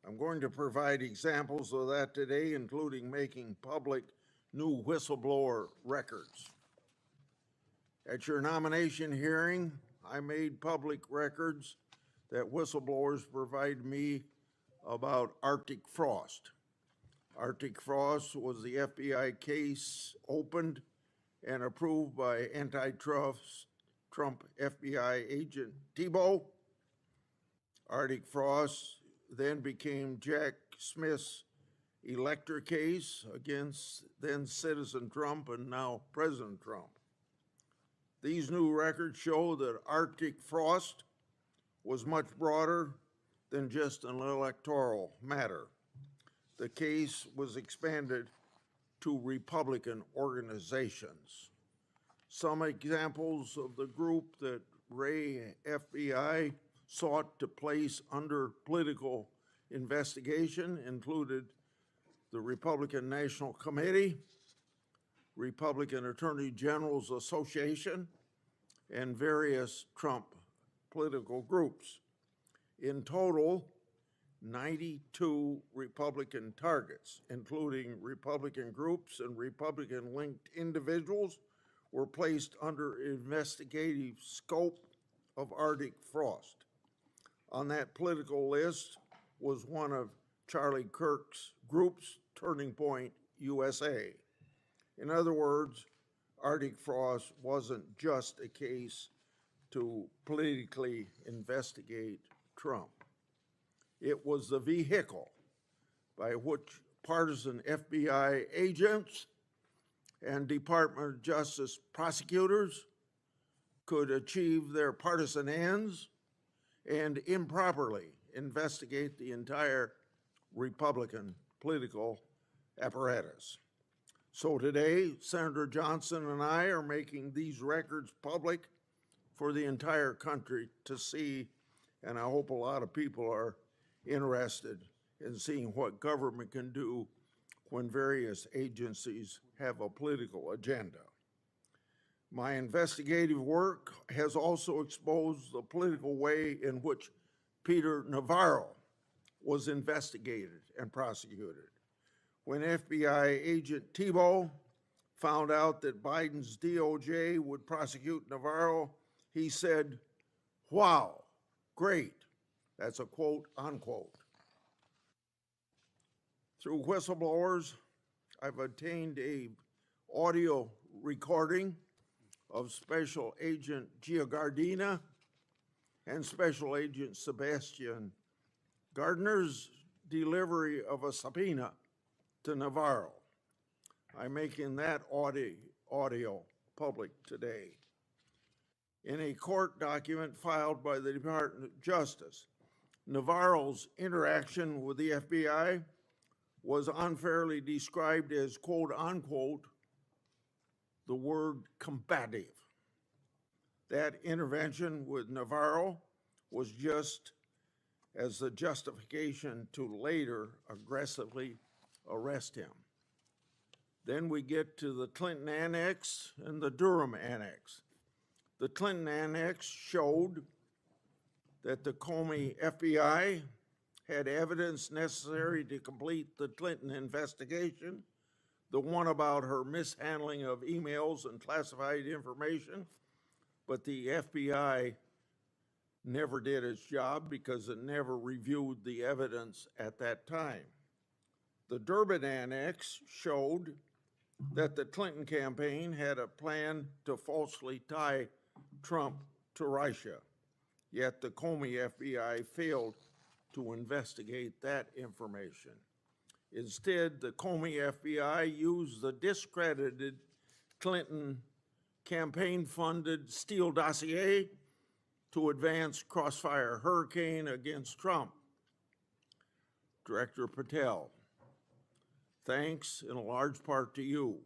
I'm going to provide examples of that today, including making public new whistleblower records. At your nomination hearing, I made public records that whistleblowers provided me about Arctic frost. Arctic frost was the FBI case opened and approved by antitrust Trump FBI agent Thibault. Arctic frost then became Jack Smith's elector case against then citizen Trump and now President Trump. These new records show that Arctic frost was much broader than just an electoral matter. The case was expanded to Republican organizations. Some examples of the group that Ray FBI sought to place under political investigation included the Republican National Committee, Republican Attorney Generals Association, and various Trump political groups. In total, 92 Republican targets, including Republican groups and Republican-linked individuals, were placed under investigative scope of Arctic frost. On that political list was one of Charlie Kirk's groups, Turning Point USA. In other words, Arctic frost wasn't just a case to politically investigate Trump. It was the vehicle by which partisan FBI agents and Department of Justice prosecutors could achieve their partisan ends and improperly investigate the entire Republican political apparatus. So today, Senator Johnson and I are making these records public for the entire country to see, and I hope a lot of people are interested in seeing what government can do when various agencies have a political agenda. My investigative work has also exposed the political way in which Peter Navarro was investigated and prosecuted. When FBI agent Thibault found out that Biden's DOJ would prosecute Navarro, he said, "Wow, great." That's a quote, unquote. Through whistleblowers, I've obtained an audio recording of Special Agent Giordina and Special Agent Sebastian Gardner's delivery of a subpoena to Navarro. I'm making that audio public today. In a court document filed by the Department of Justice, Navarro's interaction with the FBI was unfairly described as, quote unquote, the word combative. That intervention with Navarro was just as the justification to later aggressively arrest him. Then we get to the Clinton Annex and the Durham Annex. The Clinton Annex showed that the Comey FBI had evidence necessary to complete the Clinton investigation, the one about her mishandling of emails and classified information, but the FBI never did its job because it never reviewed the evidence at that time. The Durham Annex showed that the Clinton campaign had a plan to falsely tie Trump to Russia, yet the Comey FBI failed to investigate that information. Instead, the Comey FBI used the discredited Clinton campaign-funded Steele dossier to advance crossfire hurricane against Trump. Director Patel, thanks in a large part to you,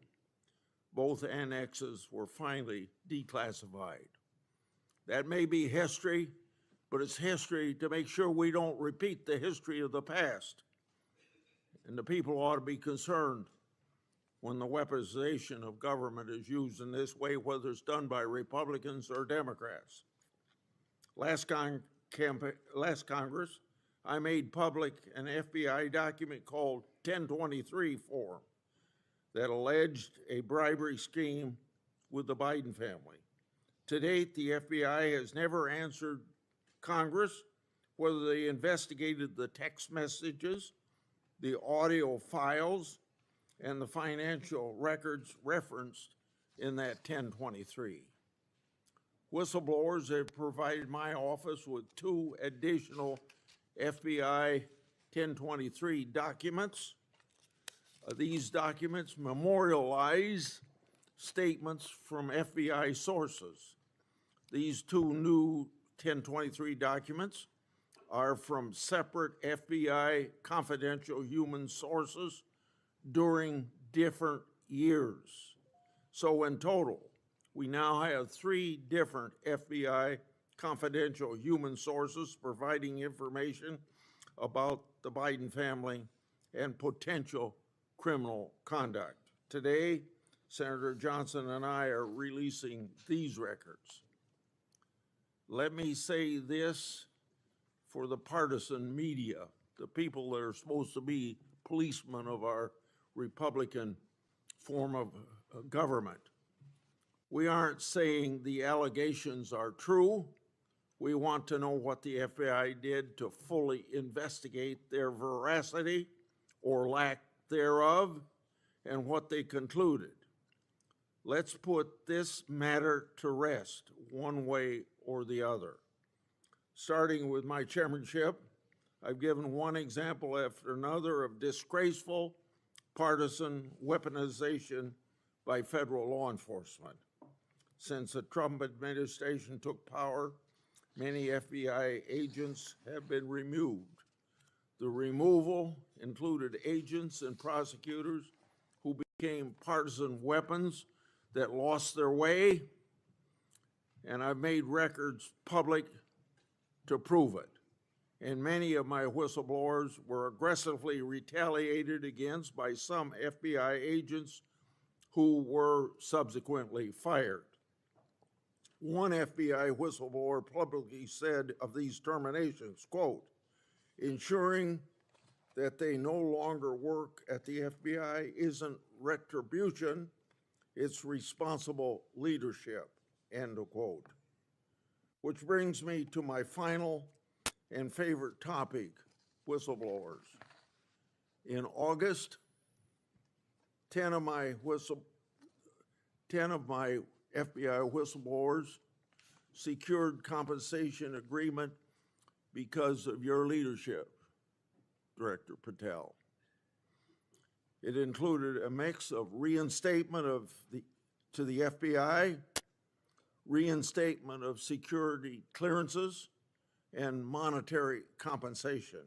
both annexes were finally declassified. That may be history, but it's history to make sure we don't repeat the history of the past. And the people ought to be concerned when the weaponization of government is used in this way, whether it's done by Republicans or Democrats. Last Congress, I made public an FBI document called 1023 form that alleged a bribery scheme with the Biden family. To date, the FBI has never answered Congress whether they investigated the text messages, the audio files, and the financial records referenced in that 1023. Whistleblowers have provided my office with 2 additional FBI 1023 documents. These documents memorialize statements from FBI sources. These 2 new 1023 documents are from separate FBI confidential human sources during different years. So in total, we now have 3 different FBI confidential human sources providing information about the Biden family and potential criminal conduct. Today, Senator Johnson and I are releasing these records. Let me say this for the partisan media, the people that are supposed to be policemen of our Republican form of government. We aren't saying the allegations are true. We want to know what the FBI did to fully investigate their veracity or lack thereof and what they concluded. Let's put this matter to rest one way or the other. Starting with my chairmanship, I've given one example after another of disgraceful partisan weaponization by federal law enforcement. Since the Trump administration took power, many FBI agents have been removed. The removal included agents and prosecutors who became partisan weapons that lost their way, and I've made records public to prove it. And many of my whistleblowers were aggressively retaliated against by some FBI agents who were subsequently fired. One FBI whistleblower publicly said of these terminations, quote, ensuring that they no longer work at the FBI isn't retribution, it's responsible leadership, end of quote. Which brings me to my final and favorite topic, whistleblowers. In August, 10 of my FBI whistleblowers secured compensation agreement because of your leadership, Director Patel. It included a mix of reinstatement to the FBI, reinstatement of security clearances, and monetary compensation.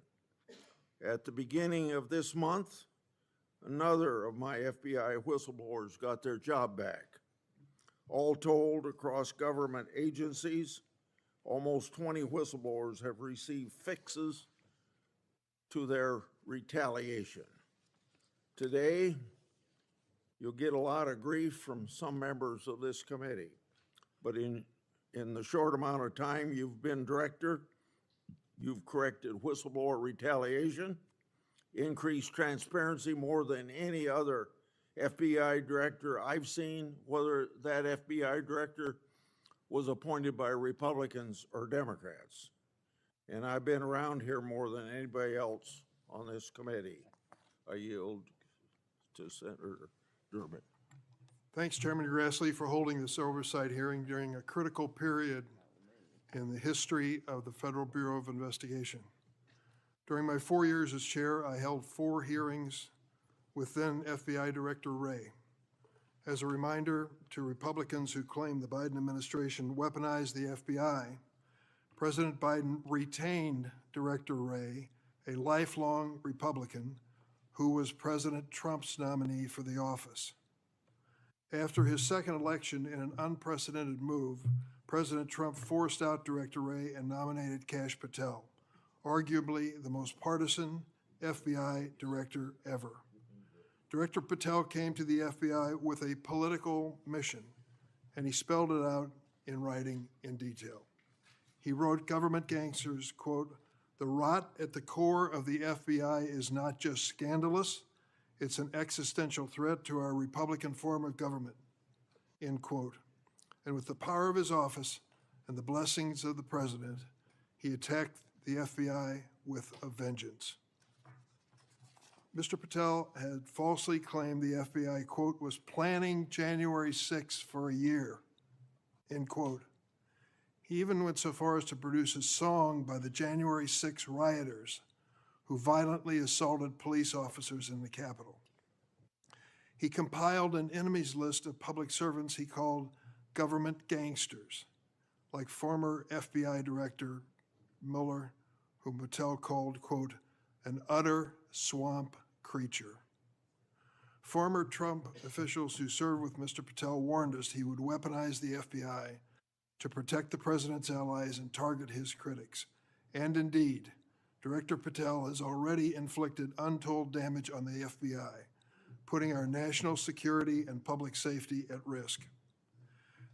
At the beginning of this month, another of my FBI whistleblowers got their job back. All told, across government agencies, almost 20 whistleblowers have received fixes to their retaliation. Today, you'll get a lot of grief from some members of this committee, but in the short amount of time you've been director, you've corrected whistleblower retaliation, increased transparency more than any other FBI director I've seen, whether that FBI director was appointed by Republicans or Democrats. And I've been around here more than anybody else on this committee. I yield to Senator Durham. Thanks, Chairman Grassley, for holding this oversight hearing during a critical period in the history of the Federal Bureau of Investigation. During my 4 years as chair, I held 4 hearings with then FBI Director Wray. As a reminder to Republicans who claim the Biden administration weaponized the FBI, President Biden retained Director Wray, a lifelong Republican who was President Trump's nominee for the office. After his second election in an unprecedented move, President Trump forced out Director Wray and nominated Kash Patel, arguably the most partisan FBI director ever. Director Patel came to the FBI with a political mission, and he spelled it out in writing in detail. He wrote government gangsters, quote, The rot at the core of the FBI is not just scandalous, it's an existential threat to our Republican form of government, end quote. And with the power of his office and the blessings of the president, he attacked the FBI with a vengeance. Mr. Patel had falsely claimed the FBI, quote, was planning January 6th for a year, end quote. He even went so far as to produce a song by the January 6 rioters who violently assaulted police officers in the Capitol. He compiled an enemies list of public servants he called government gangsters, like former FBI Director Mueller, whom Patel called, quote, an utter swamp creature. Former Trump officials who served with Mr. Patel warned us he would weaponize the FBI to protect the president's allies and target his critics. And indeed, Director Patel has already inflicted untold damage on the FBI, putting our national security and public safety at risk.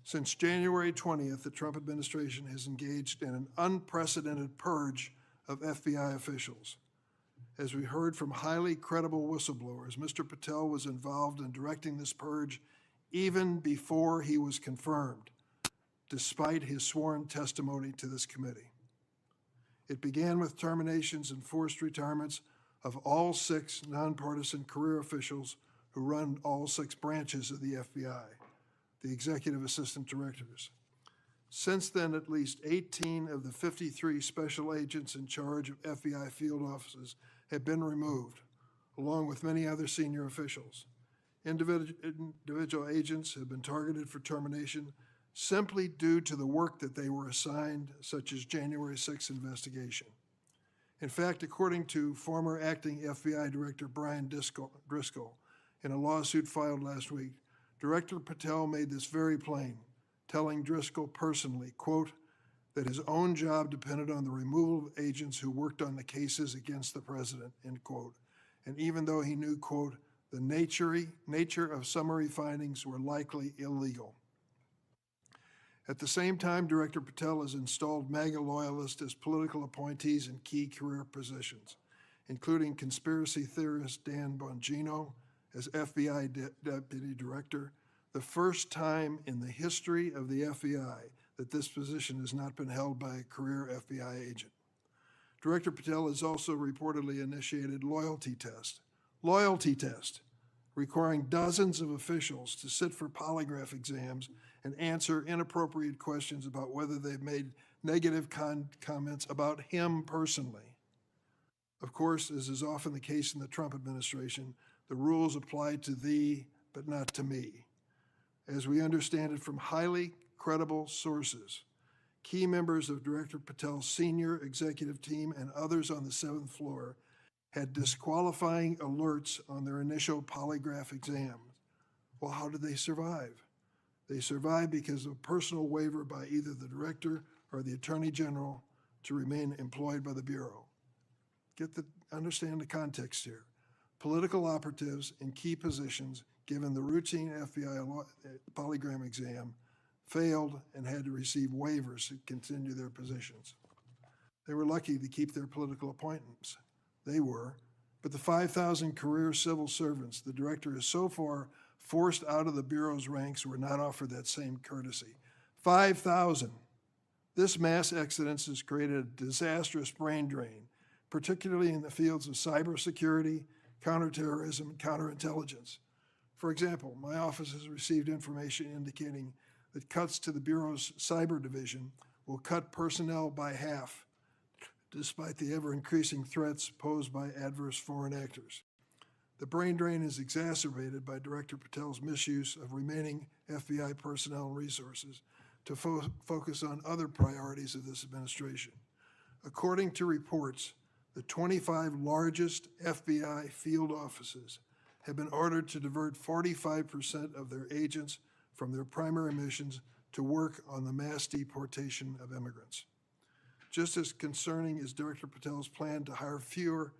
Since January 20th, the Trump administration has engaged in an unprecedented purge of FBI officials. As we heard from highly credible whistleblowers, Mr. Patel was involved in directing this purge even before he was confirmed, despite his sworn testimony to this committee. It began with terminations and forced retirements of all 6 nonpartisan career officials who run all 6 branches of the FBI, the executive assistant directors. Since then, at least 18 of the 53 special agents in charge of FBI field offices have been removed, along with many other senior officials. Individual agents have been targeted for termination simply due to the work that they were assigned, such as January 6th investigation. In fact, according to former acting FBI Director Brian Driscoll, in a lawsuit filed last week, Director Patel made this very plain, telling Driscoll personally, quote, that his own job depended on the removal of agents who worked on the cases against the president, end quote. And even though he knew, quote, the nature of summary findings were likely illegal. At the same time, Director Patel has installed MAGA loyalists as political appointees in key career positions, including conspiracy theorist Dan Bongino as FBI Deputy Director, the first time in the history of the FBI that this position has not been held by a career FBI agent. Director Patel has also reportedly initiated loyalty test, requiring dozens of officials to sit for polygraph exams and answer inappropriate questions about whether they've made negative comments about him personally. Of course, as is often the case in the Trump administration, the rules apply to thee, but not to me. As we understand it from highly credible sources, key members of Director Patel's senior executive team and others on the 7th floor had disqualifying alerts on their initial polygraph exams. Well, how did they survive? They survived because of a personal waiver by either the director or the attorney general to remain employed by the Bureau. Understand the context here. Political operatives in key positions, given the routine FBI polygraph exam, failed and had to receive waivers to continue their positions. They were lucky to keep their political appointments. They were, but the 5,000 career civil servants the director has so far forced out of the Bureau's ranks were not offered that same courtesy. 5,000. This mass exodus has created a disastrous brain drain, particularly in the fields of cybersecurity, counterterrorism, and counterintelligence. For example, my office has received information indicating that cuts to the Bureau's cyber division will cut personnel by half, despite the ever-increasing threats posed by adverse foreign actors. The brain drain is exacerbated by Director Patel's misuse of remaining FBI personnel and resources to focus on other priorities of this administration. According to reports, the 25 largest FBI field offices have been ordered to divert 45% of their agents from their primary missions to work on the mass deportation of immigrants. Just as concerning is Director Patel's plan to hire fewer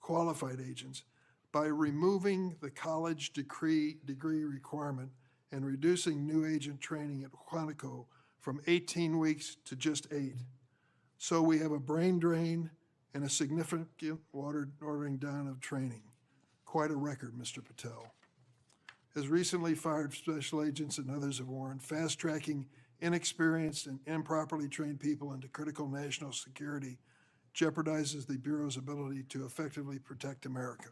qualified agents by removing the college degree requirement and reducing new agent training at Quantico from 18 weeks to just 8. So we have a brain drain and a significant watering down of training. Quite a record, Mr. Patel. As recently fired special agents and others have warned, fast-tracking inexperienced and improperly trained people into critical national security jeopardizes the Bureau's ability to effectively protect America.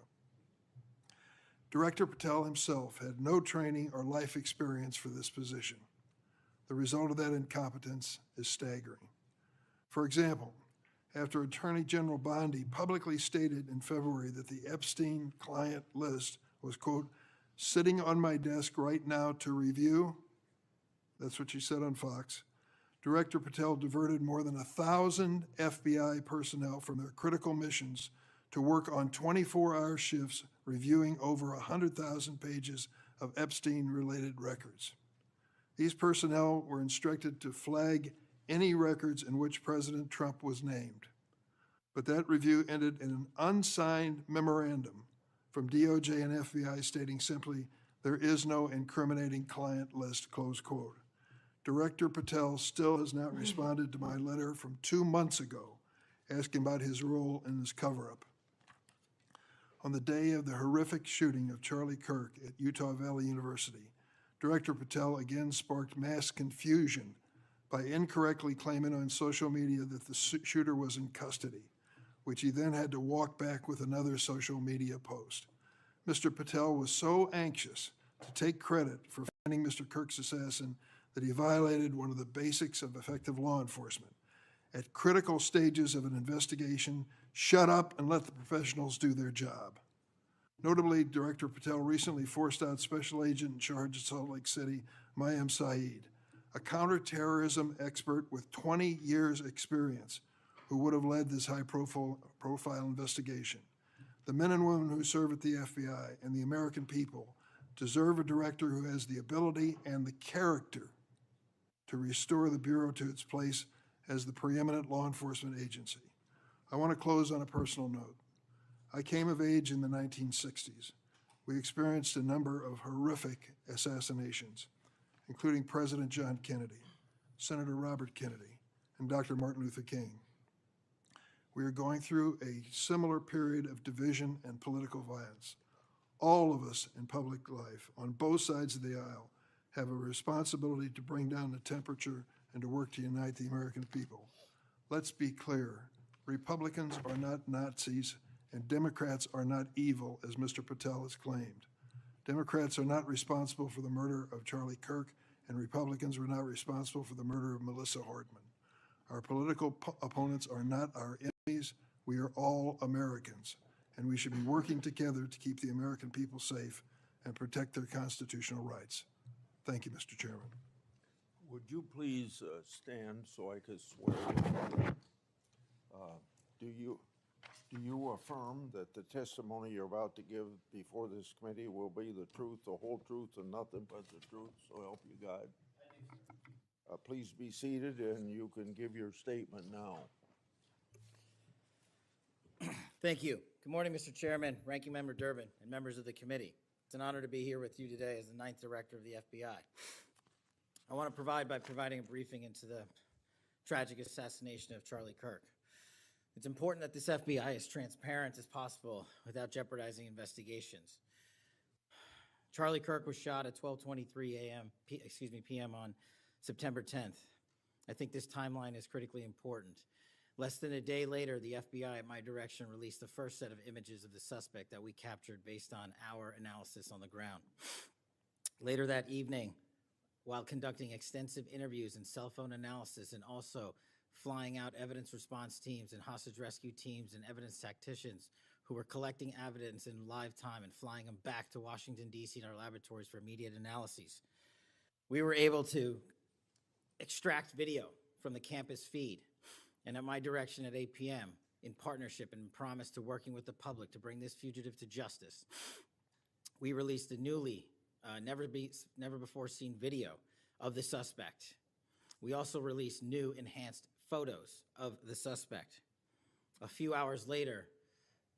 Director Patel himself had no training or life experience for this position. The result of that incompetence is staggering. For example, after Attorney General Bondi publicly stated in February that the Epstein client list was, quote, sitting on my desk right now to review, that's what she said on Fox, Director Patel diverted more than 1,000 FBI personnel from their critical missions to work on 24-hour shifts reviewing over 100,000 pages of Epstein-related records. These personnel were instructed to flag any records in which President Trump was named. But that review ended in an unsigned memorandum from DOJ and FBI stating simply, there is no incriminating client list, close quote. Director Patel still has not responded to my letter from 2 months ago asking about his role in this cover-up. On the day of the horrific shooting of Charlie Kirk at Utah Valley University, Director Patel again sparked mass confusion by incorrectly claiming on social media that the shooter was in custody, which he then had to walk back with another social media post. Mr. Patel was so anxious to take credit for finding Mr. Kirk's assassin that he violated one of the basics of effective law enforcement. At critical stages of an investigation, shut up and let the professionals do their job. Notably, Director Patel recently forced out Special Agent in charge of Salt Lake City, Mayim Saeed, a counterterrorism expert with 20 years experience who would have led this high-profile investigation. The men and women who serve at the FBI and the American people deserve a director who has the ability and the character to restore the Bureau to its place as the preeminent law enforcement agency. I want to close on a personal note. I came of age in the 1960s. We experienced a number of horrific assassinations, including President John Kennedy, Senator Robert Kennedy, and Dr. Martin Luther King. We are going through a similar period of division and political violence. All of us in public life, on both sides of the aisle, have a responsibility to bring down the temperature and to work to unite the American people. Let's be clear, Republicans are not Nazis and Democrats are not evil, as Mr. Patel has claimed. Democrats are not responsible for the murder of Charlie Kirk, and Republicans were not responsible for the murder of Melissa Hardman. Our political opponents are not our enemies. We are all Americans, and we should be working together to keep the American people safe and protect their constitutional rights. Thank you, Mr. Chairman. Would you please stand so I could swear you? Do you affirm that the testimony you're about to give before this committee will be the truth, the whole truth, and nothing but the truth? So help you God. Please be seated, and you can give your statement now. Thank you. Good morning, Mr. Chairman, Ranking Member Durbin, and members of the committee. It's an honor to be here with you today as the 9th Director of the FBI. I want to providing a briefing into the tragic assassination of Charlie Kirk. It's important that this FBI is transparent as possible without jeopardizing investigations. Charlie Kirk was shot at 12:23 p.m. on September 10th. I think this timeline is critically important. Less than a day later, the FBI, at my direction, released the first set of images of the suspect that we captured based on our analysis on the ground. Later that evening, while conducting extensive interviews and cell phone analysis, and also flying out evidence response teams and hostage rescue teams and evidence tacticians who were collecting evidence in live time and flying them back to Washington, D.C. in our laboratories for immediate analyses, we were able to extract video from the campus feed. And at my direction at 8 p.m., in partnership and in promise to working with the public to bring this fugitive to justice, we released a newly, never before seen video of the suspect. We also released new enhanced photos of the suspect. A few hours later,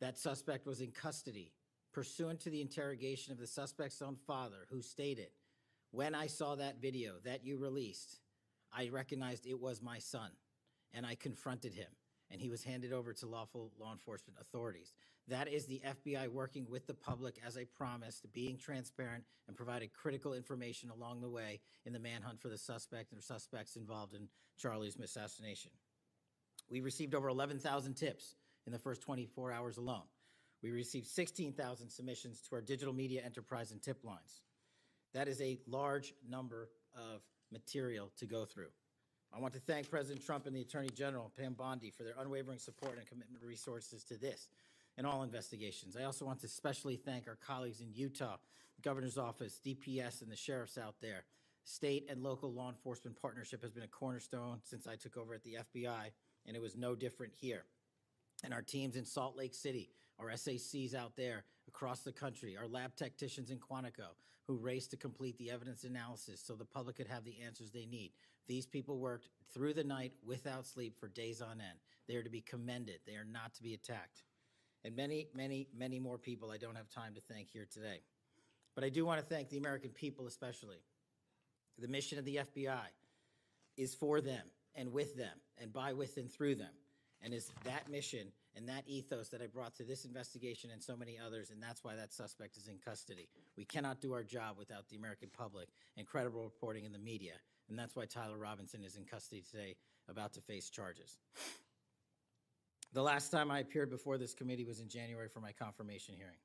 that suspect was in custody, pursuant to the interrogation of the suspect's own father, who stated, "When I saw that video that you released, I recognized it was my son, and I confronted him, and he was handed over to lawful law enforcement authorities. That is the FBI working with the public, as I promised, being transparent and providing critical information along the way in the manhunt for the suspect or suspects involved in Charlie's assassination. We received over 11,000 tips in the first 24 hours alone. We received 16,000 submissions to our digital media enterprise and tip lines. That is a large number of material to go through. I want to thank President Trump and the Attorney General, Pam Bondi, for their unwavering support and commitment of resources to this and all investigations. I also want to especially thank our colleagues in Utah, the Governor's Office, DPS, and the sheriffs out there. State and local law enforcement partnership has been a cornerstone since I took over at the FBI, and it was no different here. And our teams in Salt Lake City, our SACs out there across the country, our lab technicians in Quantico who raced to complete the evidence analysis so the public could have the answers they need. These people worked through the night without sleep for days on end. They are to be commended. They are not to be attacked. And many, many, many more people I don't have time to thank here today. But I do want to thank the American people especially. The mission of the FBI is for them and with them and by, with, and through them. And it's that mission and that ethos that I brought to this investigation and so many others, and that's why that suspect is in custody. We cannot do our job without the American public and credible reporting in the media, and that's why Tyler Robinson is in custody today, about to face charges. The last time I appeared before this committee was in January for my confirmation hearing.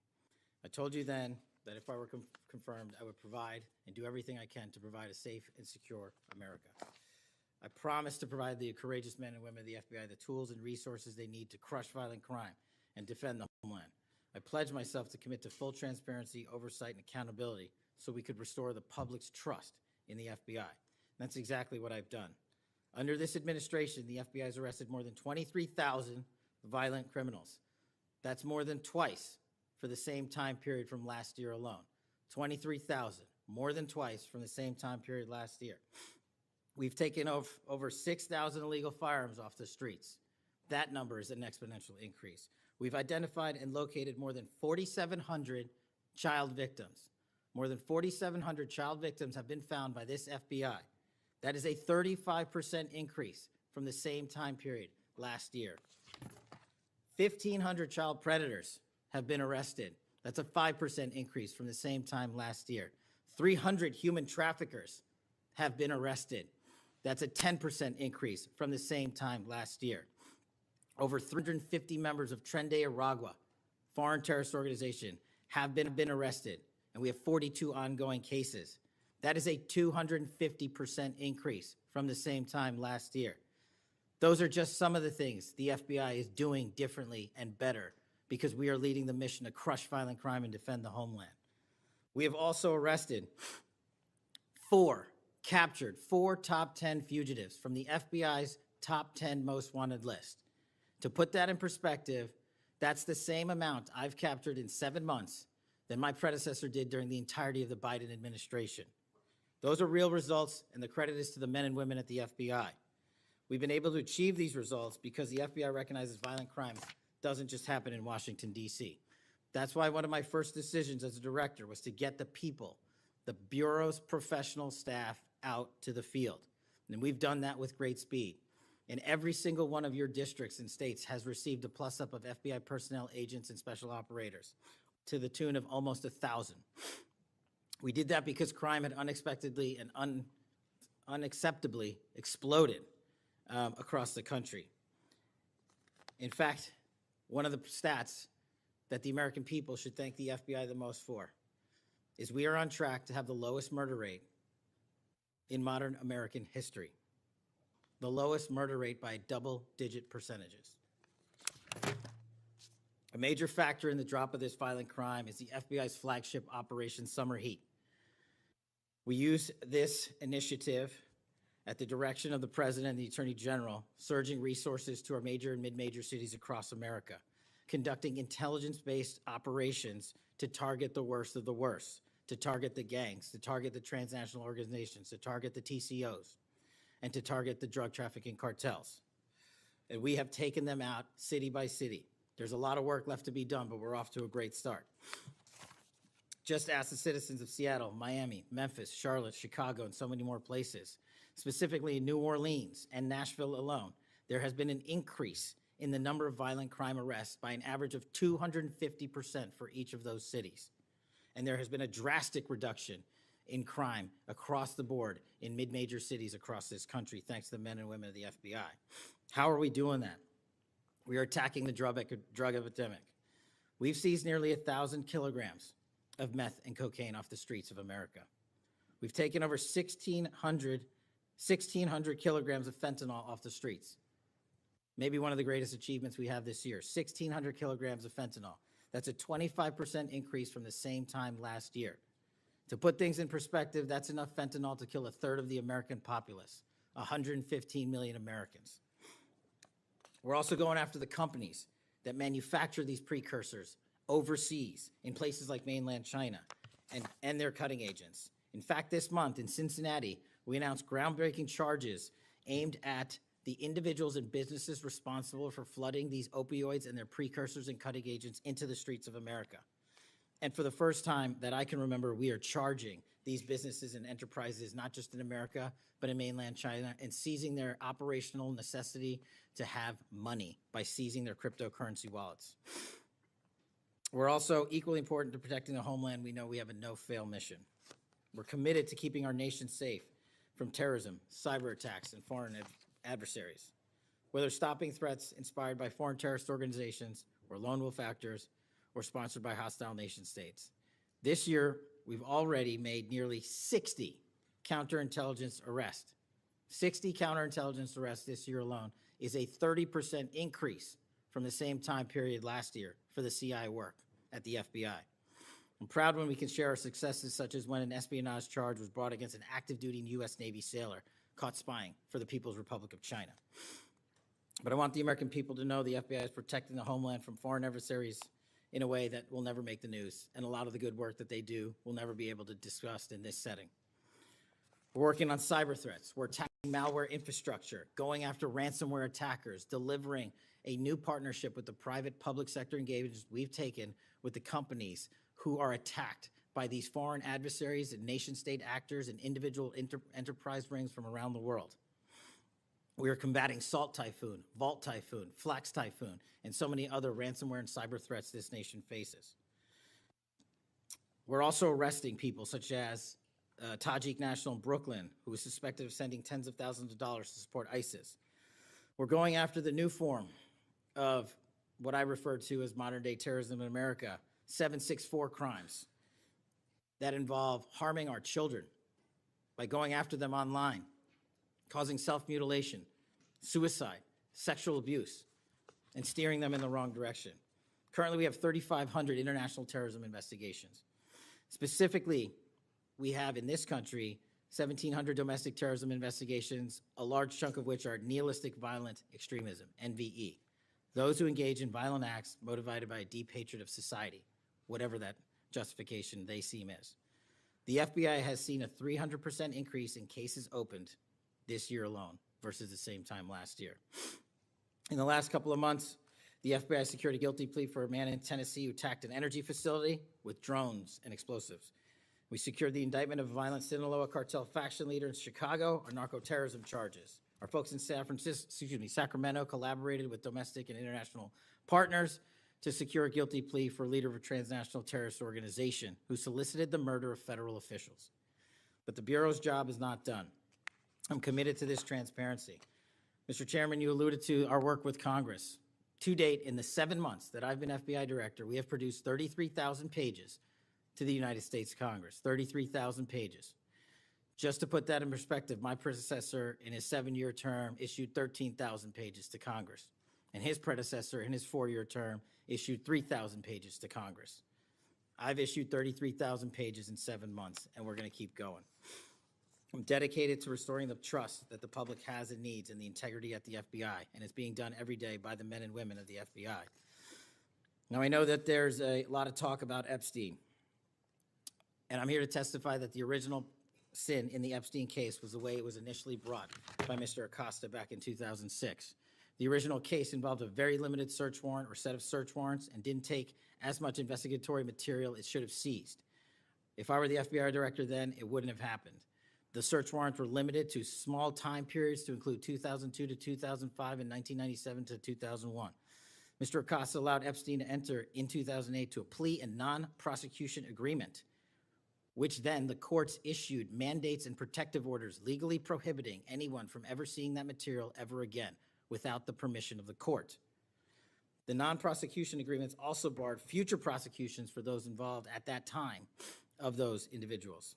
I told you then that if I were confirmed, I would provide and do everything I can to provide a safe and secure America. I promise to provide the courageous men and women of the FBI the tools and resources they need to crush violent crime and defend the homeland. I pledge myself to commit to full transparency, oversight, and accountability so we could restore the public's trust in the FBI. That's exactly what I've done. Under this administration, the FBI has arrested more than 23,000 violent criminals. That's more than twice for the same time period from last year alone. 23,000, more than twice from the same time period last year. We've taken over 6,000 illegal firearms off the streets. That number is an exponential increase. We've identified and located more than 4,700 child victims. More than 4,700 child victims have been found by this FBI. That is a 35% increase from the same time period last year. 1,500 child predators have been arrested. That's a 5% increase from the same time last year. 300 human traffickers have been arrested. That's a 10% increase from the same time last year. Over 350 members of Tren de Aragua, foreign terrorist organization, have been arrested, and we have 42 ongoing cases. That is a 250% increase from the same time last year. Those are just some of the things the FBI is doing differently and better because we are leading the mission to crush violent crime and defend the homeland. We have also arrested captured four top 10 fugitives from the FBI's top 10 most wanted list. To put that in perspective, that's the same amount I've captured in 7 months than my predecessor did during the entirety of the Biden administration. Those are real results, and the credit is to the men and women at the FBI. We've been able to achieve these results because the FBI recognizes violent crime doesn't just happen in Washington, D.C. That's why one of my first decisions as a director was to get the people, the Bureau's professional staff, out to the field. And we've done that with great speed. And every single one of your districts and states has received a plus-up of FBI personnel, agents, and special operators to the tune of almost 1,000. We did that because crime had unexpectedly and unacceptably exploded across the country. In fact, one of the stats that the American people should thank the FBI the most for is we are on track to have the lowest murder rate in modern American history. The lowest murder rate by double-digit percentages. A major factor in the drop of this violent crime is the FBI's flagship Operation Summer Heat. We use this initiative at the direction of the President and the Attorney General, surging resources to our major and mid-major cities across America, conducting intelligence-based operations to target the worst of the worst, to target the gangs, to target the transnational organizations, to target the TCOs, and to target the drug trafficking cartels. And we have taken them out city by city. There's a lot of work left to be done, but we're off to a great start. Just ask the citizens of Seattle, Miami, Memphis, Charlotte, Chicago, and so many more places. Specifically in New Orleans and Nashville alone, there has been an increase in the number of violent crime arrests by an average of 250% for each of those cities. And there has been a drastic reduction in crime across the board in mid-major cities across this country, thanks to the men and women of the FBI. How are we doing that? We are attacking the drug epidemic. We've seized nearly 1,000 kilograms of meth and cocaine off the streets of America. We've taken over 1,600 kilograms of fentanyl off the streets. Maybe one of the greatest achievements we have this year, 1,600 kilograms of fentanyl. That's a 25% increase from the same time last year. To put things in perspective, that's enough fentanyl to kill a third of the American populace, 115 million Americans. We're also going after the companies that manufacture these precursors overseas in places like mainland China and their cutting agents. In fact, this month in Cincinnati, we announced groundbreaking charges aimed at the individuals and businesses responsible for flooding these opioids and their precursors and cutting agents into the streets of America. And for the first time that I can remember, we are charging these businesses and enterprises, not just in America, but in mainland China, and seizing their operational necessity to have money by seizing their cryptocurrency wallets. We're also equally important to protecting the homeland. We know we have a no-fail mission. We're committed to keeping our nation safe from terrorism, cyber attacks, and foreign adversaries. Whether stopping threats inspired by foreign terrorist organizations or lone wolf actors or sponsored by hostile nation states. This year, we've already made nearly 60 counterintelligence arrests. 60 counterintelligence arrests this year alone is a 30% increase from the same time period last year for the CI work at the FBI. I'm proud when we can share our successes, such as when an espionage charge was brought against an active duty U.S. Navy sailor caught spying for the People's Republic of China. But I want the American people to know the FBI is protecting the homeland from foreign adversaries in a way that will never make the news, and a lot of the good work that they do will never be able to discuss in this setting. We're working on cyber threats. We're attacking malware infrastructure, going after ransomware attackers, delivering a new partnership with the private public sector engagements we've taken with the companies who are attacked by these foreign adversaries and nation-state actors and individual enterprise rings from around the world. We are combating Salt Typhoon, Vault Typhoon, Flax Typhoon, and so many other ransomware and cyber threats this nation faces. We're also arresting people such as Tajik national in Brooklyn, who is suspected of sending tens of thousands of dollars to support ISIS. We're going after the new form of what I refer to as modern-day terrorism in America, 764 crimes that involve harming our children by going after them online, causing self-mutilation, suicide, sexual abuse, and steering them in the wrong direction. Currently, we have 3,500 international terrorism investigations. Specifically, we have in this country 1,700 domestic terrorism investigations, a large chunk of which are nihilistic violent extremism, NVE. Those who engage in violent acts motivated by a deep hatred of society, whatever that justification they seem is. The FBI has seen a 300% increase in cases opened this year alone versus the same time last year. In the last couple of months, the FBI secured a guilty plea for a man in Tennessee who attacked an energy facility with drones and explosives. We secured the indictment of a violent Sinaloa cartel faction leader in Chicago on narco-terrorism charges. Our folks in Sacramento collaborated with domestic and international partners to secure a guilty plea for a leader of a transnational terrorist organization who solicited the murder of federal officials. But the Bureau's job is not done. I'm committed to this transparency. Mr. Chairman, you alluded to our work with Congress. To date, in the 7 months that I've been FBI director, we have produced 33,000 pages to the United States Congress, 33,000 pages. Just to put that in perspective, my predecessor in his 7-year term issued 13,000 pages to Congress, and his predecessor in his 4-year term issued 3,000 pages to Congress. I've issued 33,000 pages in 7 months, and we're going to keep going. I'm dedicated to restoring the trust that the public has and needs in the integrity at the FBI, and it's being done every day by the men and women of the FBI. Now, I know that there's a lot of talk about Epstein, and I'm here to testify that the original sin in the Epstein case was the way it was initially brought by Mr. Acosta back in 2006. The original case involved a very limited search warrant or set of search warrants and didn't take as much investigatory material it should have seized. If I were the FBI director then, it wouldn't have happened. The search warrants were limited to small time periods to include 2002 to 2005 and 1997 to 2001. Mr. Acosta allowed Epstein to enter in 2008 to a plea and non-prosecution agreement, which then the courts issued mandates and protective orders legally prohibiting anyone from ever seeing that material ever again without the permission of the court. The non-prosecution agreements also barred future prosecutions for those involved at that time of those individuals.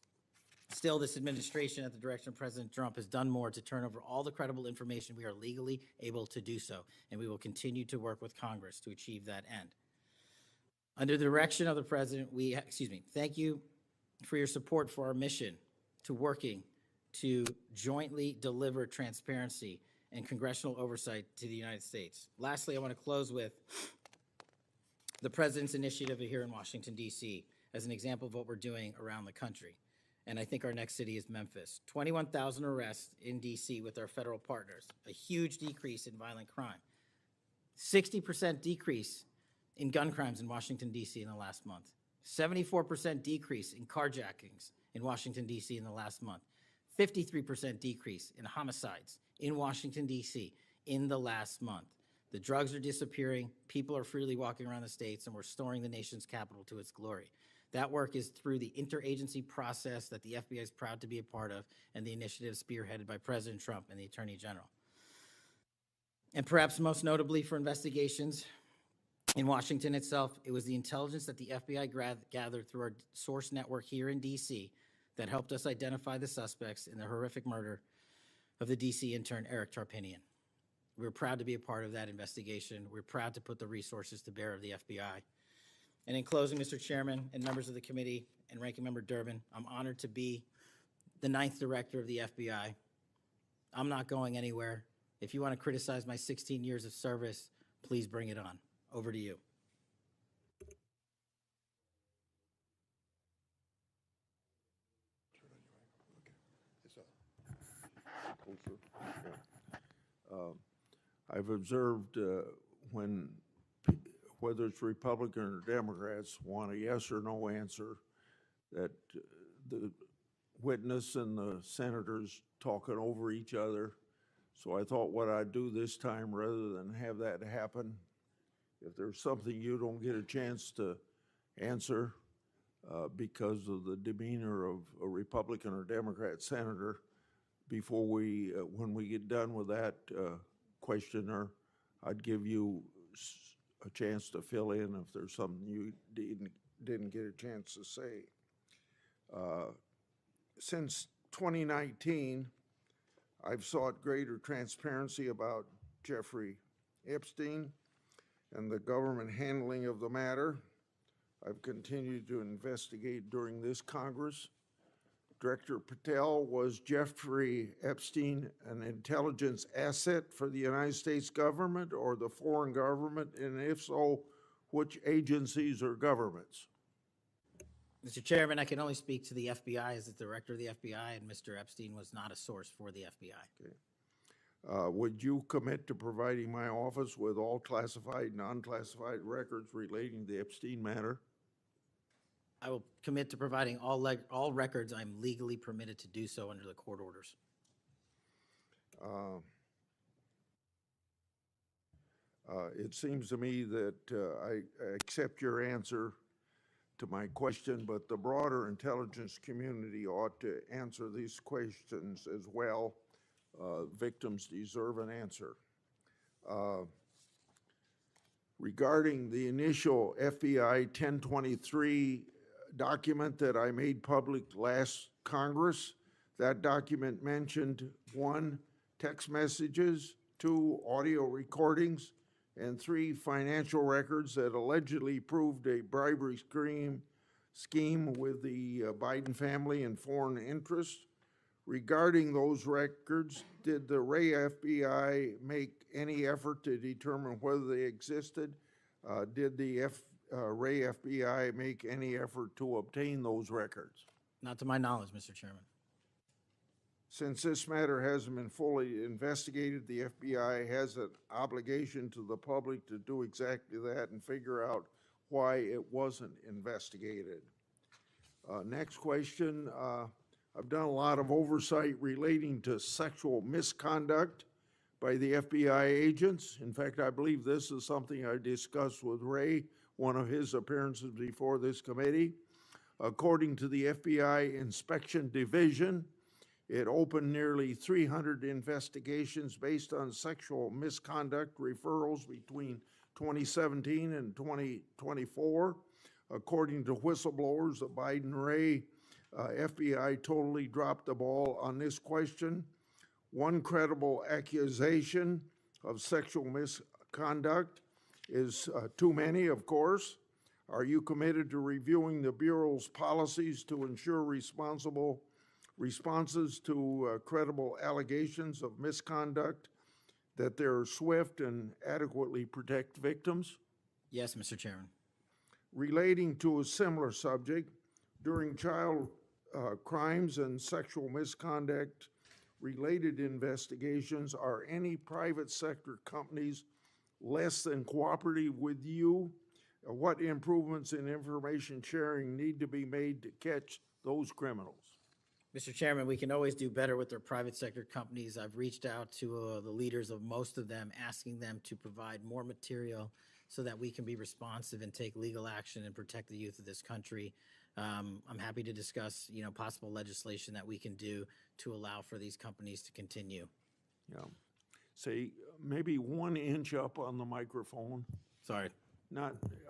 Still, this administration, at the direction of President Trump, has done more to turn over all the credible information we are legally able to do so, and we will continue to work with Congress to achieve that end. Under the direction of the President, thank you for your support for our mission to working to jointly deliver transparency and congressional oversight to the United States. Lastly, I want to close with the President's initiative here in Washington, D.C. as an example of what we're doing around the country. And I think our next city is Memphis. 21,000 arrests in D.C. with our federal partners, a huge decrease in violent crime, 60% decrease in gun crimes in Washington, D.C. in the last month, 74% decrease in carjackings in Washington, D.C. in the last month, 53% decrease in homicides in Washington, D.C. in the last month. The drugs are disappearing, people are freely walking around the states, and we're restoring the nation's capital to its glory. That work is through the interagency process that the FBI is proud to be a part of, and the initiative spearheaded by President Trump and the Attorney General. And perhaps most notably for investigations in Washington itself, it was the intelligence that the FBI gathered through our source network here in D.C. that helped us identify the suspects in the horrific murder of the D.C. intern Eric Tarpinian. We're proud to be a part of that investigation. We're proud to put the resources to bear of the FBI. And in closing, Mr. Chairman and members of the committee and Ranking Member Durbin, I'm honored to be the 9th director of the FBI. I'm not going anywhere. If you want to criticize my 16 years of service, please bring it on. Over to you. I've observed when whether it's Republican or Democrats want a yes or no answer, that the witness and the senators talking over each other. So I thought what I'd do this time, rather than have that happen, if there's something you don't get a chance to answer because of the demeanor of a Republican or Democrat senator, before we, when we get done with that questioner, I'd give you a chance to fill in if there's something you didn't get a chance to say. Since 2019, I've sought greater transparency about Jeffrey Epstein and the government handling of the matter. I've continued to investigate during this Congress. Director Patel, was Jeffrey Epstein an intelligence asset for the United States government or the foreign government? And if so, which agencies or governments? Mr. Chairman, I can only speak to the FBI as the director of the FBI, and Mr. Epstein was not a source for the FBI. Okay. Would you commit to providing my office with all classified, non-classified records relating to the Epstein matter? I will commit to providing all records I'm legally permitted to do so under the court orders. It seems to me that I accept your answer to my question, but the broader intelligence community ought to answer these questions as well. Victims deserve an answer. Regarding the initial FBI 1023 document that I made public last Congress, that document mentioned 1, text messages, 2, audio recordings, and 3, financial records that allegedly proved a bribery scheme with the Biden family and foreign interests. Regarding those records, did the Ray FBI make any effort to determine whether they existed? Did the Ray FBI make any effort to obtain those records? Not to my knowledge, Mr. Chairman. Since this matter hasn't been fully investigated, the FBI has an obligation to the public to do exactly that and figure out why it wasn't investigated. Next question. I've done a lot of oversight relating to sexual misconduct by the FBI agents. In fact, I believe this is something I discussed with Ray, one of his appearances before this committee. According to the FBI Inspection Division, it opened nearly 300 investigations based on sexual misconduct referrals between 2017 and 2024. According to whistleblowers, the Biden-Ray FBI totally dropped the ball on this question. One credible accusation of sexual misconduct is too many, of course. Are you committed to reviewing the Bureau's policies to ensure responsible responses to credible allegations of misconduct, that they're swift and adequately protect victims? Yes, Mr. Chairman. Relating to a similar subject, during child crimes and sexual misconduct related investigations, are any private sector companies less than cooperative with you? What improvements in information sharing need to be made to catch those criminals? Mr. Chairman, we can always do better with our private sector companies. I've reached out to the leaders of most of them, asking them to provide more material so that we can be responsive and take legal action and protect the youth of this country. I'm happy to discuss, possible legislation that we can do to allow for these companies to continue. Yeah. Say, maybe 1 inch up on the microphone. Sorry.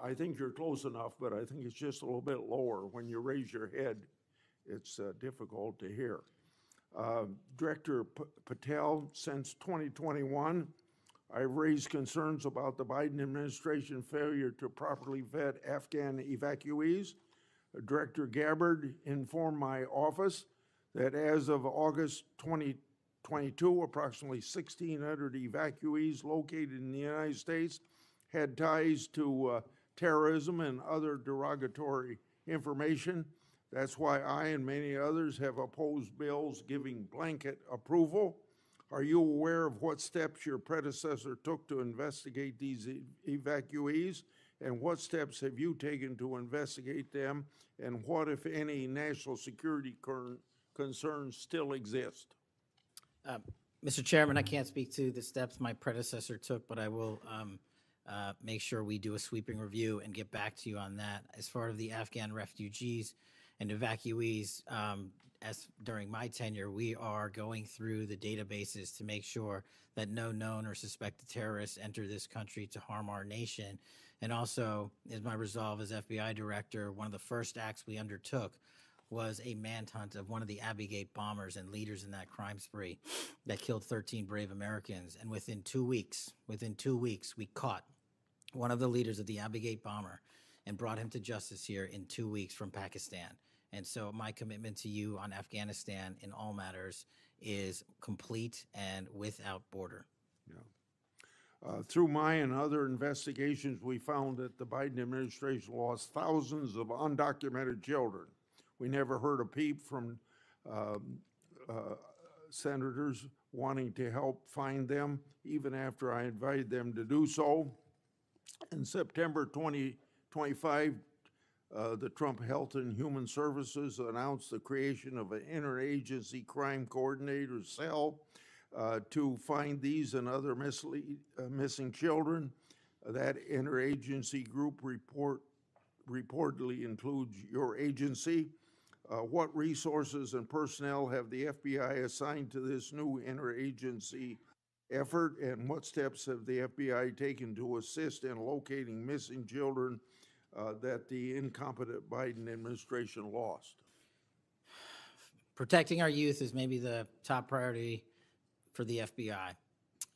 I think you're close enough, but I think it's just a little bit lower. When you raise your head, it's difficult to hear. Director Patel, since 2021, I've raised concerns about the Biden administration failure to properly vet Afghan evacuees. Director Gabbard informed my office that as of August 2022, approximately 1,600 evacuees located in the United States had ties to terrorism and other derogatory information. That's why I and many others have opposed bills giving blanket approval. Are you aware of what steps your predecessor took to investigate these evacuees? And what steps have you taken to investigate them? And what, if any, national security concerns still exist? Mr. Chairman, I can't speak to the steps my predecessor took, but I will make sure we do a sweeping review and get back to you on that. As far as the Afghan refugees and evacuees, as during my tenure, we are going through the databases to make sure that no known or suspected terrorists enter this country to harm our nation. And also, as my resolve as FBI director, one of the first acts we undertook was a manhunt of one of the Abbey Gate bombers and leaders in that crime spree that killed 13 brave Americans. And within 2 weeks, we caught one of the leaders of the Abbey Gate bomber and brought him to justice here in 2 weeks from Pakistan. And so my commitment to you on Afghanistan in all matters is complete and without border. Yeah. Through my and other investigations, we found that the Biden administration lost thousands of undocumented children. We never heard a peep from senators wanting to help find them, even after I invited them to do so. In September 2025, the Trump Health and Human Services announced the creation of an interagency crime coordinator cell to find these and other missing children. That interagency group reportedly includes your agency. What resources and personnel have the FBI assigned to this new interagency effort, and what steps have the FBI taken to assist in locating missing children that the incompetent Biden administration lost? Protecting our youth is maybe the top priority for the FBI.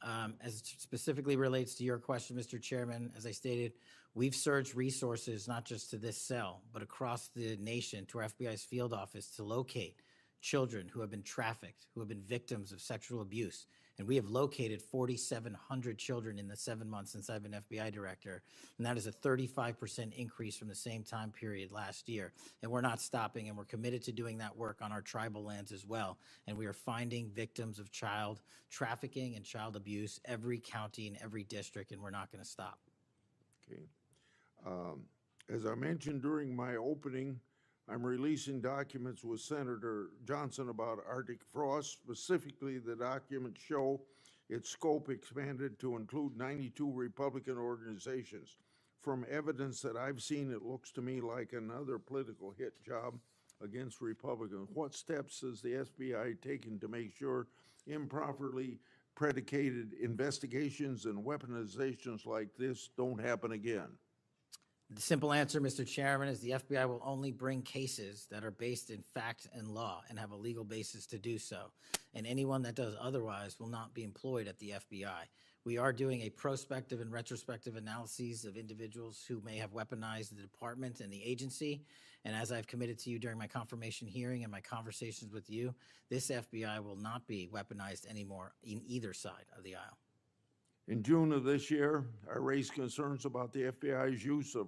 As it specifically relates to your question, Mr. Chairman, as I stated, we've surged resources not just to this cell, but across the nation to our FBI's field office to locate children who have been trafficked, who have been victims of sexual abuse. And we have located 4,700 children in the 7 months since I've been FBI director. And that is a 35% increase from the same time period last year. And we're not stopping, and we're committed to doing that work on our tribal lands as well. And we are finding victims of child trafficking and child abuse every county and every district, and we're not going to stop. Okay. As I mentioned during my opening, I'm releasing documents with Senator Johnson about Arctic frost. Specifically, the documents show its scope expanded to include 92 Republican organizations. From evidence that I've seen, it looks to me like another political hit job against Republicans. What steps has the FBI taken to make sure improperly predicated investigations and weaponizations like this don't happen again? The simple answer, Mr. Chairman, is the FBI will only bring cases that are based in fact and law and have a legal basis to do so. And anyone that does otherwise will not be employed at the FBI. We are doing a prospective and retrospective analyses of individuals who may have weaponized the department and the agency. And as I've committed to you during my confirmation hearing and my conversations with you, this FBI will not be weaponized anymore in either side of the aisle. In June of this year, I raised concerns about the FBI's use of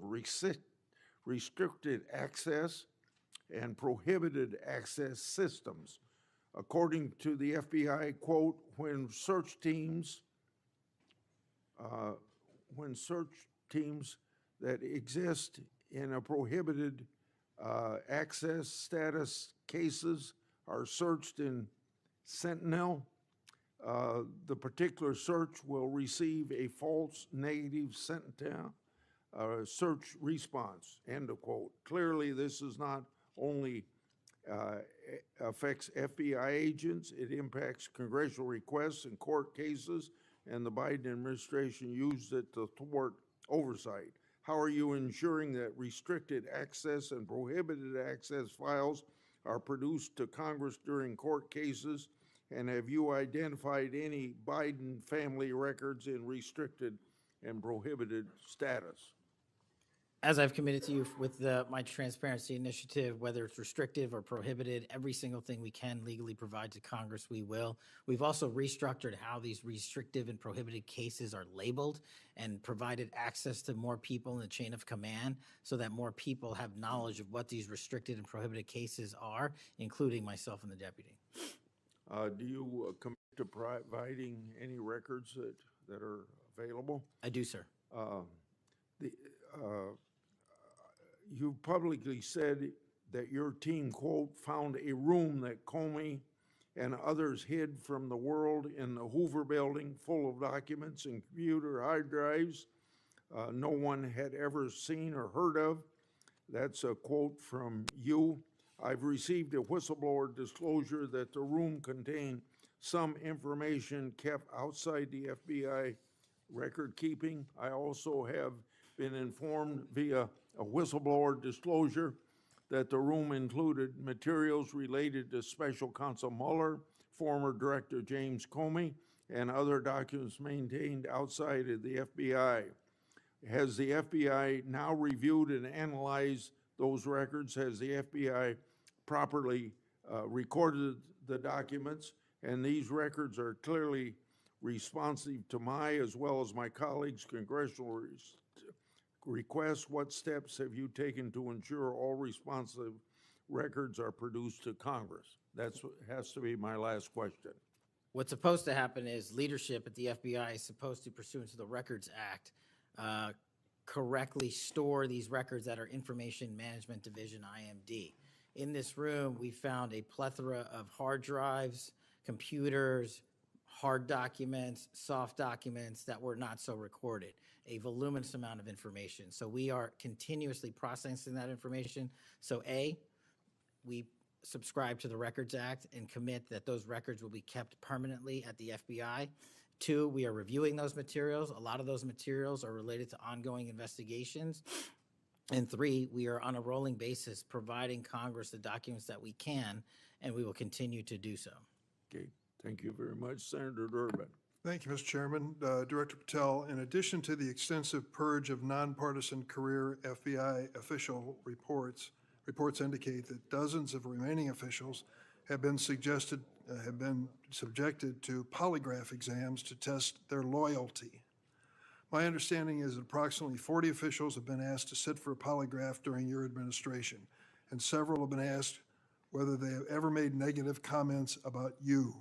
restricted access and prohibited access systems. According to the FBI, quote, when search teams that exist in a prohibited access status cases are searched in Sentinel, the particular search will receive a false negative Sentinel search response, end of quote. Clearly, this is not only affects FBI agents, it impacts congressional requests and court cases, and the Biden administration used it to thwart oversight. How are you ensuring that restricted access and prohibited access files are produced to Congress during court cases? And have you identified any Biden family records in restricted and prohibited status? As I've committed to you with my transparency initiative, whether it's restrictive or prohibited, every single thing we can legally provide to Congress, we will. We've also restructured how these restrictive and prohibited cases are labeled and provided access to more people in the chain of command so that more people have knowledge of what these restricted and prohibited cases are, including myself and the deputy. Do you commit to providing any records that are available? I do, sir. You publicly said that your team, quote, found a room that Comey and others hid from the world in the Hoover building full of documents and computer hard drives no one had ever seen or heard of. That's a quote from you. I've received a whistleblower disclosure that the room contained some information kept outside the FBI record keeping. I also have been informed via a whistleblower disclosure that the room included materials related to Special Counsel Mueller, former Director James Comey, and other documents maintained outside of the FBI. Has the FBI now reviewed and analyzed those records? Has the FBI properly recorded the documents? And these records are clearly responsive to my, as well as my colleagues' congressional requests. What steps have you taken to ensure all responsive records are produced to Congress? That has to be my last question. What's supposed to happen is leadership at the FBI is supposed to, pursuant to the Records Act, correctly store these records at our Information Management Division, IMD. In this room, we found a plethora of hard drives, computers, hard documents, soft documents that were not so recorded, a voluminous amount of information. So we are continuously processing that information. So A, we subscribe to the Records Act and commit that those records will be kept permanently at the FBI. 2, we are reviewing those materials. A lot of those materials are related to ongoing investigations. And 3, we are on a rolling basis providing Congress the documents that we can, and we will continue to do so. Okay, thank you very much, Senator Durbin. Thank you, Mr. Chairman. Director Patel, in addition to the extensive purge of nonpartisan career FBI official reports indicate that dozens of remaining officials have been subjected to polygraph exams to test their loyalty. My understanding is that approximately 40 officials have been asked to sit for a polygraph during your administration, and several have been asked whether they have ever made negative comments about you.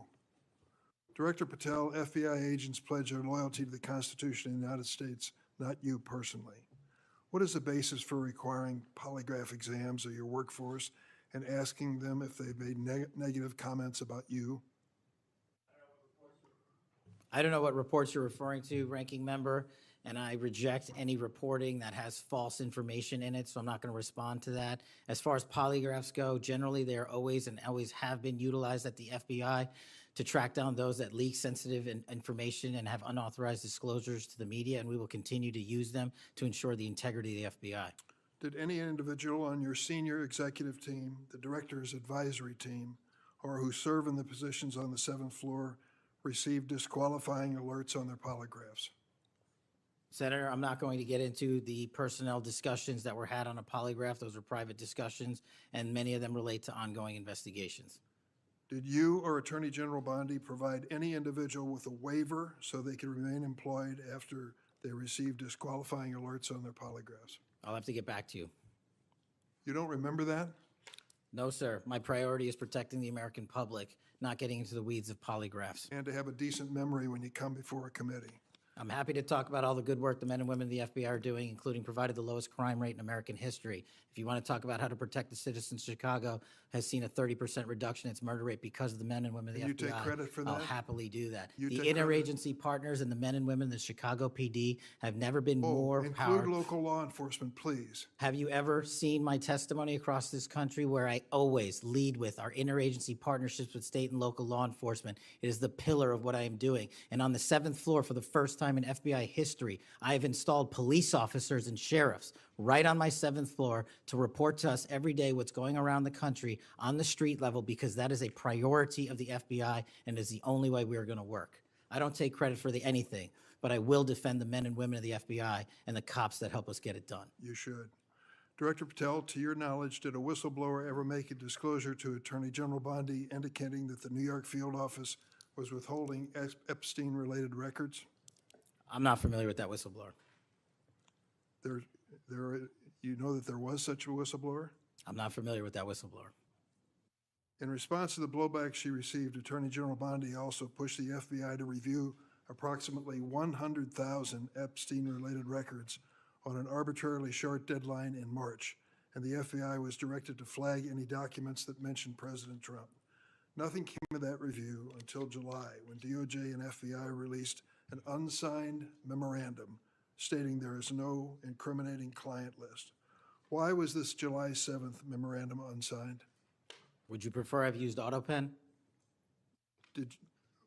Director Patel, FBI agents pledge their loyalty to the Constitution of the United States, not you personally. What is the basis for requiring polygraph exams of your workforce and asking them if they've made negative comments about you? I don't know what reports you're referring to, Ranking Member, and I reject any reporting that has false information in it, so I'm not going to respond to that. As far as polygraphs go, generally they are always and always have been utilized at the FBI to track down those that leak sensitive information and have unauthorized disclosures to the media, and we will continue to use them to ensure the integrity of the FBI. Did any individual on your senior executive team, the director's advisory team, or who serve in the positions on the 7th floor receive disqualifying alerts on their polygraphs? Senator, I'm not going to get into the personnel discussions that were had on a polygraph. Those are private discussions, and many of them relate to ongoing investigations. Did you or Attorney General Bondi provide any individual with a waiver so they could remain employed after they received disqualifying alerts on their polygraphs? I'll have to get back to you. You don't remember that? No, sir. My priority is protecting the American public, not getting into the weeds of polygraphs. And to have a decent memory when you come before a committee. I'm happy to talk about all the good work the men and women of the FBI are doing, including provided the lowest crime rate in American history. If you want to talk about how to protect the citizens, Chicago has seen a 30% reduction in its murder rate because of the men and women of the And FBI. you take credit for I'll that? happily do that. You The take credit? interagency partners and the men and women of the Chicago PD have never been more Include powerful. local law enforcement, please. Have you ever seen my testimony across this country where I always lead with our interagency partnerships with state and local law enforcement? It is the pillar of what I am doing. And on the 7th floor, for the first time in FBI history, I have installed police officers and sheriffs right on my 7th floor to report to us every day what's going around the country on the street level, because that is a priority of the FBI and is the only way we are going to work. I don't take credit for anything, but I will defend the men and women of the FBI and the cops that help us get it done. You should. Director Patel, to your knowledge, did a whistleblower ever make a disclosure to Attorney General Bondi indicating that the New York field office was withholding Epstein-related records? I'm not familiar with that whistleblower. You know that there was such a whistleblower? I'm not familiar with that whistleblower. In response to the blowback she received, Attorney General Bondi also pushed the FBI to review approximately 100,000 Epstein-related records on an arbitrarily short deadline in March, and the FBI was directed to flag any documents that mentioned President Trump. Nothing came of that review until July, when DOJ and FBI released an unsigned memorandum stating there is no incriminating client list. Why was this July 7th memorandum unsigned? Would you prefer I've used AutoPen?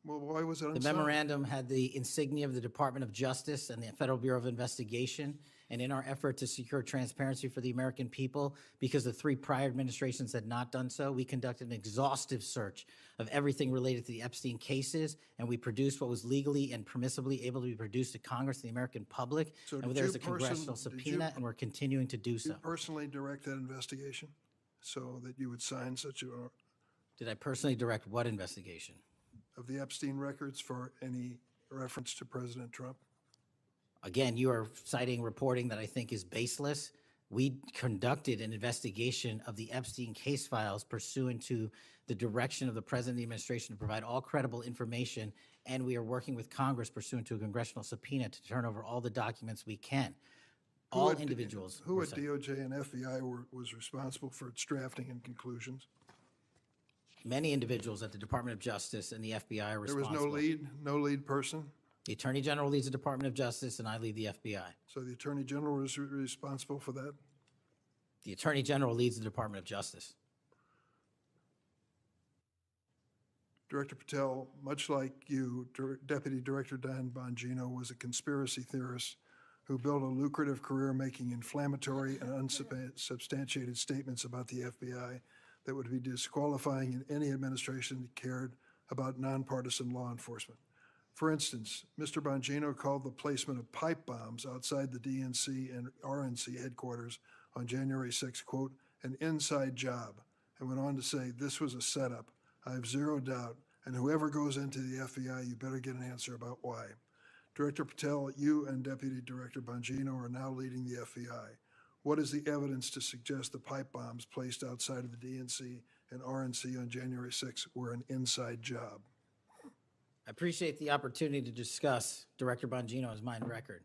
Why was it The unsigned? memorandum had the insignia of the Department of Justice and the Federal Bureau of Investigation. And in our effort to secure transparency for the American people, because the 3 prior administrations had not done so, we conducted an exhaustive search of everything related to the Epstein cases, and we produced what was legally and permissibly able to be produced to Congress and the American public. So And did there's you a congressional did you- subpoena, and we're continuing to do Did you so. personally direct that investigation so that you would sign such a, Did I personally direct what investigation? of the Epstein records for any reference to President Trump? Again, you are citing reporting that I think is baseless. We conducted an investigation of the Epstein case files pursuant to the direction of the President of the administration to provide all credible information, and we are working with Congress pursuant to a congressional subpoena to turn over all the documents we can. All Who at- individuals. Who were at cited. DOJ and FBI was responsible for its drafting and conclusions? Many individuals at the Department of Justice and the FBI are There was responsible. no lead person? The Attorney General leads the Department of Justice, and I lead the FBI. So the Attorney General was responsible for that? The Attorney General leads the Department of Justice. Director Patel, much like you, Deputy Director Dan Bongino was a conspiracy theorist who built a lucrative career making inflammatory and unsubstantiated statements about the FBI that would be disqualifying in any administration that cared about nonpartisan law enforcement. For instance, Mr. Bongino called the placement of pipe bombs outside the DNC and RNC headquarters on January 6, quote, an inside job, and went on to say this was a setup. I have zero doubt, and whoever goes into the FBI, you better get an answer about why. Director Patel, you and Deputy Director Bongino are now leading the FBI. What is the evidence to suggest the pipe bombs placed outside of the DNC and RNC on January 6 were an inside job? I appreciate the opportunity to discuss Director Bongino's mine record.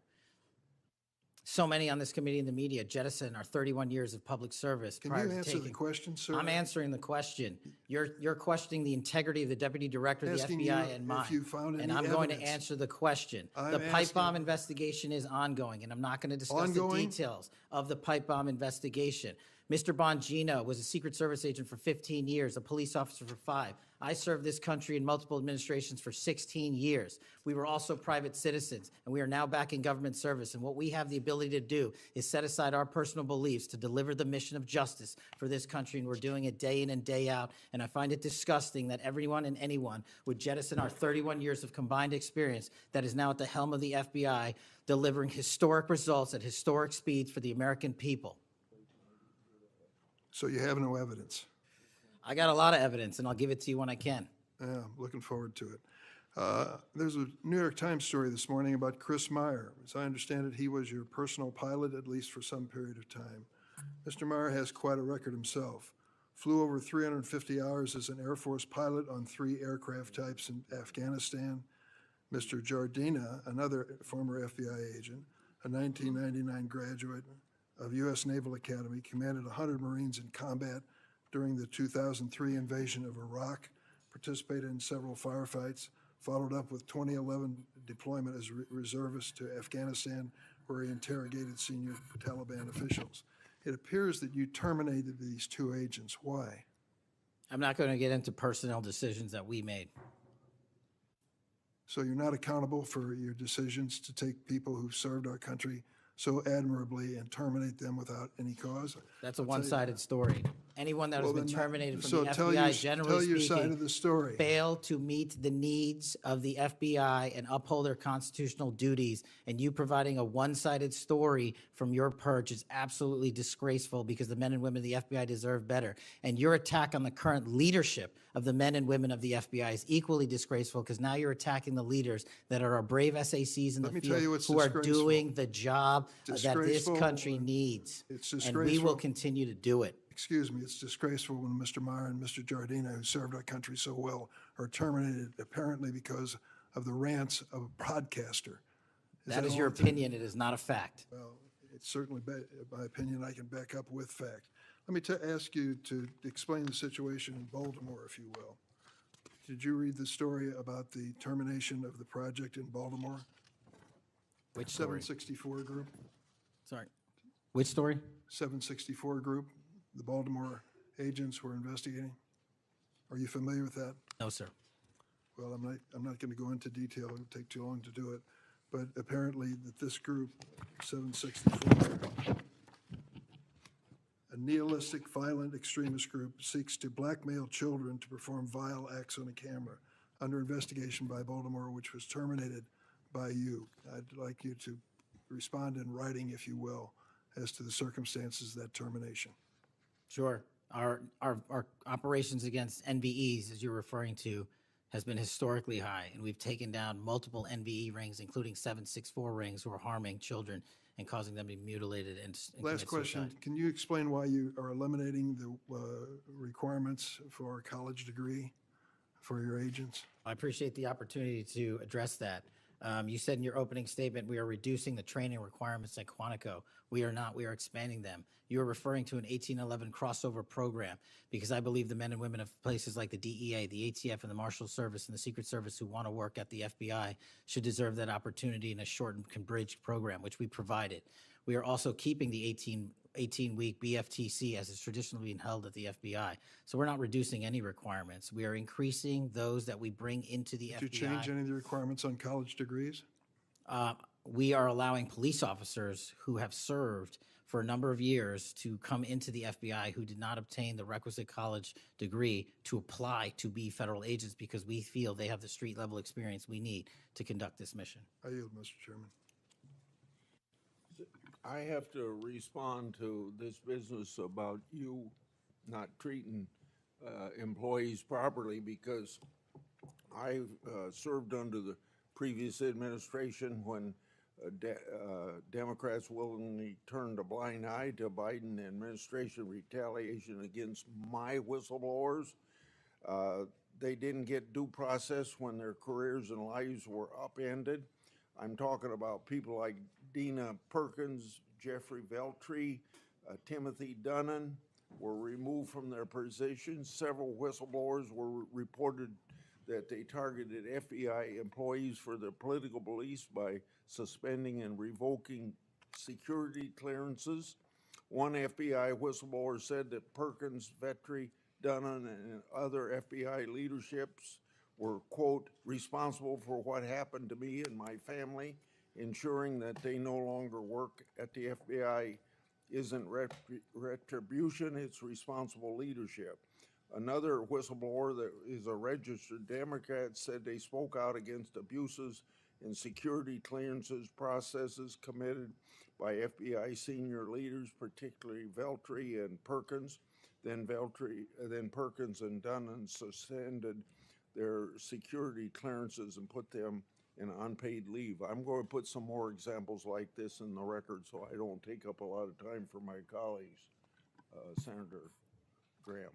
so many on this committee and the media jettison our 31 years of public service Can prior you to answer the taking. question, sir? I'm answering the question. You're questioning the integrity of the deputy director of the Asking FBI you and if mine. you found And any I'm going to evidence. answer the question. I'm The pipe bomb asking- investigation is ongoing, and I'm not going to discuss Ongoing? the details of the pipe bomb investigation. Mr. Bongino was a Secret Service agent for 15 years, a police officer for 5. I served this country in multiple administrations for 16 years. We were also private citizens, and we are now back in government service. And what we have the ability to do is set aside our personal beliefs to deliver the mission of justice for this country, and we're doing it day in and day out. And I find it disgusting that everyone and anyone would jettison our 31 years of combined experience that is now at the helm of the FBI, delivering historic results at historic speeds for the American people. So you have no evidence? I got a lot of evidence, and I'll give it to you when I can. Yeah, I'm looking forward to it. There's a New York Times story this morning about Chris Meyer. As I understand it, he was your personal pilot, at least for some period of time. Mr. Meyer has quite a record himself. Flew over 350 hours as an Air Force pilot on 3 aircraft types in Afghanistan. Mr. Jardina, another former FBI agent, a 1999 graduate of U.S. Naval Academy, commanded 100 Marines in combat during the 2003 invasion of Iraq, participated in several firefights, followed up with 2011 deployment as reservist to Afghanistan, where he interrogated senior Taliban officials. It appears that you terminated these 2 agents. Why? I'm not going to get into personnel decisions that we made. So you're not accountable for your decisions to take people who served our country so admirably and terminate them without any cause? That's a one-sided story. Anyone that has Well, been then, terminated from so the tell FBI, your- generally tell your side speaking, of the story. failed to meet the needs of the FBI and uphold their constitutional duties. And you providing a one-sided story from your perch is absolutely disgraceful, because the men and women of the FBI deserve better. And your attack on the current leadership of the men and women of the FBI is equally disgraceful, because now you're attacking the leaders that are our brave SACs in Let the me tell you field what's who are disgraceful. doing the job that this Disgraceful. country needs. It's And we will disgraceful. continue to do it. Excuse me, it's disgraceful when Mr. Meyer and Mr. Jardina, who served our country so well, are terminated apparently because of the rants of a broadcaster. That is all your it- opinion. It is not a fact. Well, it's certainly my opinion I can back up with fact. Let me ask you to explain the situation in Baltimore, if you will. Did you read the story about the termination of the project in Baltimore? Which story? 764 Group? Sorry. Which story? 764 Group, the Baltimore agents were investigating. Are you familiar with that? No, sir. Well, I'm not going to go into detail. It would take too long to do it. But apparently that this group, 764, a nihilistic, violent extremist group, seeks to blackmail children to perform vile acts on a camera, under investigation by Baltimore, which was terminated by you. I'd like you to respond in writing, if you will, as to the circumstances of that termination. Sure. Our operations against NVEs, as you're referring to, has been historically high, and we've taken down multiple NVE rings, including 764 rings, who are harming children and causing them to be mutilated and Last commit question, suicide. can you explain why you are eliminating the requirements for a college degree for your agents? I appreciate the opportunity to address that. You said in your opening statement, we are reducing the training requirements at Quantico. We are not. We are expanding them. You are referring to an 1811 crossover program, because I believe the men and women of places like the DEA, the ATF, and the Marshal Service and the Secret Service who want to work at the FBI should deserve that opportunity in a shortened bridge program, which we provided. We are also keeping the 18-week BFTC as is traditionally being held at the FBI. So we're not reducing any requirements. We are increasing those that we bring into the Did you FBI. change any of the requirements on college degrees? We are allowing police officers who have served for a number of years to come into the FBI who did not obtain the requisite college degree to apply to be federal agents, because we feel they have the street level experience we need to conduct this mission. I yield, Mr. Chairman. I have to respond to this business about you not treating employees properly, because I served under the previous administration when Democrats willingly turned a blind eye to Biden administration retaliation against my whistleblowers. They didn't get due process when their careers and lives were upended. I'm talking about people like Dina Perkins, Jeffrey Veltri, Timothy Dunnan were removed from their positions. Several whistleblowers were reported that they targeted FBI employees for their political beliefs by suspending and revoking security clearances. One FBI whistleblower said that Perkins, Vetri, Dunnan, and other FBI leaderships were, quote, responsible for what happened to me and my family, ensuring that they no longer work at the FBI isn't retribution, it's responsible leadership. Another whistleblower that is a registered Democrat said they spoke out against abuses in security clearances processes committed by FBI senior leaders, particularly Veltri and Perkins. Then Perkins and Dunnan suspended their security clearances and put them in unpaid leave. I'm going to put some more examples like this in the record so I don't take up a lot of time for my colleagues. Senator Graham.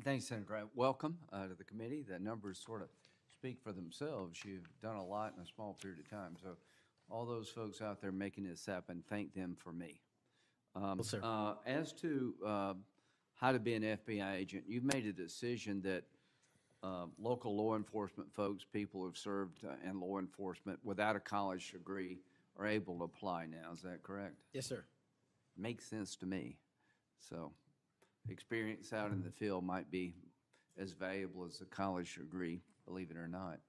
Thanks, Senator Graham. Welcome to the committee. The numbers sort of speak for themselves. You've done a lot in a small period of time. So all those folks out there making this happen, thank them for me. Sir. As to how to be an FBI agent, you've made a decision that local law enforcement folks, people who've served in law enforcement without a college degree are able to apply now. Is that correct? Yes, sir. Makes sense to me. So experience out in the field might be as valuable as a college degree, believe it or not.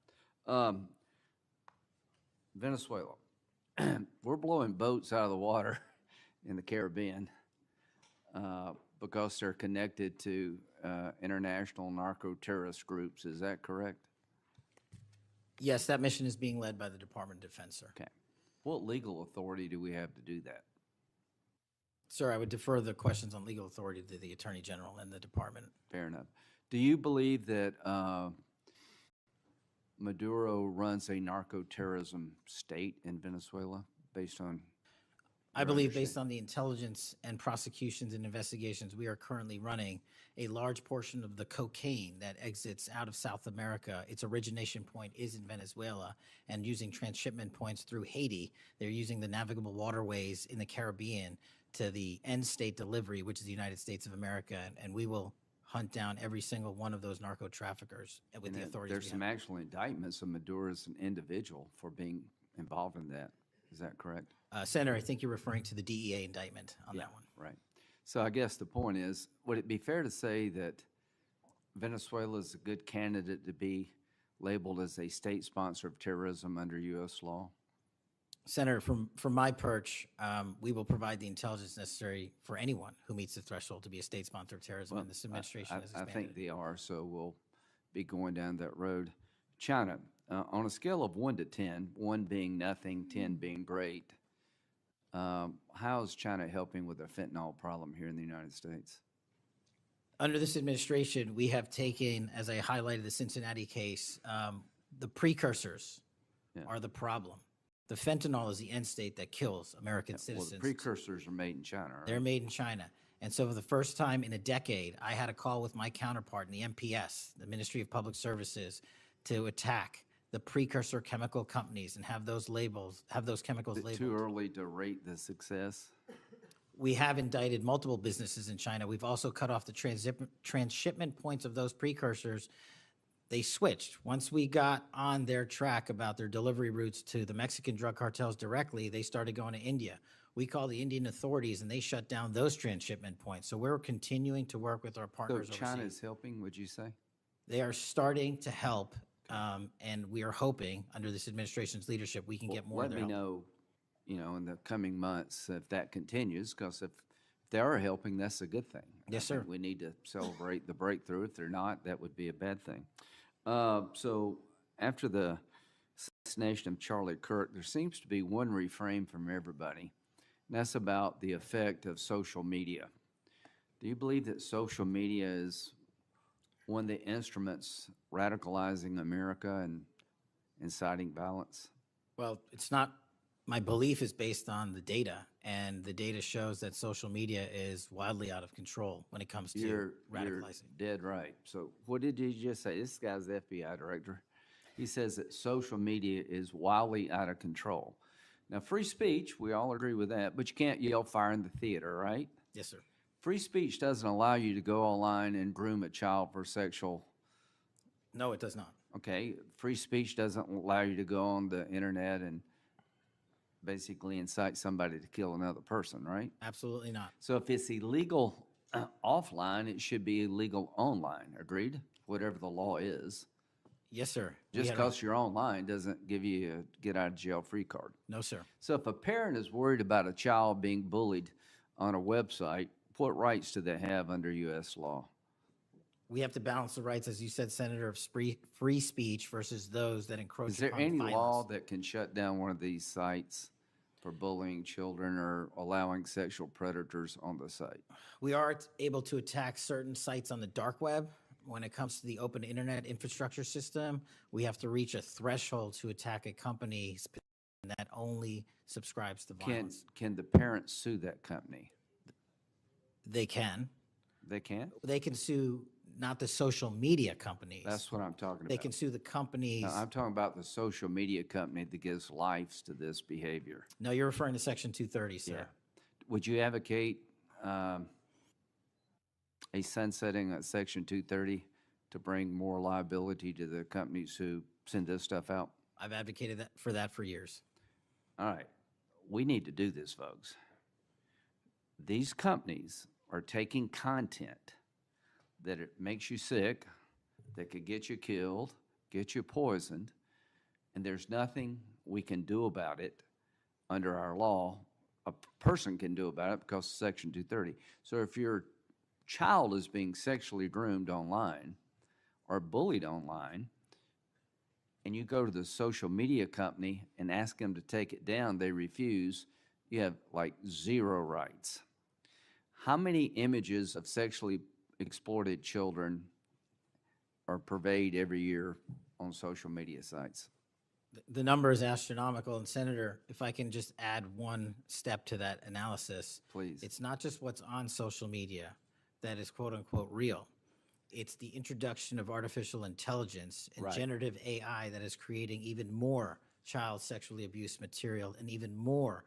Venezuela. We're blowing boats out of the water in the Caribbean because they're connected to international narco-terrorist groups. Is that correct? Yes, that mission is being led by the Department of Defense, sir. Okay. What legal authority do we have to do that? Sir, I would defer the questions on legal authority to the Attorney General and the department. Fair enough. Do you believe that Maduro runs a narco-terrorism state in Venezuela based on? I believe based on the intelligence and prosecutions and investigations we are currently running, a large portion of the cocaine that exits out of South America, its origination point is in Venezuela, and using transshipment points through Haiti, they're using the navigable waterways in the Caribbean to the end state delivery, which is the United States of America, and we will hunt down every single one of those narco traffickers with the authorities. There's we some have. actual indictments of Maduro as an individual for being involved in that. Is that correct? Senator, I think you're referring to the DEA indictment on that one. Right. So I guess the point is, would it be fair to say that Venezuela is a good candidate to be labeled as a state sponsor of terrorism under U.S. law? Senator, from my perch, we will provide the intelligence necessary for anyone who meets the threshold to be a state sponsor of terrorism, and this administration has I expanded. think they are, so we'll be going down that road. China, on a scale of 1 to 10, 1 being nothing, 10 being great, how is China helping with the fentanyl problem here in the United States? Under this administration, we have taken, as I highlighted the Cincinnati case, the precursors are the problem. The fentanyl is the end state that kills American citizens. Well, the precursors are made in China, right? They're made in China. And so for the first time in a decade, I had a call with my counterpart in the MPS, the Ministry of Public Services, to attack the precursor chemical companies and have those chemicals labeled. Too early to rate the success? We have indicted multiple businesses in China. We've also cut off the transshipment points of those precursors. They switched. Once we got on their track about their delivery routes to the Mexican drug cartels directly, they started going to India. We called the Indian authorities, and they shut down those transshipment points. So we're continuing to work with our partners overseas. So China is helping, would you say? They are starting to help, and we are hoping, under this administration's leadership, we can get more of their help. Let me know, in the coming months if that continues, because if they are helping, that's a good thing. Yes, I think sir. we need to celebrate the breakthrough. If they're not, that would be a bad thing. So after the assassination of Charlie Kirk, there seems to be one refrain from everybody, and that's about the effect of social media. Do you believe that social media is one of the instruments radicalizing America and inciting violence? Well, it's not. My belief is based on the data, and the data shows that social media is wildly out of control when it comes to radicalizing. You're dead right. So what did you just say? This guy's the FBI director. He says that social media is wildly out of control. Now, free speech, we all agree with that, but you can't yell fire in the theater, right? Yes, sir. Free speech doesn't allow you to go online and groom a child for sexual, No, it does not. okay? Free speech doesn't allow you to go on the internet and basically incite somebody to kill another person, right? Absolutely not. So if it's illegal offline, it should be illegal online, agreed? Whatever the law is. Yes, sir. We Just had a- because you're online doesn't give you a get out of jail free card. No, sir. So if a parent is worried about a child being bullied on a website, what rights do they have under U.S. law? We have to balance the rights, as you said, Senator, of free speech versus those that encroach Is there upon any violence. law that can shut down one of these sites for bullying children or allowing sexual predators on the site? We are able to attack certain sites on the dark web. When it comes to the open internet infrastructure system, we have to reach a threshold to attack a company that only subscribes to violence. Can the parents sue that company? They can. They can? They can sue not the social media companies. That's what I'm talking They about. can sue the companies. No, I'm talking about the social media company that gives lives to this behavior. No, you're referring to Section 230, sir. Would you advocate a sunsetting of Section 230 to bring more liability to the companies who send this stuff out? I've advocated for that for years. All right, we need to do this, folks. These companies are taking content that it makes you sick, that could get you killed, get you poisoned, and there's nothing we can do about it under our law. A person can do about it because of Section 230. So if your child is being sexually groomed online or bullied online, and you go to the social media company and ask them to take it down, they refuse, you have like zero rights. How many images of sexually exploited children are purveyed every year on social media sites? The number is astronomical. And Senator, if I can just add one step to that analysis. Please. It's not just what's on social media that is quote unquote real. It's the introduction of artificial intelligence and Right. generative AI that is creating even more child sexually abused material and even more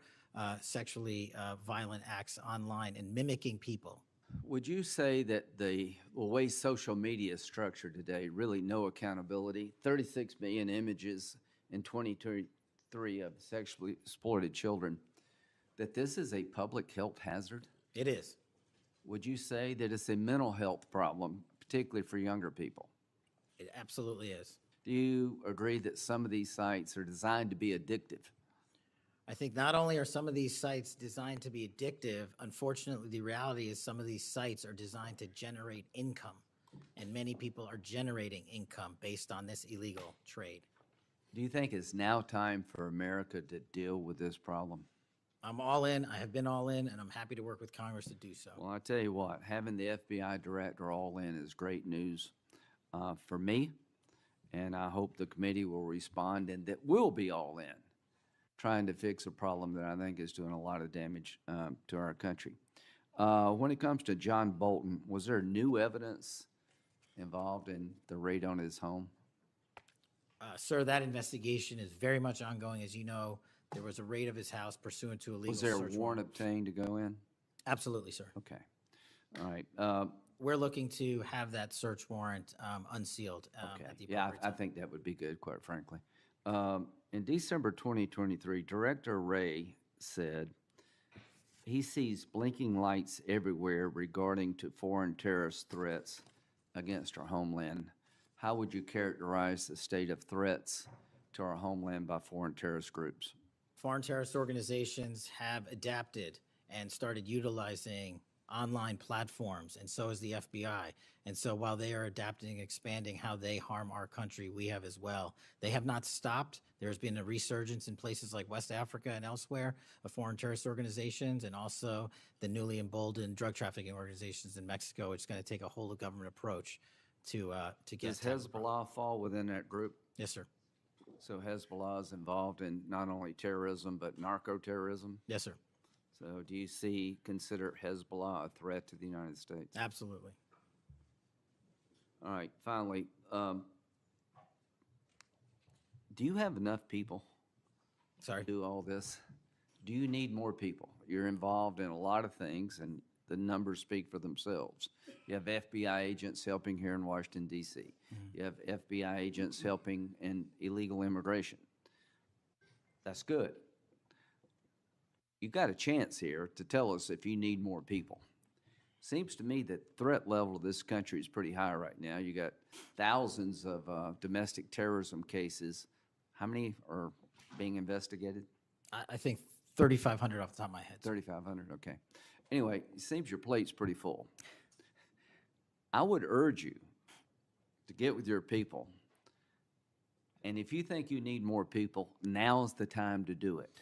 sexually violent acts online and mimicking people. Would you say that the way social media is structured today, really no accountability, 36 million images in 2023 of sexually exploited children, that this is a public health hazard? It is. Would you say that it's a mental health problem, particularly for younger people? It absolutely is. Do you agree that some of these sites are designed to be addictive? I think not only are some of these sites designed to be addictive, unfortunately, the reality is some of these sites are designed to generate income, and many people are generating income based on this illegal trade. Do you think it's now time for America to deal with this problem? I'm all in. I have been all in, and I'm happy to work with Congress to do so. Well, I tell you what, having the FBI director all in is great news for me, and I hope the committee will respond and that we'll be all in, trying to fix a problem that I think is doing a lot of damage to our country. When it comes to John Bolton, was there new evidence involved in the raid on his home? Sir, that investigation is very much ongoing. As you know, there was a raid of his house pursuant to a legal Was there a search warrant obtained to go in? Absolutely, sir. Okay. All right. We're looking to have that search warrant unsealed Okay. at the Yeah, appropriate I time. think that would be good, quite frankly. In December 2023, Director Wray said he sees blinking lights everywhere regarding to foreign terrorist threats against our homeland. How would you characterize the state of threats to our homeland by foreign terrorist groups? Foreign terrorist organizations have adapted and started utilizing online platforms, and so has the FBI. And so while they are adapting and expanding how they harm our country, we have as well. They have not stopped. There's been a resurgence in places like West Africa and elsewhere of foreign terrorist organizations, and also the newly emboldened drug trafficking organizations in Mexico. It's going to take a whole of government approach to get. Does Hezbollah fall within that group? Yes, sir. So Hezbollah is involved in not only terrorism, but narco-terrorism? Yes, sir. So do you consider Hezbollah a threat to the United States? Absolutely. All right, finally, do you have enough people Sorry. to do all this? do you need more people? You're involved in a lot of things, and the numbers speak for themselves. You have FBI agents helping here in Washington, D.C. You have FBI agents helping in illegal immigration. That's good. You've got a chance here to tell us if you need more people. Seems to me that threat level of this country is pretty high right now. You got thousands of domestic terrorism cases. How many are being investigated? I think 3,500 off the top of my head. 3,500, okay. Anyway, it seems your plate's pretty full. I would urge you to get with your people, and if you think you need more people, now's the time to do it.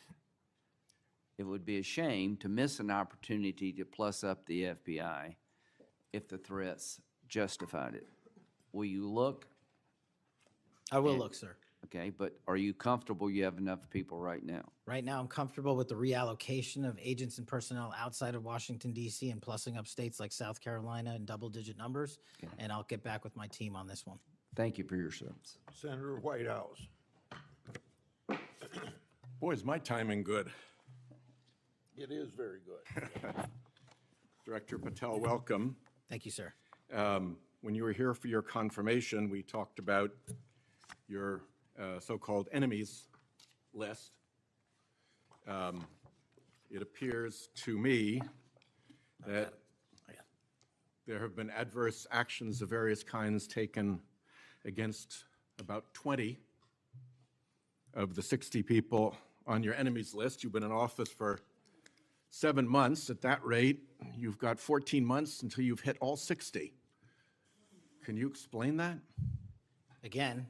It would be a shame to miss an opportunity to plus up the FBI if the threats justified it. Will you look? I will look, sir. Okay, but are you comfortable you have enough people right now? Right now, I'm comfortable with the reallocation of agents and personnel outside of Washington, D.C. and plussing up states like South Carolina in double-digit numbers, and I'll get back with my team on this one. Thank you for your service. Senator Whitehouse. Boy, is my timing good. It is very good. Director Patel, welcome. Thank you, sir. When you were here for your confirmation, we talked about your so-called enemies list. It appears to me that there have been adverse actions of various kinds taken against about 20 of the 60 people on your enemies list. You've been in office for 7 months. At that rate, you've got 14 months until you've hit all 60. Can you explain that? Again,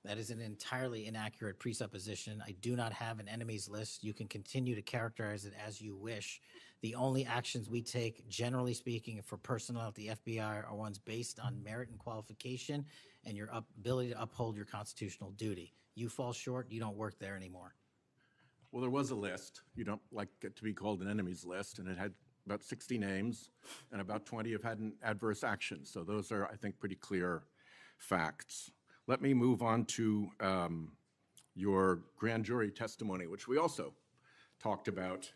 that is an entirely inaccurate presupposition. I do not have an enemies list. You can continue to characterize it as you wish. The only actions we take, generally speaking, for personnel at the FBI are ones based on merit and qualification and your ability to uphold your constitutional duty. You fall short, you don't work there anymore. Well, there was a list. You don't like it to be called an enemies list, and it had about 60 names, and about 20 have had an adverse action. So those are, I think, pretty clear facts. Let me move on to your grand jury testimony, which we also talked about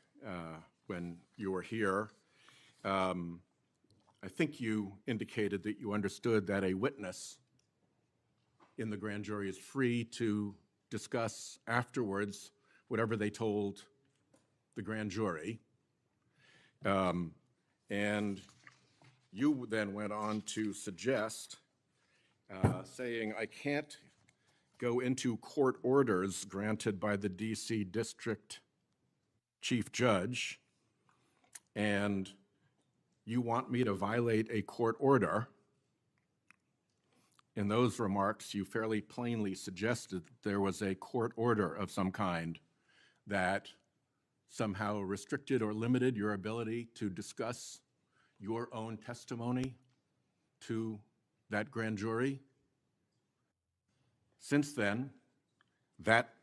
when you were here. I think you indicated that you understood that a witness in the grand jury is free to discuss afterwards whatever they told the grand jury. And you then went on to suggest, saying, I can't go into court orders granted by the DC District Chief Judge, and you want me to violate a court order. In those remarks, you fairly plainly suggested that there was a court order of some kind that somehow restricted or limited your ability to discuss your own testimony to that grand jury. Since then, that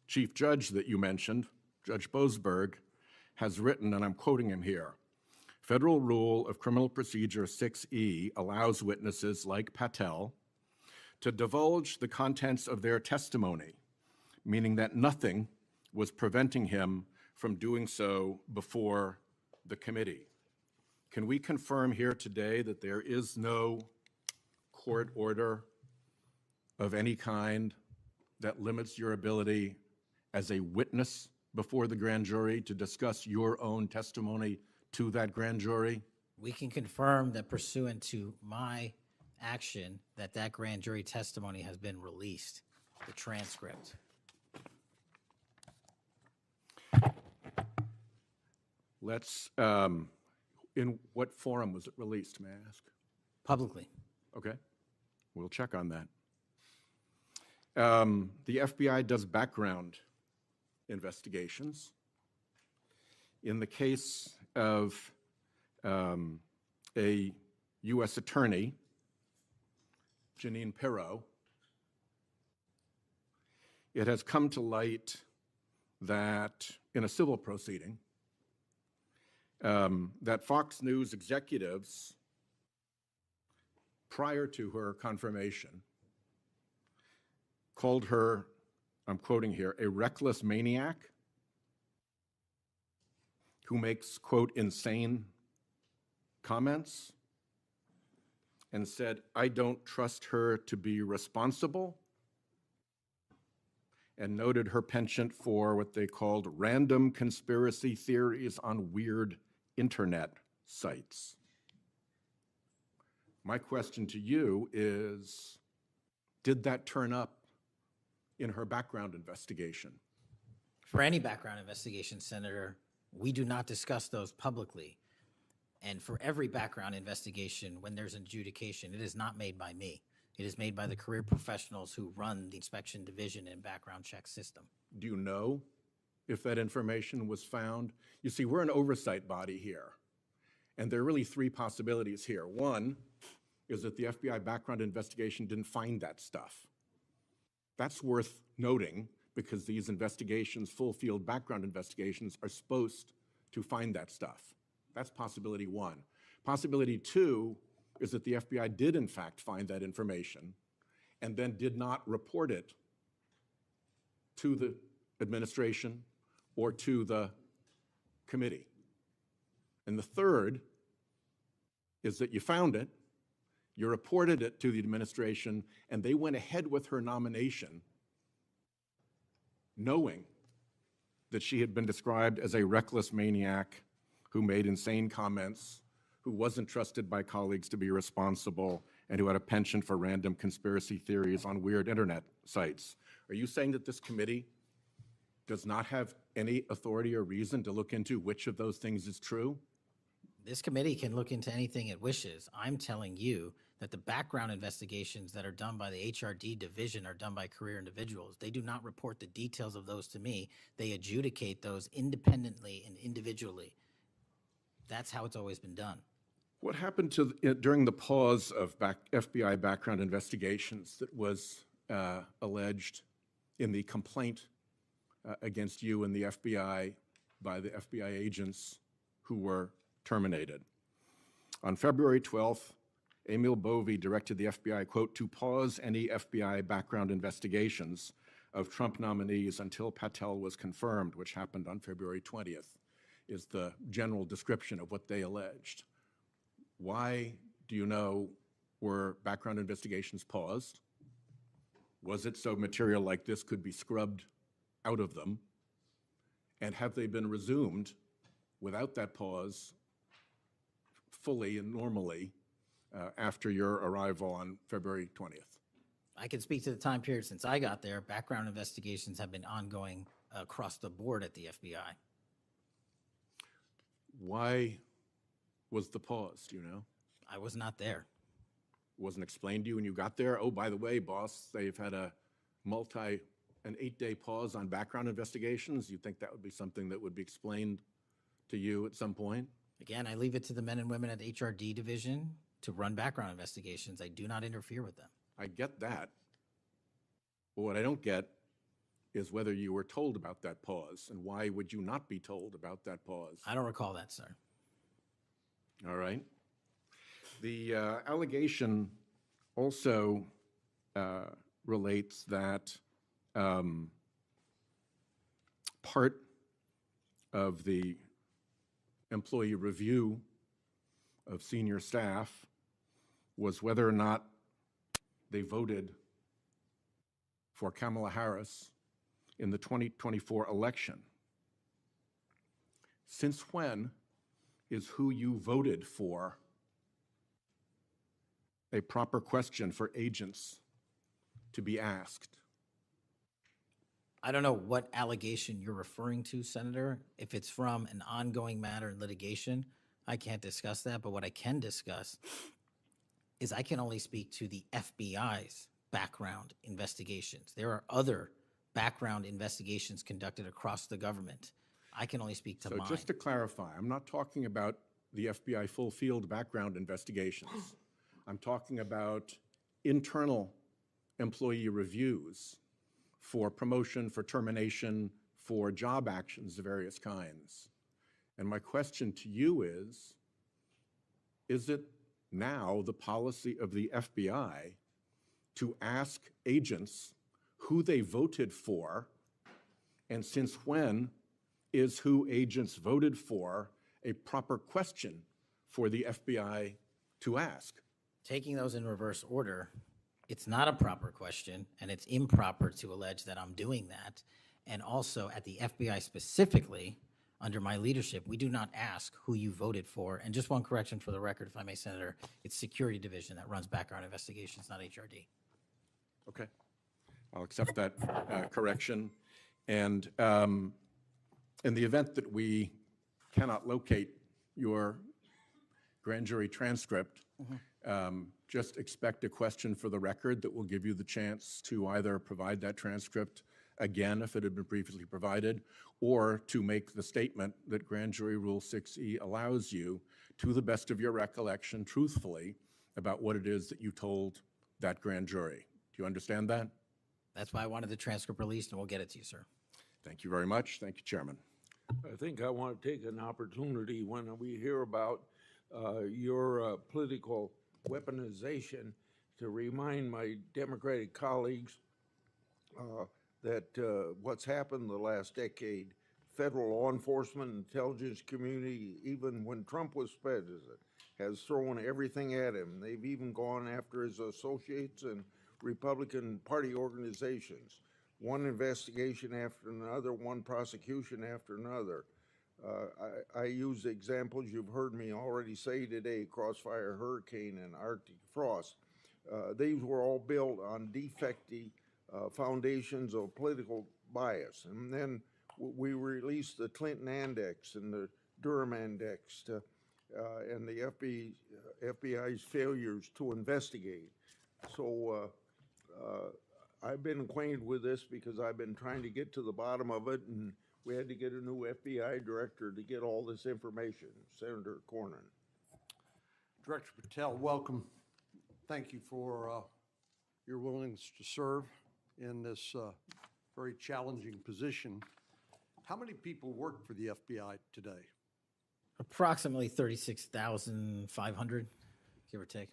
chief judge that you mentioned, Judge Boasberg, has written, and I'm quoting him here, Federal Rule of Criminal Procedure 6E allows witnesses like Patel to divulge the contents of their testimony, meaning that nothing was preventing him from doing so before the committee. Can we confirm here today that there is no court order of any kind that limits your ability as a witness before the grand jury to discuss your own testimony to that grand jury? We can confirm that pursuant to my action, that grand jury testimony has been released, the transcript. Let's, in what forum was it released, may I ask? Publicly. Okay, we'll check on that. The FBI does background investigations. In the case of a U.S. attorney, Janine Pirro, it has come to light that in a civil proceeding, that Fox News executives, prior to her confirmation, called her, I'm quoting here, a reckless maniac who makes, quote, insane comments and said, I don't trust her to be responsible, and noted her penchant for what they called random conspiracy theories on weird internet sites. My question to you is, did that turn up in her background investigation? For any background investigation, Senator, we do not discuss those publicly. And for every background investigation, when there's an adjudication, it is not made by me. It is made by the career professionals who run the inspection division and background check system. Do you know if that information was found? You see, we're an oversight body here, and there are really three possibilities here. One is that the FBI background investigation didn't find that stuff. That's worth noting because these investigations, full field background investigations, are supposed to find that stuff. That's possibility one. Possibility two is that the FBI did in fact find that information and then did not report it to the administration or to the committee. And the third is that you found it, you reported it to the administration, and they went ahead with her nomination knowing that she had been described as a reckless maniac who made insane comments, who wasn't trusted by colleagues to be responsible, and who had a penchant for random conspiracy theories on weird internet sites. Are you saying that this committee does not have any authority or reason to look into which of those things is true? This committee can look into anything it wishes. I'm telling you that the background investigations that are done by the HRD division are done by career individuals. They do not report the details of those to me. They adjudicate those independently and individually. That's how it's always been done. What happened to during the pause of FBI background investigations that was alleged in the complaint against you and the FBI by the FBI agents who were terminated? On February 12th, Emil Bovee directed the FBI, quote, to pause any FBI background investigations of Trump nominees until Patel was confirmed, which happened on February 20th, is the general description of what they alleged. Why, do you know, were background investigations paused? Was it so material like this could be scrubbed out of them? And have they been resumed without that pause fully and normally after your arrival on February 20th? I can speak to the time period since I got there. Background investigations have been ongoing across the board at the FBI. Why was the pause, do you know? I was not there. Wasn't explained to you when you got there? Oh, by the way, boss, they've had an 8-day pause on background investigations. You think that would be something that would be explained to you at some point? Again, I leave it to the men and women at the HRD division to run background investigations. I do not interfere with them. I get that. But what I don't get is whether you were told about that pause, and why would you not be told about that pause? I don't recall that, sir. All right. The allegation also relates that part of the employee review of senior staff was whether or not they voted for Kamala Harris in the 2024 election. Since when is who you voted for a proper question for agents to be asked? I don't know what allegation you're referring to, Senator. If it's from an ongoing matter in litigation, I can't discuss that. But what I can discuss is I can only speak to the FBI's background investigations. There are other background investigations conducted across the government. I can only speak to mine. So just to clarify, I'm not talking about the FBI full field background investigations. I'm talking about internal employee reviews for promotion, for termination, for job actions of various kinds. And my question to you is it now the policy of the FBI to ask agents who they voted for and since when is who agents voted for a proper question for the FBI to ask? Taking those in reverse order, it's not a proper question, and it's improper to allege that I'm doing that. And also, at the FBI specifically, under my leadership, we do not ask who you voted for. And just one correction for the record, if I may, Senator, it's Security Division that runs background investigations, not HRD. Okay, I'll accept that correction. And in the event that we cannot locate your grand jury transcript, just expect a question for the record that will give you the chance to either provide that transcript again if it had been previously provided, or to make the statement that Grand Jury Rule 6E allows you, to the best of your recollection, truthfully, about what it is that you told that grand jury. Do you understand that? That's why I wanted the transcript released, and we'll get it to you, sir. Thank you very much. Thank you, Chairman. I think I want to take an opportunity when we hear about your political weaponization to remind my Democratic colleagues that what's happened the last decade, federal law enforcement, intelligence community, even when Trump was president, has thrown everything at him. They've even gone after his associates and Republican Party organizations. One investigation after another, one prosecution after another. I use examples you've heard me already say today: Crossfire Hurricane and Arctic Frost. These were all built on defective foundations of political bias. And then we released the Clinton Index and the Durham Index and the FBI's failures to investigate. So I've been acquainted with this because I've been trying to get to the bottom of it, and we had to get a new FBI director to get all this information, Senator Cornyn. Director Patel, welcome. Thank you for your willingness to serve in this very challenging position. How many people work for the FBI today? Approximately 36,500, give or take.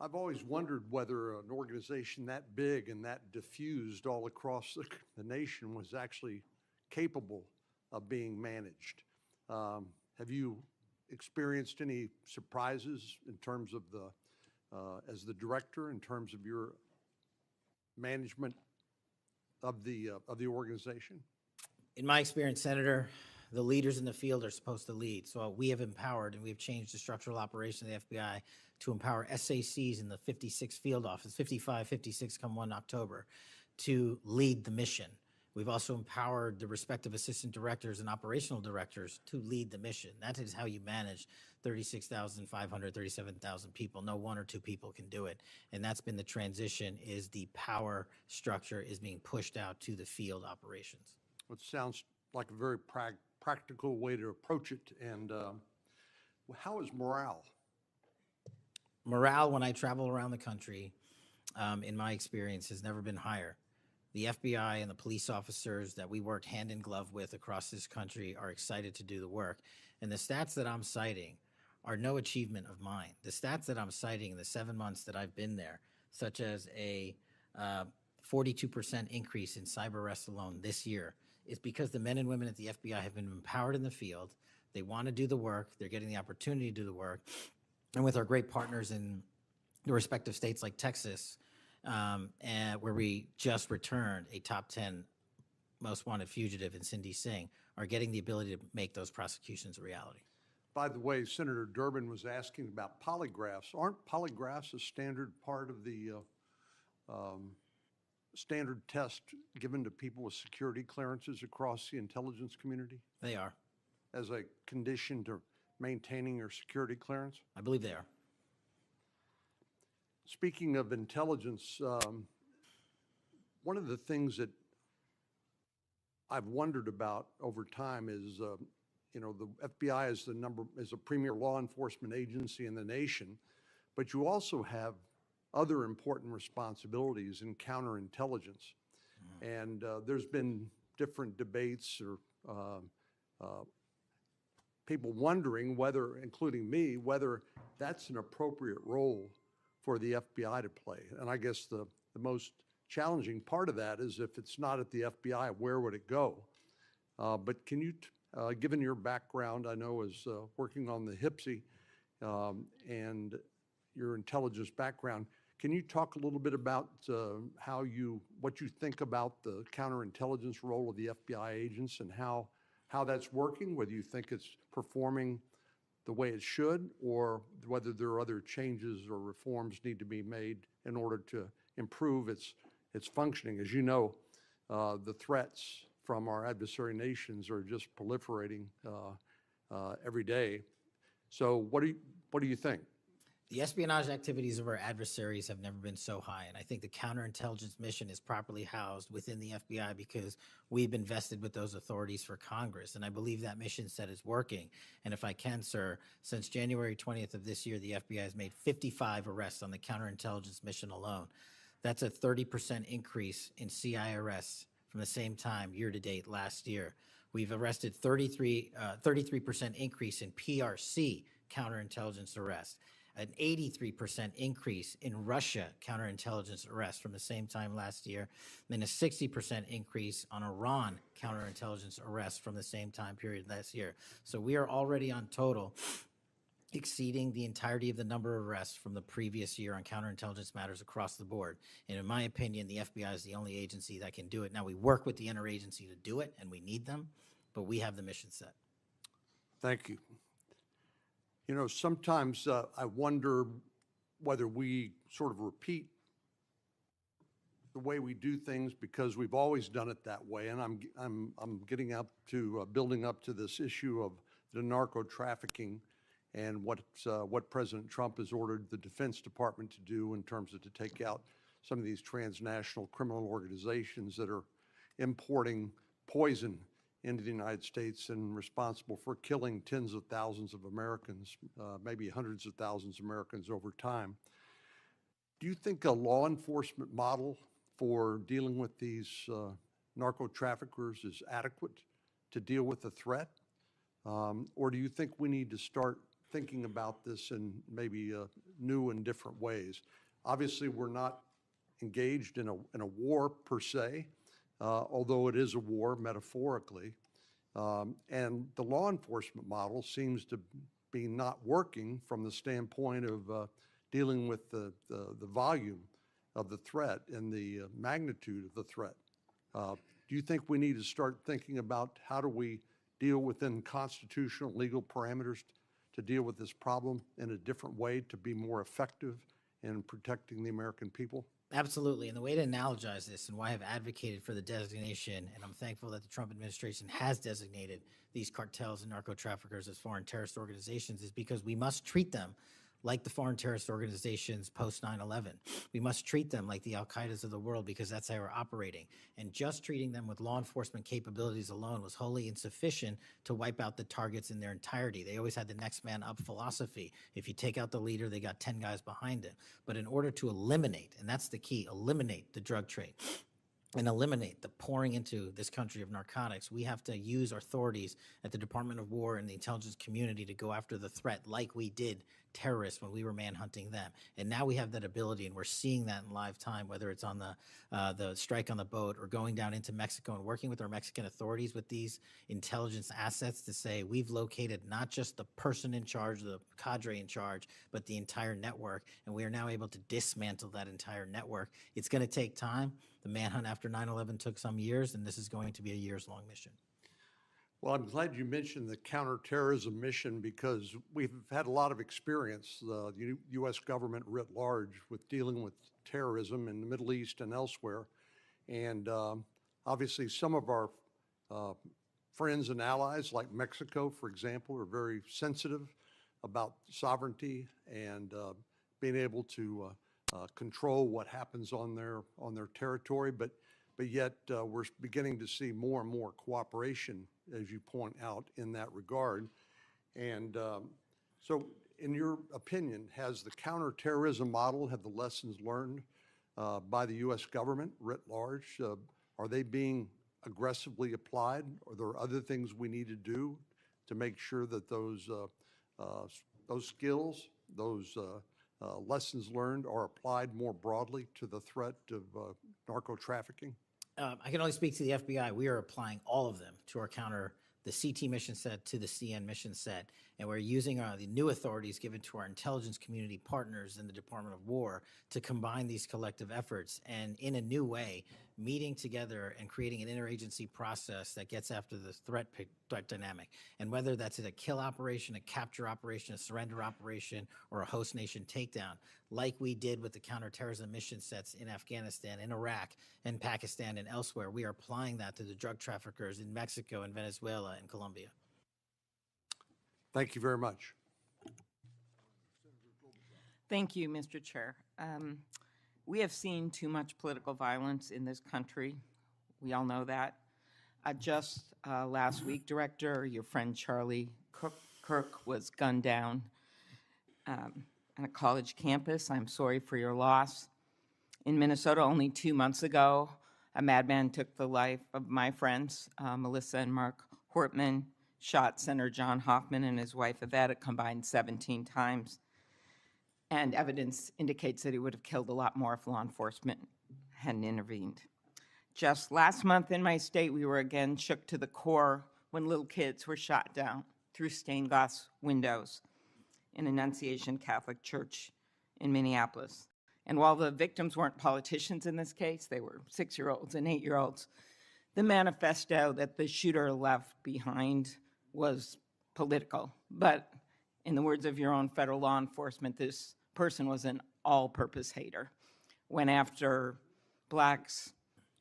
I've always wondered whether an organization that big and that diffused all across the nation was actually capable of being managed. Have you experienced any surprises in terms of as the director, in terms of your management of the organization? In my experience, Senator, the leaders in the field are supposed to lead. So we have empowered, and we've changed the structural operation of the FBI to empower SACs in the 56 field office, 55, 56 come 1 October, to lead the mission. We've also empowered the respective assistant directors and operational directors to lead the mission. That is how you manage 36,500, 37,000 people. No one or two people can do it. And that's been the transition, is the power structure is being pushed out to the field operations. It sounds like a very practical way to approach it. And how is morale? Morale, when I travel around the country, in my experience, has never been higher. The FBI and the police officers that we worked hand in glove with across this country are excited to do the work. And the stats that I'm citing are no achievement of mine. The stats that I'm citing in the 7 months that I've been there, such as a 42% increase in cyber arrests alone this year, is because the men and women at the FBI have been empowered in the field. They want to do the work. They're getting the opportunity to do the work. And with our great partners in the respective states like Texas, and where we just returned a top 10 most wanted fugitive in Cindy Singh, are getting the ability to make those prosecutions a reality. By the way, Senator Durbin was asking about polygraphs. Aren't polygraphs a standard part of the standard test given to people with security clearances across the intelligence community They are. as a condition to maintaining your security clearance? I believe they are. Speaking of intelligence, one of the things that I've wondered about over time is, the FBI is a premier law enforcement agency in the nation, but you also have other important responsibilities in counterintelligence. And there's been different debates or people wondering whether, including me, whether that's an appropriate role for the FBI to play. And I guess the most challenging part of that is, if it's not at the FBI, where would it go? But can you Given your background, I know as working on the HIPSI and your intelligence background, can you talk a little bit about what you think about the counterintelligence role of the FBI agents and how that's working, whether you think it's performing the way it should, or whether there are other changes or reforms need to be made in order to improve its functioning? As you know, the threats from our adversary nations are just proliferating every day. So what do you think? The espionage activities of our adversaries have never been so high, and I think the counterintelligence mission is properly housed within the FBI because we've been vested with those authorities for Congress, and I believe that mission set is working. And if I can, sir, since January 20th of this year, the FBI has made 55 arrests on the counterintelligence mission alone. That's a 30% increase in CI arrests from the same time year-to-date last year. We've arrested 33% increase in PRC counterintelligence arrests, an 83% increase in Russia counterintelligence arrests from the same time last year, and a 60% increase on Iran counterintelligence arrests from the same time period last year. So we are already on total exceeding the entirety of the number of arrests from the previous year on counterintelligence matters across the board. And in my opinion, the FBI is the only agency that can do it. Now, we work with the interagency to do it, and we need them, but we have the mission set. Thank you. You know, sometimes I wonder whether we sort of repeat the way we do things because we've always done it that way. And I'm getting up to building up to this issue of the narco trafficking and what President Trump has ordered the Defense Department to do in terms of to take out some of these transnational criminal organizations that are importing poison into the United States and responsible for killing tens of thousands of Americans, maybe hundreds of thousands of Americans over time. Do you think a law enforcement model for dealing with these narco traffickers is adequate to deal with the threat? Or do you think we need to start thinking about this in maybe new and different ways? Obviously, we're not engaged in a war per se, although it is a war metaphorically. And the law enforcement model seems to be not working from the standpoint of dealing with the volume of the threat and the magnitude of the threat. Do you think we need to start thinking about how do we deal within constitutional legal parameters to deal with this problem in a different way to be more effective in protecting the American people? Absolutely. And the way to analogize this and why I've advocated for the designation, and I'm thankful that the Trump administration has designated these cartels and narco traffickers as foreign terrorist organizations, is because we must treat them like the foreign terrorist organizations post 9/11. We must treat them like the Al-Qaedas of the world because that's how we're operating. And just treating them with law enforcement capabilities alone was wholly insufficient to wipe out the targets in their entirety. They always had the next man up philosophy. If you take out the leader, they got 10 guys behind it. But in order to eliminate, and that's the key, eliminate the drug trade, and eliminate the pouring into this country of narcotics, we have to use our authorities at the Department of War and the intelligence community to go after the threat like we did terrorists when we were manhunting them. And now we have that ability, and we're seeing that in live time, whether it's on the strike on the boat or going down into Mexico and working with our Mexican authorities with these intelligence assets to say we've located not just the person in charge, the cadre in charge, but the entire network. And we are now able to dismantle that entire network. It's going to take time. The manhunt after 9/11 took some years, and this is going to be a years-long mission. Well, I'm glad you mentioned the counterterrorism mission because we've had a lot of experience, the U.S. government writ large, with dealing with terrorism in the Middle East and elsewhere. And obviously, some of our friends and allies, like Mexico, for example, are very sensitive about sovereignty and being able to control what happens on their territory, but yet we're beginning to see more and more cooperation, as you point out, in that regard. And so in your opinion, has the counterterrorism model, have the lessons learned by the U.S. government writ large, are they being aggressively applied? Are there other things we need to do to make sure that those skills, those lessons learned are applied more broadly to the threat of narco trafficking? I can only speak to the FBI. We are applying all of them to our the CT mission set to the CN mission set, and we're using the new authorities given to our intelligence community partners in the Department of War to combine these collective efforts and in a new way, meeting together and creating an interagency process that gets after the threat dynamic. And whether that's a kill operation, a capture operation, a surrender operation, or a host nation takedown, like we did with the counterterrorism mission sets in Afghanistan, in Iraq, and Pakistan, and elsewhere, we are applying that to the drug traffickers in Mexico and Venezuela and Colombia. Thank you very much. Thank you, Mr. Chair. We have seen too much political violence in this country. We all know that. Just last week, Director, your friend Charlie Kirk was gunned down on a college campus. I'm sorry for your loss. In Minnesota, only 2 months ago, a madman took the life of my friends, Melissa and Mark Hortman, shot Senator John Hoffman and his wife Yvette a combined 17 times. And evidence indicates that he would have killed a lot more if law enforcement hadn't intervened. Just last month in my state, we were again shook to the core when little kids were shot down through stained glass windows in Annunciation Catholic Church in Minneapolis. And while the victims weren't politicians in this case, they were 6-year-olds and 8-year-olds, the manifesto that the shooter left behind was political. But in the words of your own federal law enforcement, this person was an all-purpose hater. Went after blacks,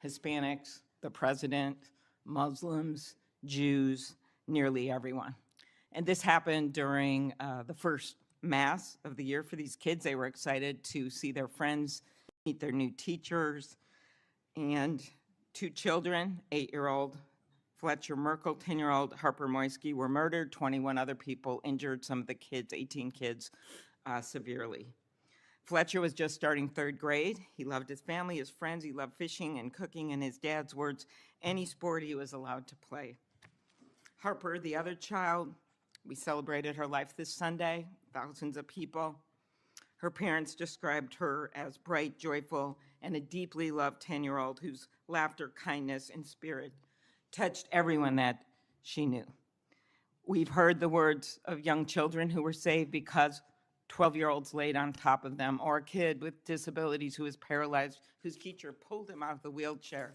Hispanics, the president, Muslims, Jews, nearly everyone. And this happened during the first Mass of the year for these kids. They were excited to see their friends, meet their new teachers, and 2 children, 8-year-old Fletcher Merkel, 10-year-old Harper Moisky, were murdered. 21 other people injured, some of the kids, 18 kids, severely. Fletcher was just starting 3rd grade. He loved his family, his friends. He loved fishing and cooking, in his dad's words, any sport he was allowed to play. Harper, the other child, we celebrated her life this Sunday, thousands of people. Her parents described her as bright, joyful, and a deeply loved 10-year-old whose laughter, kindness, and spirit touched everyone that she knew. We've heard the words of young children who were saved because 12-year-olds laid on top of them, or a kid with disabilities who was paralyzed, whose teacher pulled him out of the wheelchair,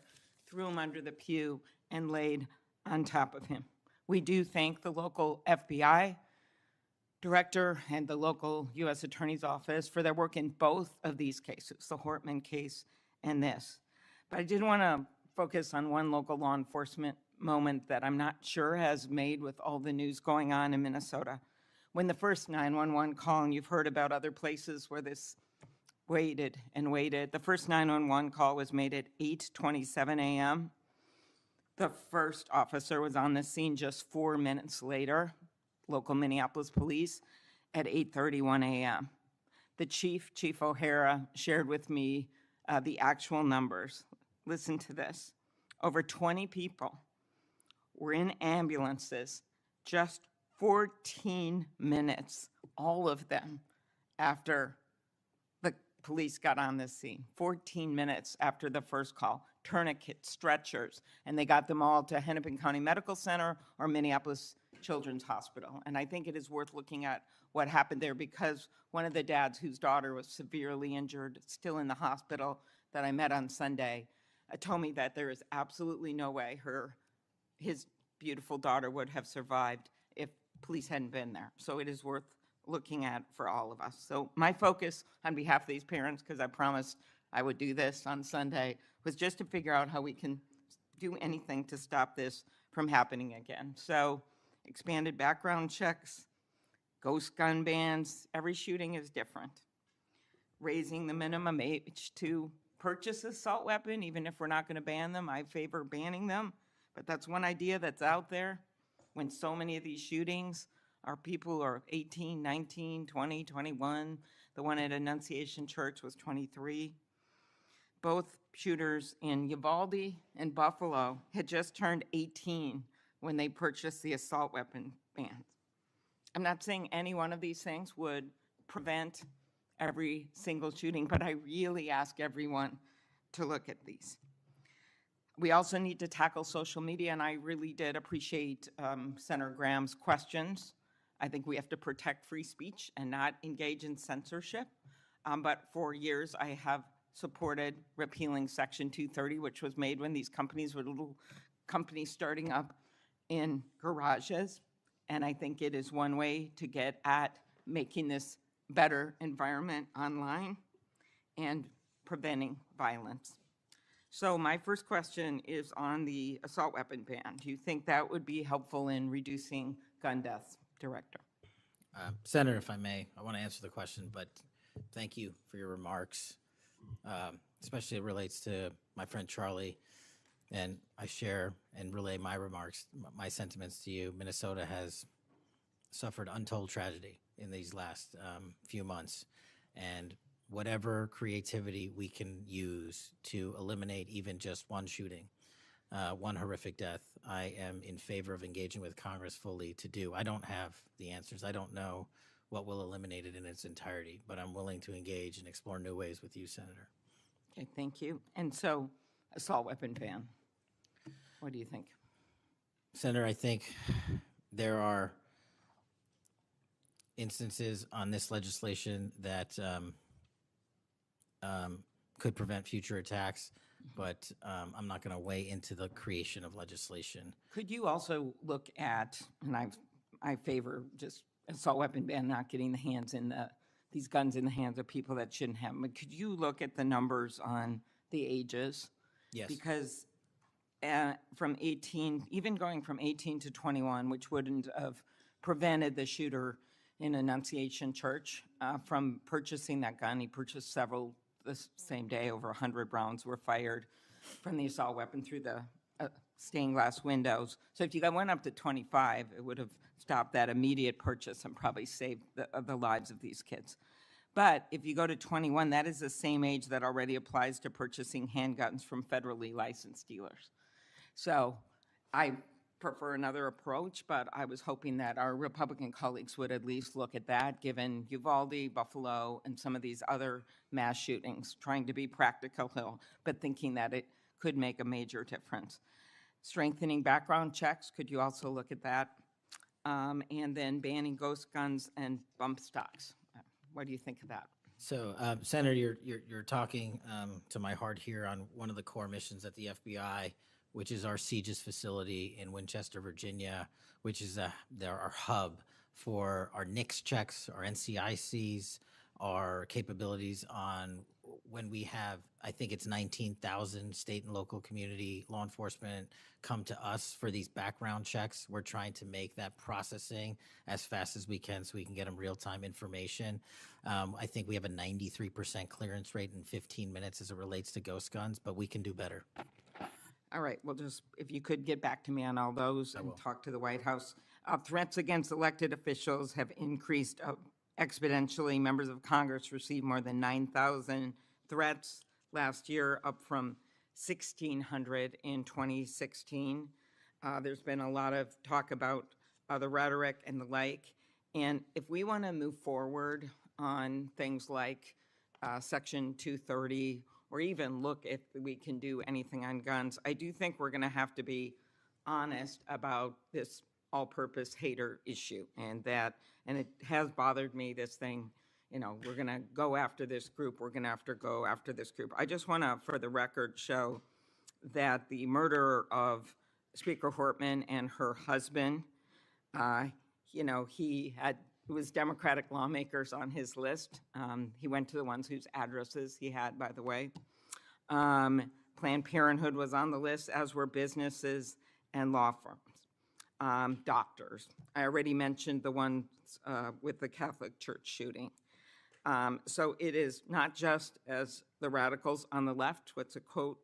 threw him under the pew, and laid on top of him. We do thank the local FBI director and the local U.S. Attorney's Office for their work in both of these cases, the Hortman case and this. But I did want to focus on one local law enforcement moment that I'm not sure has made with all the news going on in Minnesota. When the first 911 call, and you've heard about other places where this waited and waited, the first 911 call was made at 8:27 a.m. The first officer was on the scene just 4 minutes later, local Minneapolis police, at 8:31 a.m. The Chief O'Hara, shared with me the actual numbers. Listen to this. Over 20 people were in ambulances just 14 minutes, all of them, after the police got on the scene. 14 minutes after the first call. Tourniquets, stretchers, and they got them all to Hennepin County Medical Center or Minneapolis Children's Hospital. And I think it is worth looking at what happened there, because one of the dads whose daughter was severely injured, still in the hospital, that I met on Sunday, told me that there is absolutely no way his beautiful daughter would have survived if police hadn't been there. So it is worth looking at for all of us. So my focus on behalf of these parents, because I promised I would do this on Sunday, was just to figure out how we can do anything to stop this from happening again. So expanded background checks, ghost gun bans, every shooting is different. Raising the minimum age to purchase assault weapon, even if we're not going to ban them. I favor banning them, but that's one idea that's out there when so many of these shootings are people who are 18, 19, 20, 21. The one at Annunciation Church was 23. Both shooters in Uvalde and Buffalo had just turned 18 when they purchased the assault weapon bans. I'm not saying any one of these things would prevent every single shooting, but I really ask everyone to look at these. We also need to tackle social media, and I really did appreciate Senator Graham's questions. I think we have to protect free speech and not engage in censorship. But for years, I have supported repealing Section 230, which was made when these companies were little companies starting up in garages. And I think it is one way to get at making this better environment online and preventing violence. So my first question is on the assault weapon ban. Do you think that would be helpful in reducing gun deaths, Director? Senator, if I may, I want to answer the question, but thank you for your remarks, especially it relates to my friend Charlie, and I share and relay my remarks, my sentiments to you. Minnesota has suffered untold tragedy in these last few months, and whatever creativity we can use to eliminate even just one shooting, one horrific death, I am in favor of engaging with Congress fully to do. I don't have the answers. I don't know what will eliminate it in its entirety, but I'm willing to engage and explore new ways with you, Senator. Okay, thank you. And so, assault weapon ban. What do you think? Senator, I think there are instances on this legislation that could prevent future attacks, but I'm not going to weigh into the creation of legislation. Could you also look at, and I favor just assault weapon ban, not getting these guns in the hands of people that shouldn't have them, but could you look at the numbers on the ages? Yes. Because from 18, even going from 18 to 21, which wouldn't have prevented the shooter in Annunciation Church from purchasing that gun. He purchased several the same day. Over 100 rounds were fired from the assault weapon through the stained glass windows. So if you went up to 25, it would have stopped that immediate purchase and probably saved the lives of these kids. But if you go to 21, that is the same age that already applies to purchasing handguns from federally licensed dealers. So I prefer another approach, but I was hoping that our Republican colleagues would at least look at that, given Uvalde, Buffalo, and some of these other mass shootings, trying to be practical, but thinking that it could make a major difference. Strengthening background checks, could you also look at that? And then banning ghost guns and bump stocks. What do you think of that? So, Senator, you're talking to my heart here on one of the core missions at the FBI, which is our CJIS facility in Winchester, Virginia, which is our hub for our NICS checks, our NCICs, our capabilities on when we have, I think it's 19,000 state and local community law enforcement come to us for these background checks. We're trying to make that processing as fast as we can so we can get them real-time information. I think we have a 93% clearance rate in 15 minutes as it relates to ghost guns, but we can do better. All right, well, just if you could get back to me on all those and talk to the White House. Threats against elected officials have increased exponentially. Members of Congress received more than 9,000 threats last year, up from 1,600 in 2016. There's been a lot of talk about the rhetoric and the like. And if we want to move forward on things like Section 230, or even look if we can do anything on guns, I do think we're going to have to be honest about this all-purpose hater issue, and it has bothered me, this thing, we're going to go after this group, we're going to have to go after this group. I just want to, for the record, show that the murder of Speaker Hortman and her husband, it was Democratic lawmakers on his list. He went to the ones whose addresses he had, by the way. Planned Parenthood was on the list, as were businesses and law firms. Doctors. I already mentioned the ones with the Catholic Church shooting. So it is not just as the radicals on the left, what's a quote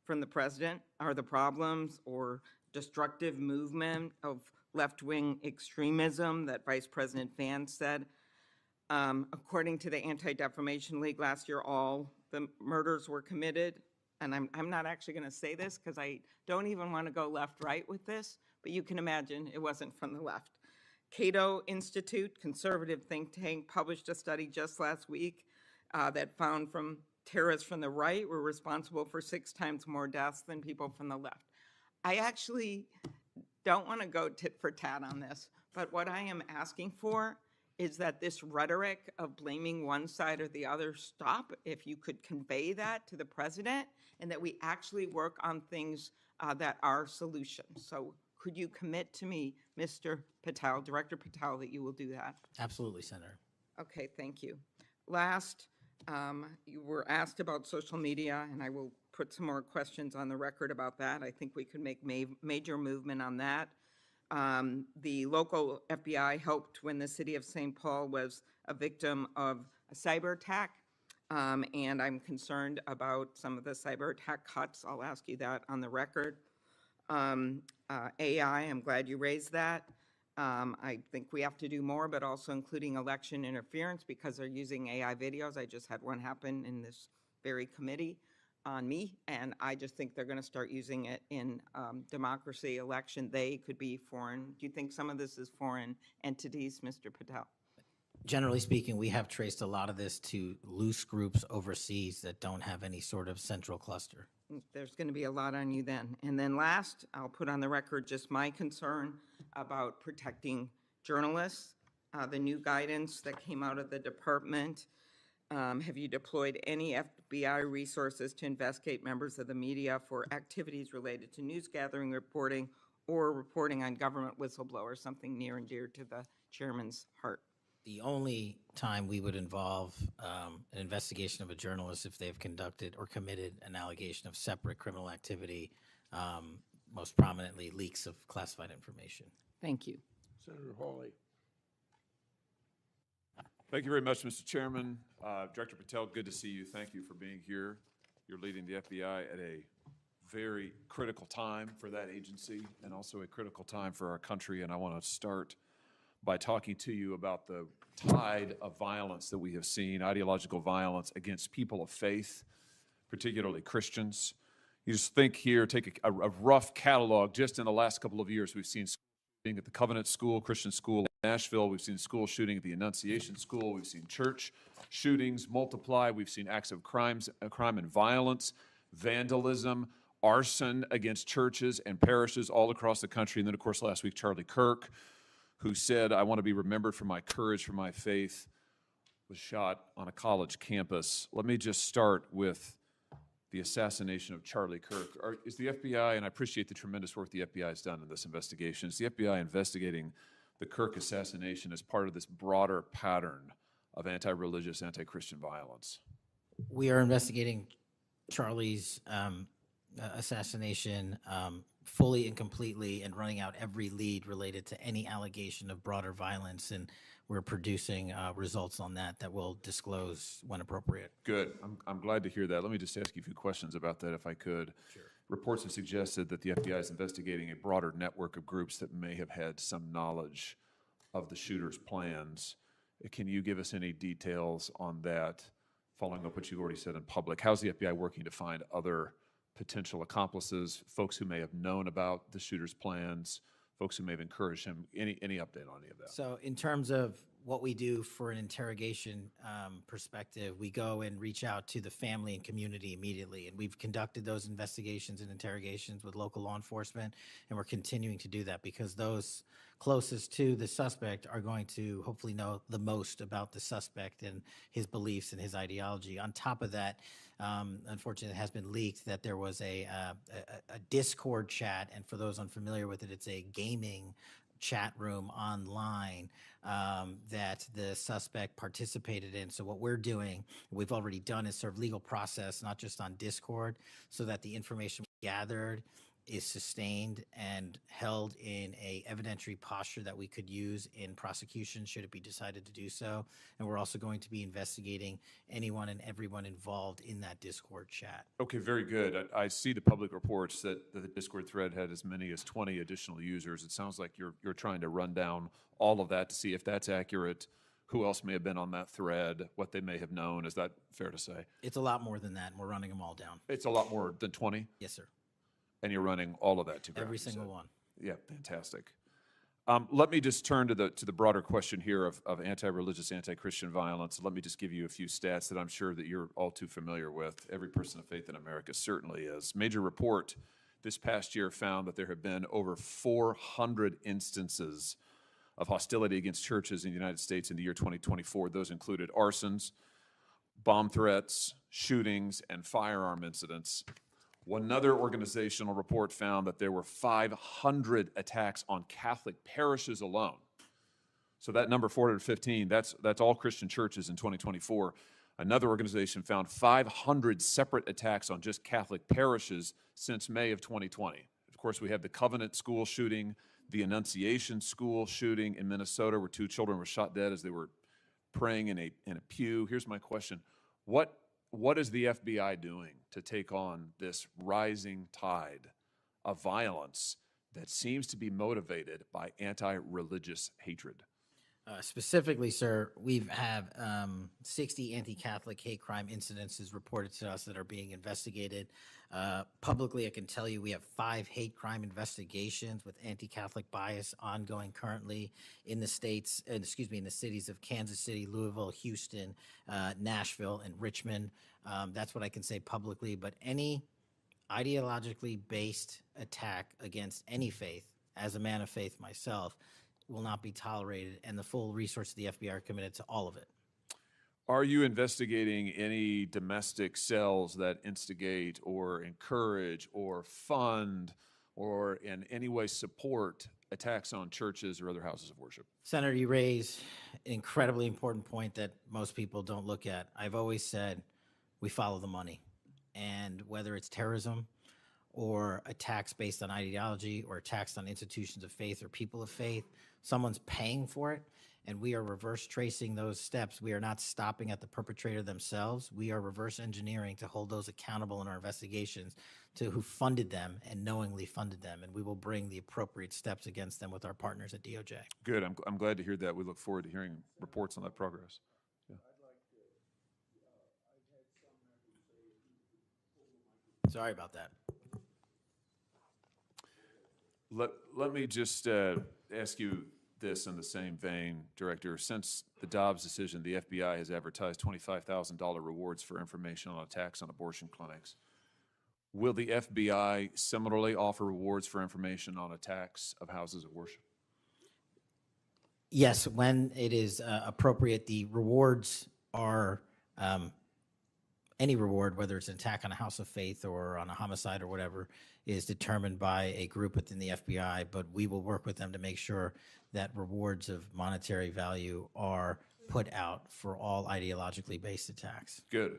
from the president, are the problems, or destructive movement of left-wing extremism that Vice President Vance said. According to the Anti-Defamation League last year, all the murders were committed, and I'm not actually going to say this because I don't even want to go left-right with this, but you can imagine it wasn't from the left. Cato Institute, conservative think tank, published a study just last week that found from terrorists from the right were responsible for 6 times more deaths than people from the left. I actually don't want to go tit for tat on this, but what I am asking for is that this rhetoric of blaming one side or the other stop. If you could convey that to the president, and that we actually work on things that are solutions. So could you commit to me, Mr. Patel, Director Patel, that you will do that? Absolutely, Senator. Okay, thank you. Last, you were asked about social media, and I will put some more questions on the record about that. I think we could make major movement on that. The local FBI helped when the city of St. Paul was a victim of a cyber attack, and I'm concerned about some of the cyber attack cuts. I'll ask you that on the record. AI, I'm glad you raised that. I think we have to do more, but also including election interference, because they're using AI videos. I just had one happen in this very committee on me, and I just think they're going to start using it in democracy, election. They could be foreign. Do you think some of this is foreign entities, Mr. Patel? Generally speaking, we have traced a lot of this to loose groups overseas that don't have any sort of central cluster. There's going to be a lot on you then. And then last, I'll put on the record just my concern about protecting journalists. The new guidance that came out of the department. Have you deployed any FBI resources to investigate members of the media for activities related to news gathering, reporting, or reporting on government whistleblowers, something near and dear to the chairman's heart? The only time we would involve an investigation of a journalist if they've conducted or committed an allegation of separate criminal activity, most prominently leaks of classified information. Thank you. Senator Hawley. Thank you very much, Mr. Chairman. Director Patel, good to see you. Thank you for being here. You're leading the FBI at a very critical time for that agency and also a critical time for our country. And I want to start by talking to you about the tide of violence that we have seen, ideological violence against people of faith, particularly Christians. You just think here, take a rough catalog. Just in the last couple of years, we've seen shooting at the Covenant School, Christian school in Nashville. We've seen school shooting at the Annunciation School. We've seen church shootings multiply. We've seen acts of crime and violence, vandalism, arson against churches and parishes all across the country. And then, of course, last week, Charlie Kirk, who said, "I want to be remembered for my courage, for my faith," was shot on a college campus. Let me just start with the assassination of Charlie Kirk. Is the FBI, and I appreciate the tremendous work the FBI has done in this investigation, is the FBI investigating the Kirk assassination as part of this broader pattern of anti-religious, anti-Christian violence? We are investigating Charlie's assassination fully and completely and running out every lead related to any allegation of broader violence, and we're producing results on that we'll disclose when appropriate. Good. I'm glad to hear that. Let me just ask you a few questions about that, if I could. Sure. Reports have suggested that the FBI is investigating a broader network of groups that may have had some knowledge of the shooter's plans. Can you give us any details on that, following up what you already said in public? How's the FBI working to find other potential accomplices, folks who may have known about the shooter's plans, folks who may have encouraged him? Any update on any of that? So in terms of what we do for an interrogation perspective, we go and reach out to the family and community immediately. And we've conducted those investigations and interrogations with local law enforcement, and we're continuing to do that because those closest to the suspect are going to hopefully know the most about the suspect and his beliefs and his ideology. On top of that, unfortunately, it has been leaked that there was a Discord chat, and for those unfamiliar with it, it's a gaming chat room online that the suspect participated in. So what we're doing, we've already done, is serve legal process, not just on Discord, so that the information gathered is sustained and held in a evidentiary posture that we could use in prosecution should it be decided to do so. And we're also going to be investigating anyone and everyone involved in that Discord chat. Okay, very good. I see the public reports that the Discord thread had as many as 20 additional users. It sounds like you're trying to run down all of that to see if that's accurate, who else may have been on that thread, what they may have known. Is that fair to say? It's a lot more than that, and we're running them all down. It's a lot more than 20? Yes, sir. And you're running all of that to ground? Every single one. Yeah, fantastic. Let me just turn to the broader question here of anti-religious, anti-Christian violence. Let me just give you a few stats that I'm sure that you're all too familiar with. Every person of faith in America certainly is. Major report this past year found that there have been over 400 instances of hostility against churches in the United States in the year 2024. Those included arsons, bomb threats, shootings, and firearm incidents. Another organizational report found that there were 500 attacks on Catholic parishes alone. So that number 415, that's all Christian churches in 2024. Another organization found 500 separate attacks on just Catholic parishes since May of 2020. Of course, we have the Covenant school shooting, the Annunciation school shooting in Minnesota, where 2 children were shot dead as they were praying in a pew. Here's my question. What is the FBI doing to take on this rising tide of violence that seems to be motivated by anti-religious hatred? Specifically, sir, we have 60 anti-Catholic hate crime incidences reported to us that are being investigated. Publicly, I can tell you we have 5 hate crime investigations with anti-Catholic bias ongoing currently in the states, in the cities of Kansas City, Louisville, Houston, Nashville, and Richmond. That's what I can say publicly, but any ideologically based attack against any faith, as a man of faith myself, will not be tolerated, and the full resources of the FBI are committed to all of it. Are you investigating any domestic cells that instigate or encourage or fund or in any way support attacks on churches or other houses of worship? Senator, you raise an incredibly important point that most people don't look at. I've always said we follow the money, and whether it's terrorism or attacks based on ideology or attacks on institutions of faith or people of faith, someone's paying for it, and we are reverse tracing those steps. We are not stopping at the perpetrator themselves. We are reverse engineering to hold those accountable in our investigations to who funded them and knowingly funded them, and we will bring the appropriate steps against them with our partners at DOJ. Good. I'm glad to hear that. We look forward to hearing reports on that progress. Yeah. Sorry about that. Let me just ask you this in the same vein, Director. Since the Dobbs decision, the FBI has advertised $25,000 rewards for information on attacks on abortion clinics. Will the FBI similarly offer rewards for information on attacks of houses of worship? Yes, when it is appropriate, the rewards are any reward, whether it's an attack on a house of faith or on a homicide or whatever, is determined by a group within the FBI, but we will work with them to make sure that rewards of monetary value are put out for all ideologically based attacks. Good.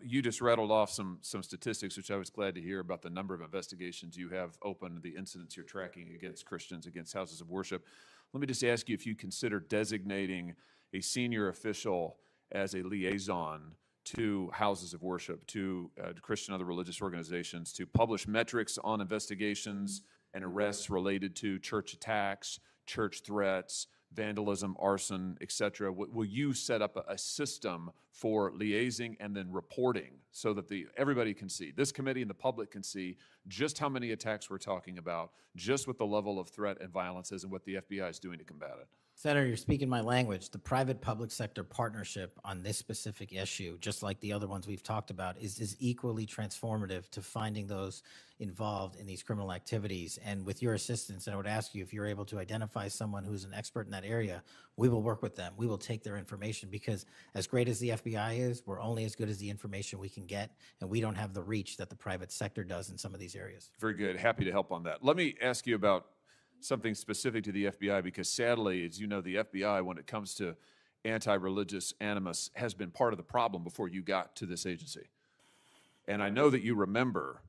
You just rattled off some statistics, which I was glad to hear about the number of investigations you have open, the incidents you're tracking against Christians, against houses of worship. Let me just ask you if you consider designating a senior official as a liaison to houses of worship, to Christian other religious organizations, to publish metrics on investigations and arrests related to church attacks, church threats, vandalism, arson, etc. Will you set up a system for liaising and then reporting so that everybody can see, this committee and the public can see just how many attacks we're talking about, just what the level of threat and violence is and what the FBI is doing to combat it? Senator, you're speaking my language. The private-public sector partnership on this specific issue, just like the other ones we've talked about, is equally transformative to finding those involved in these criminal activities. And with your assistance, I would ask you if you're able to identify someone who's an expert in that area, we will work with them. We will take their information because as great as the FBI is, we're only as good as the information we can get, and we don't have the reach that the private sector does in some of these areas. Very good. Happy to help on that. Let me ask you about something specific to the FBI, because sadly, as you know, the FBI, when it comes to anti-religious animus, has been part of the problem before you got to this agency. And I know that you remember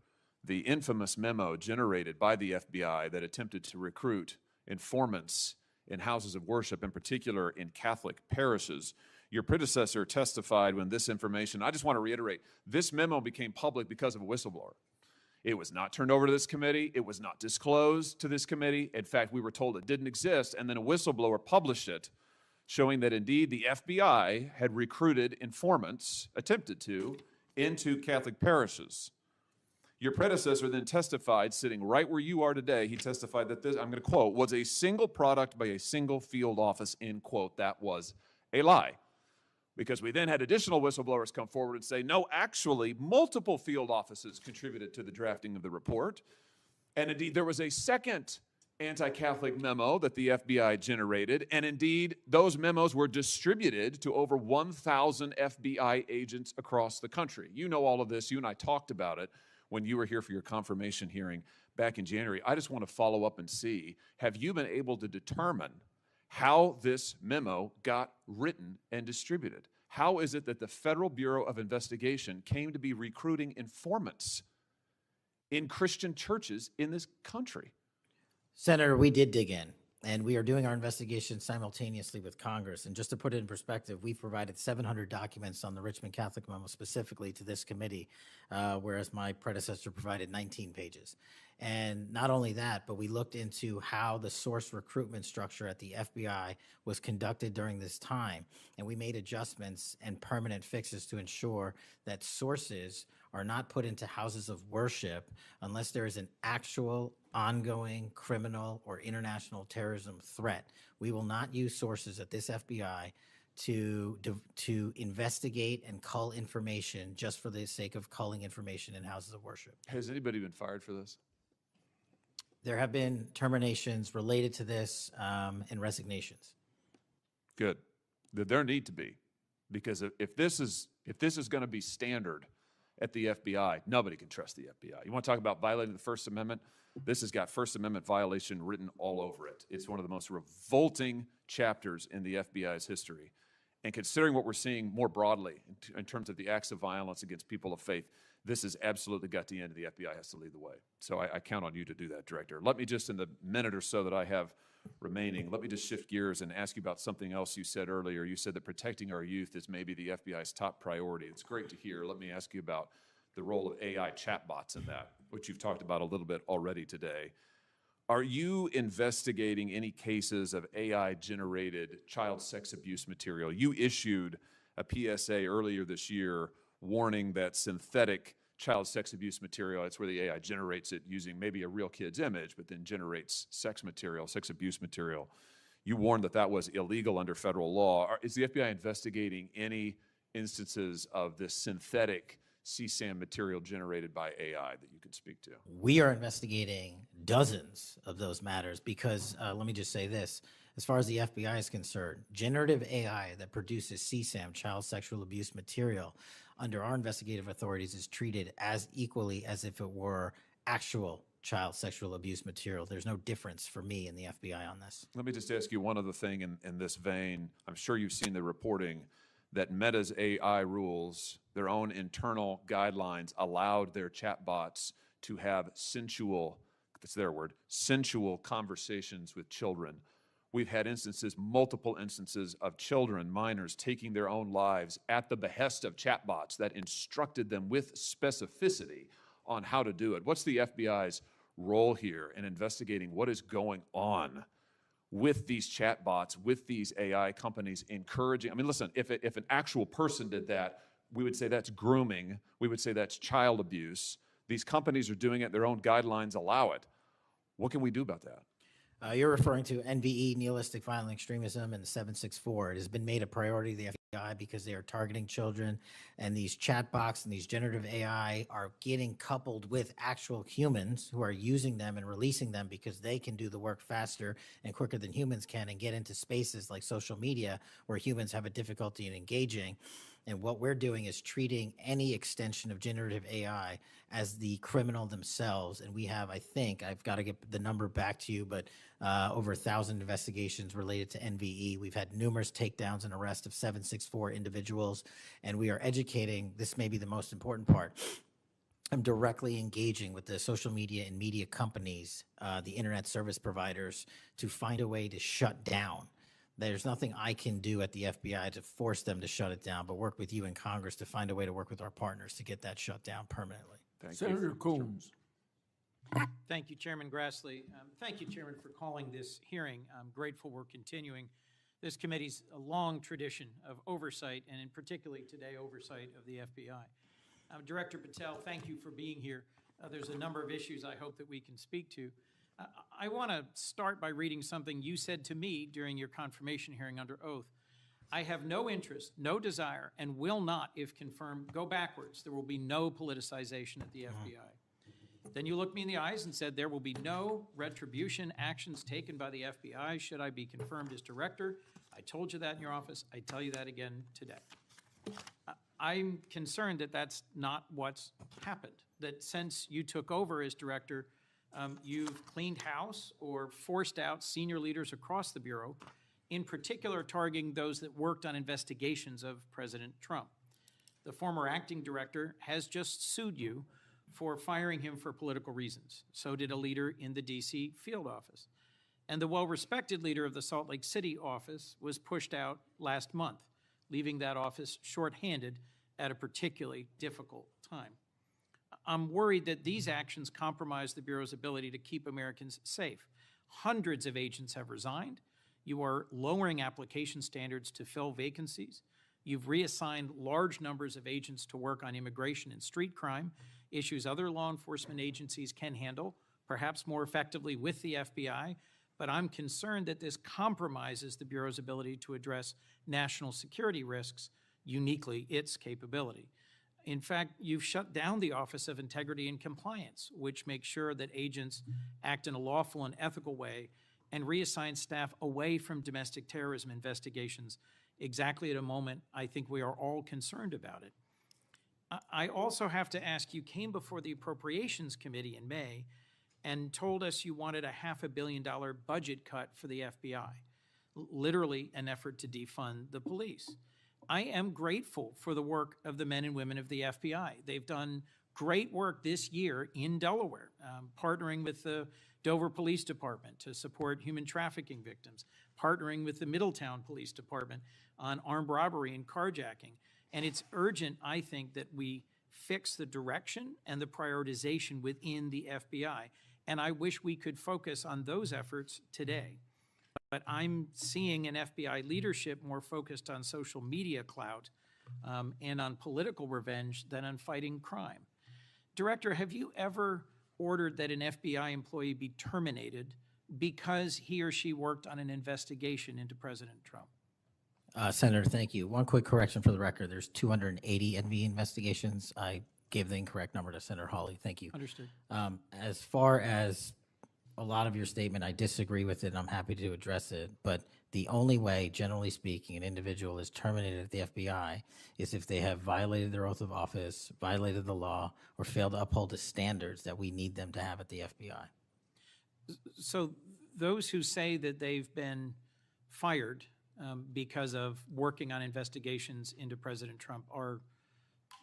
the infamous memo generated by the FBI that attempted to recruit informants in houses of worship, in particular in Catholic parishes. Your predecessor testified when this information, I just want to reiterate, this memo became public because of a whistleblower. It was not turned over to this committee. It was not disclosed to this committee. In fact, we were told it didn't exist, and then a whistleblower published it, showing that indeed the FBI had recruited informants, attempted to, into Catholic parishes. Your predecessor then testified, sitting right where you are today, he testified that this, I'm going to quote, was a single product by a single field office, end quote. That was a lie. Because we then had additional whistleblowers come forward and say, no, actually, multiple field offices contributed to the drafting of the report. And indeed, there was a second anti-Catholic memo that the FBI generated, and indeed, those memos were distributed to over 1,000 FBI agents across the country. You know all of this. You and I talked about it when you were here for your confirmation hearing back in January. I just want to follow up and see, have you been able to determine how this memo got written and distributed? How is it that the Federal Bureau of Investigation came to be recruiting informants in Christian churches in this country? Senator, we did dig in, and we are doing our investigation simultaneously with Congress. And just to put it in perspective, we've provided 700 documents on the Richmond Catholic memo specifically to this committee, whereas my predecessor provided 19 pages. And not only that, but we looked into how the source recruitment structure at the FBI was conducted during this time. And we made adjustments and permanent fixes to ensure that sources are not put into houses of worship unless there is an actual ongoing criminal or international terrorism threat. We will not use sources at this FBI to investigate and cull information just for the sake of culling information in houses of worship. Has anybody been fired for this? There have been terminations related to this and resignations. Good. There need to be, because if this is going to be standard at the FBI, nobody can trust the FBI. You want to talk about violating the First Amendment? This has got First Amendment violation written all over it. It's one of the most revolting chapters in the FBI's history. And considering what we're seeing more broadly in terms of the acts of violence against people of faith, this has absolutely got to end. The FBI has to lead the way. So I count on you to do that, Director. Let me just, in the minute or so that I have remaining, let me just shift gears and ask you about something else you said earlier. You said that protecting our youth is maybe the FBI's top priority. It's great to hear. Let me ask you about the role of AI chatbots in that, which you've talked about a little bit already today. Are you investigating any cases of AI-generated child sex abuse material? You issued a PSA earlier this year warning that synthetic child sex abuse material, it's where the AI generates it using maybe a real kid's image, but then generates sex material, sex abuse material. You warned that that was illegal under federal law. Is the FBI investigating any instances of this synthetic CSAM material generated by AI that you could speak to? We are investigating dozens of those matters because, let me just say this, as far as the FBI is concerned, generative AI that produces CSAM, child sexual abuse material, under our investigative authorities is treated as equally as if it were actual child sexual abuse material. There's no difference for me in the FBI on this. Let me just ask you one other thing in this vein. I'm sure you've seen the reporting that Meta's AI rules, their own internal guidelines, allowed their chatbots to have sensual, that's their word, sensual conversations with children. We've had instances, multiple instances of children, minors, taking their own lives at the behest of chatbots that instructed them with specificity on how to do it. What's the FBI's role here in investigating what is going on with these chatbots, with these AI companies encouraging? I mean, listen, if an actual person did that, we would say that's grooming. We would say that's child abuse. These companies are doing it. Their own guidelines allow it. What can we do about that? You're referring to NVE, nihilistic violent extremism, and the 764. It has been made a priority of the FBI because they are targeting children, and these chatbots and these generative AI are getting coupled with actual humans who are using them and releasing them because they can do the work faster and quicker than humans can and get into spaces like social media where humans have a difficulty in engaging. And what we're doing is treating any extension of generative AI as the criminal themselves. And we have, I think, I've got to get the number back to you, but over 1,000 investigations related to NVE. We've had numerous takedowns and arrests of 764 individuals. And we are educating, this may be the most important part. I'm directly engaging with the social media and media companies, the internet service providers, to find a way to shut down. There's nothing I can do at the FBI to force them to shut it down, but work with you in Congress to find a way to work with our partners to get that shut down permanently. Thank Senator you. Combs. Thank you, Chairman Grassley. Thank you, Chairman, for calling this hearing. I'm grateful we're continuing this committee's long tradition of oversight, and in particularly today, oversight of the FBI. Director Patel, thank you for being here. There's a number of issues I hope that we can speak to. I want to start by reading something you said to me during your confirmation hearing under oath. I have no interest, no desire, and will not, if confirmed, go backwards. There will be no politicization at the FBI. Then you looked me in the eyes and said there will be no retribution actions taken by the FBI should I be confirmed as director. I told you that in your office. I tell you that again today. I'm concerned that that's not what's happened, that since you took over as director, you've cleaned house or forced out senior leaders across the Bureau, in particular targeting those that worked on investigations of President Trump. The former acting director has just sued you for firing him for political reasons. So did a leader in the DC field office. And the well-respected leader of the Salt Lake City office was pushed out last month, leaving that office shorthanded at a particularly difficult time. I'm worried that these actions compromise the Bureau's ability to keep Americans safe. Hundreds of agents have resigned. You are lowering application standards to fill vacancies. You've reassigned large numbers of agents to work on immigration and street crime, issues other law enforcement agencies can handle, perhaps more effectively with the FBI, but I'm concerned that this compromises the Bureau's ability to address national security risks, uniquely its capability. In fact, you've shut down the Office of Integrity and Compliance, which makes sure that agents act in a lawful and ethical way, and reassign staff away from domestic terrorism investigations exactly at a moment I think we are all concerned about it. I also have to ask, you came before the Appropriations Committee in May and told us you wanted a $500 million budget cut for the FBI, literally an effort to defund the police. I am grateful for the work of the men and women of the FBI. They've done great work this year in Delaware, partnering with the Dover Police Department to support human trafficking victims, partnering with the Middletown Police Department on armed robbery and carjacking. And it's urgent, I think, that we fix the direction and the prioritization within the FBI. And I wish we could focus on those efforts today. But I'm seeing an FBI leadership more focused on social media clout and on political revenge than on fighting crime. Director, have you ever ordered that an FBI employee be terminated because he or she worked on an investigation into President Trump? Senator, thank you. One quick correction for the record. There's 280 NV investigations. I gave the incorrect number to Senator Hawley. Thank you. Understood. As far as a lot of your statement, I disagree with it, and I'm happy to address it. But the only way, generally speaking, an individual is terminated at the FBI is if they have violated their oath of office, violated the law, or failed to uphold the standards that we need them to have at the FBI. So those who say that they've been fired because of working on investigations into President Trump are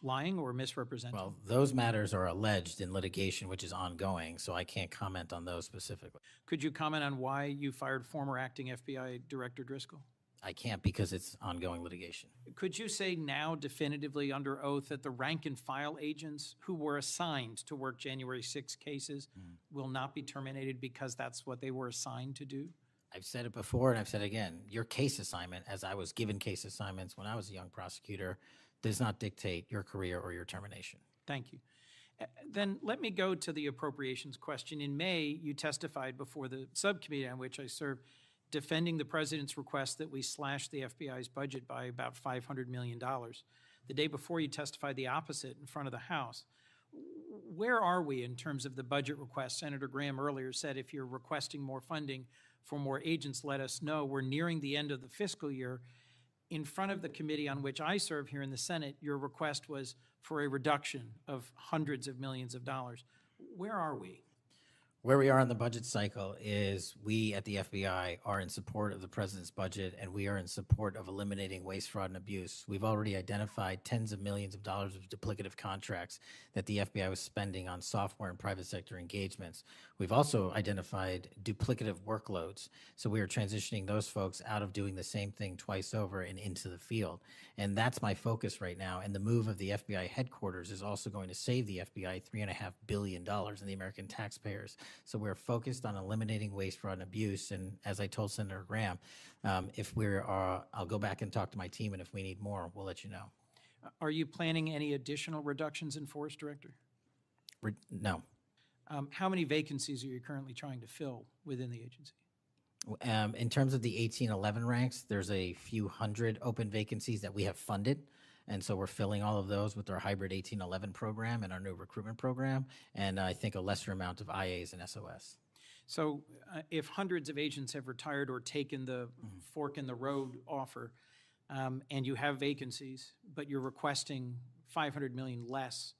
lying or misrepresenting? Well, those matters are alleged in litigation, which is ongoing, so I can't comment on those specifically. Could you comment on why you fired former acting FBI Director Driscoll? I can't because it's ongoing litigation. Could you say now definitively under oath that the rank and file agents who were assigned to work January 6 cases will not be terminated because that's what they were assigned to do? I've said it before and I've said it again. Your case assignment, as I was given case assignments when I was a young prosecutor, does not dictate your career or your termination. Thank you. Then let me go to the appropriations question. In May, you testified before the subcommittee on which I serve, defending the president's request that we slash the FBI's budget by about $500 million. The day before, you testified the opposite in front of the House. Where are we in terms of the budget request? Senator Graham earlier said if you're requesting more funding for more agents, let us know. We're nearing the end of the fiscal year. In front of the committee on which I serve here in the Senate, your request was for a reduction of hundreds of millions of dollars. Where are we? Where we are in the budget cycle is we at the FBI are in support of the president's budget, and we are in support of eliminating waste, fraud, and abuse. We've already identified tens of millions of dollars of duplicative contracts that the FBI was spending on software and private sector engagements. We've also identified duplicative workloads. So we are transitioning those folks out of doing the same thing twice over and into the field. And that's my focus right now. And the move of the FBI headquarters is also going to save the FBI $3.5 billion in the American taxpayers. So we're focused on eliminating waste, fraud, and abuse. And as I told Senator Graham, if we're, I'll go back and talk to my team, and if we need more, we'll let you know. Are you planning any additional reductions in force, Director? No. How many vacancies are you currently trying to fill within the agency? In terms of the 1811 ranks, there's a few hundred open vacancies that we have funded. And so we're filling all of those with our hybrid 1811 program and our new recruitment program. And I think a lesser amount of IAs and SOS. So if hundreds of agents have retired or taken the fork in the road offer, and you have vacancies, but you're requesting 500 million less,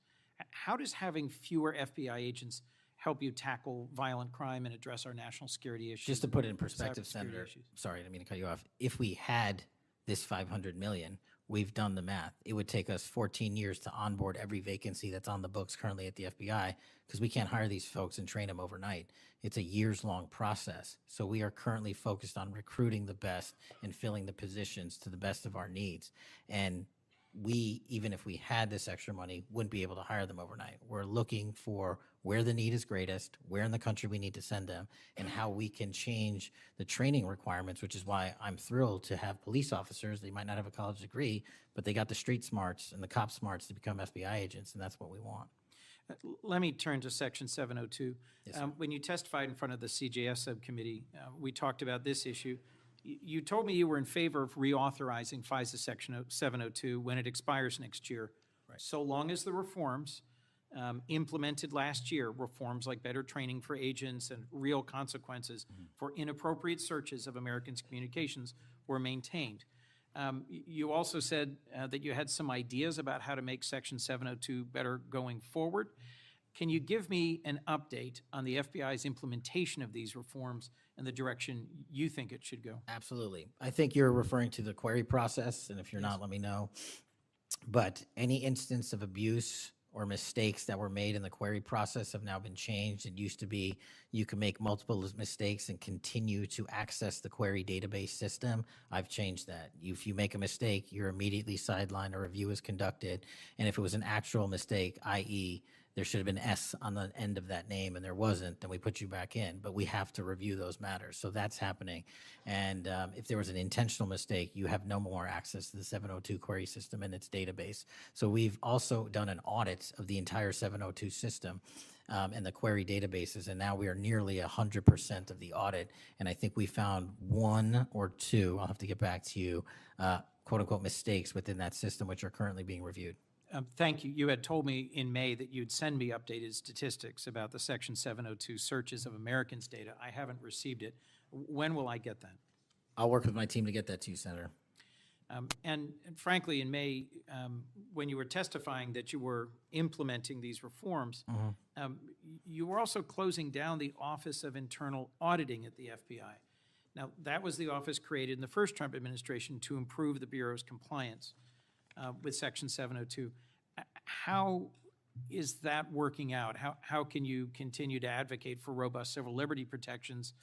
how does having fewer FBI agents help you tackle violent crime and address our national security issues? Just to put it in perspective, cybersecurity Senator, issues? sorry, I didn't mean to cut you off. If we had this 500 million, we've done the math. It would take us 14 years to onboard every vacancy that's on the books currently at the FBI because we can't hire these folks and train them overnight. It's a years-long process. So we are currently focused on recruiting the best and filling the positions to the best of our needs. And we, even if we had this extra money, wouldn't be able to hire them overnight. We're looking for where the need is greatest, where in the country we need to send them, and how we can change the training requirements, which is why I'm thrilled to have police officers. They might not have a college degree, but they got the street smarts and the cop smarts to become FBI agents, and that's what we want. Let me turn to Section 702. Yes, sir. When you testified in front of the CJS subcommittee, we talked about this issue. You told me you were in favor of reauthorizing FISA Section 702 when it expires next year, so long as the reforms implemented last year, reforms like better training for agents and real consequences for inappropriate searches of Americans' communications, were maintained. You also said that you had some ideas about how to make Section 702 better going forward. Can you give me an update on the FBI's implementation of these reforms and the direction you think it should go? Absolutely. I think you're referring to the query process, and if you're not, let me know. But any instance of abuse or mistakes that were made in the query process have now been changed. It used to be you can make multiple mistakes and continue to access the query database system. I've changed that. If you make a mistake, you're immediately sidelined, a review is conducted, and if it was an actual mistake, i.e., there should have been S on the end of that name and there wasn't, then we put you back in. But we have to review those matters. So that's happening. And if there was an intentional mistake, you have no more access to the 702 query system and its database. So we've also done an audit of the entire 702 system and the query databases. And now we are nearly 100% of the audit. And I think we found one or two, I'll have to get back to you, quote unquote mistakes within that system, which are currently being reviewed. Thank you. You had told me in May that you'd send me updated statistics about the Section 702 searches of Americans' data. I haven't received it. When will I get that? I'll work with my team to get that to you, Senator. And frankly, in May, when you were testifying that you were implementing these reforms, you were also closing down the Office of Internal Auditing at the FBI. Now, that was the office created in the first Trump administration to improve the Bureau's compliance with Section 702. How is that working out? How can you continue to advocate for robust civil liberty protections,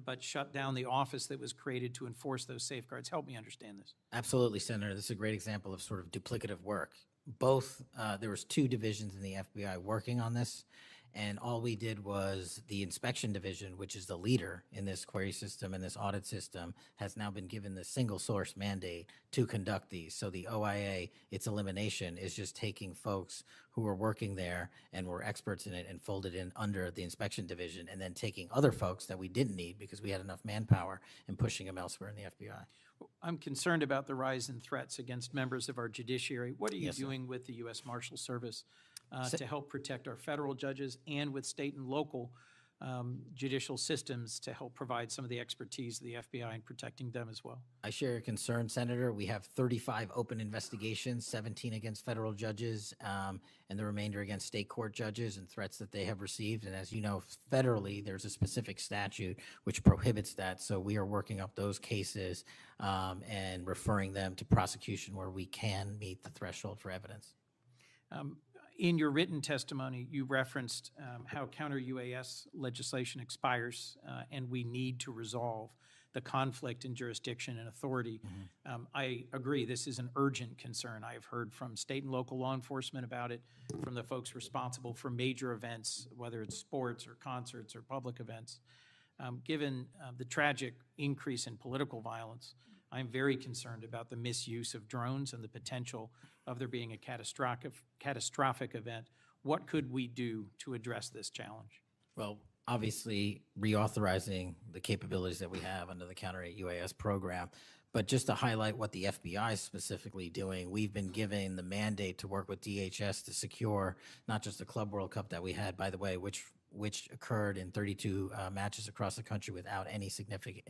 but shut down the office that was created to enforce those safeguards? Help me understand this. Absolutely, Senator. This is a great example of sort of duplicative work. Both, there was two divisions in the FBI working on this, and all we did was the inspection division, which is the leader in this query system and this audit system, has now been given the single source mandate to conduct these. So the OIA, its elimination is just taking folks who were working there and were experts in it and folded in under the inspection division, and then taking other folks that we didn't need because we had enough manpower and pushing them elsewhere in the FBI. I'm concerned about the rise in threats against members of our judiciary. What are you Yes, sir. doing with the U.S. Marshal Service to help protect our federal judges and with state and local judicial systems to help provide some of the expertise of the FBI in protecting them as well? I share your concern, Senator. We have 35 open investigations, 17 against federal judges, and the remainder against state court judges and threats that they have received. And as you know, federally, there's a specific statute which prohibits that. So we are working up those cases and referring them to prosecution where we can meet the threshold for evidence. In your written testimony, you referenced how counter-UAS legislation expires and we need to resolve the conflict in jurisdiction and authority. I agree, this is an urgent concern. I have heard from state and local law enforcement about it, from the folks responsible for major events, whether it's sports or concerts or public events. Given the tragic increase in political violence, I'm very concerned about the misuse of drones and the potential of there being a catastrophic event What could we do to address this challenge? Well, obviously, reauthorizing the capabilities that we have under the Counter-UAS program. But just to highlight what the FBI is specifically doing, we've been given the mandate to work with DHS to secure not just the Club World Cup that we had, by the way, which occurred in 32 matches across the country without any significant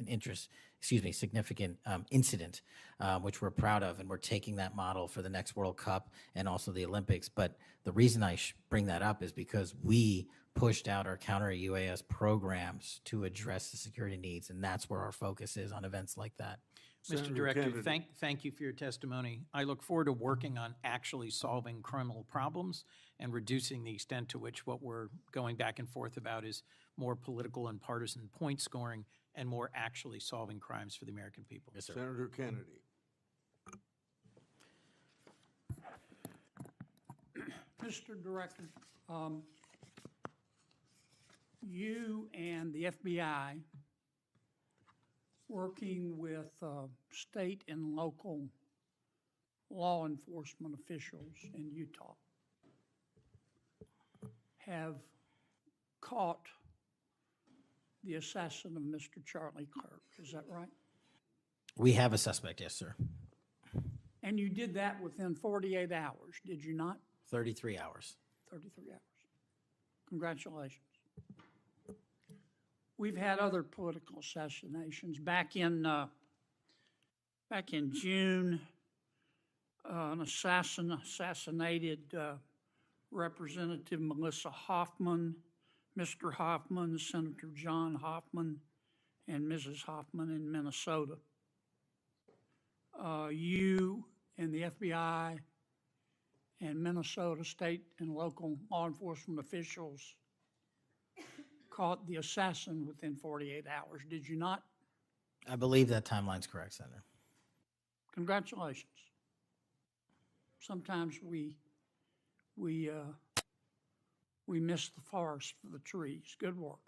incident, which we're proud of, and we're taking that model for the next World Cup and also the Olympics. But the reason I bring that up is because we pushed out our counter-UAS programs to address the security needs, and that's where our focus is on events like that. Mr. Senator Director, Kennedy. thank you for your testimony. I look forward to working on actually solving criminal problems and reducing the extent to which what we're going back and forth about is more political and partisan point scoring and more actually solving crimes for the American people. Yes, sir. Senator Kennedy. Mr. Director, you and the FBI, working with state and local law enforcement officials in Utah, have caught the assassin of Mr. Charlie Kirk. Is that right? We have a suspect, yes, sir. And you did that within 48 hours, did you not? 33 hours. 33 hours. Congratulations. We've had other political assassinations. Back in June, an assassinated Representative Melissa Hoffman, Mr. Hoffman, Senator John Hoffman, and Mrs. Hoffman in Minnesota. You and the FBI and Minnesota state and local law enforcement officials caught the assassin within 48 hours, did you not? I believe that timeline's correct, Senator. Congratulations. Sometimes we miss the forest for the trees. Good work.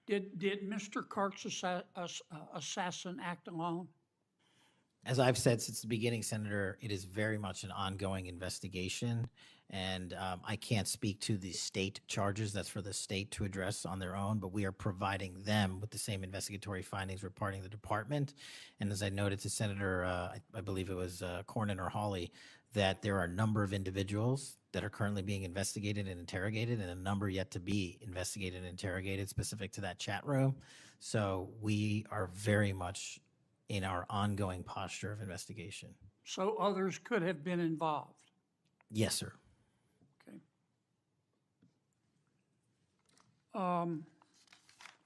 Did Mr. Kirk's assassin act alone? As I've said since the beginning, Senator, it is very much an ongoing investigation, and I can't speak to the state charges. That's for the state to address on their own, but we are providing them with the same investigatory findings reporting the department. And as I noted to Senator, I believe it was Cornyn or Hawley, that there are a number of individuals that are currently being investigated and interrogated, and a number yet to be investigated and interrogated specific to that chat room. So we are very much in our ongoing posture of investigation. So others could have been involved. Yes, sir. Okay.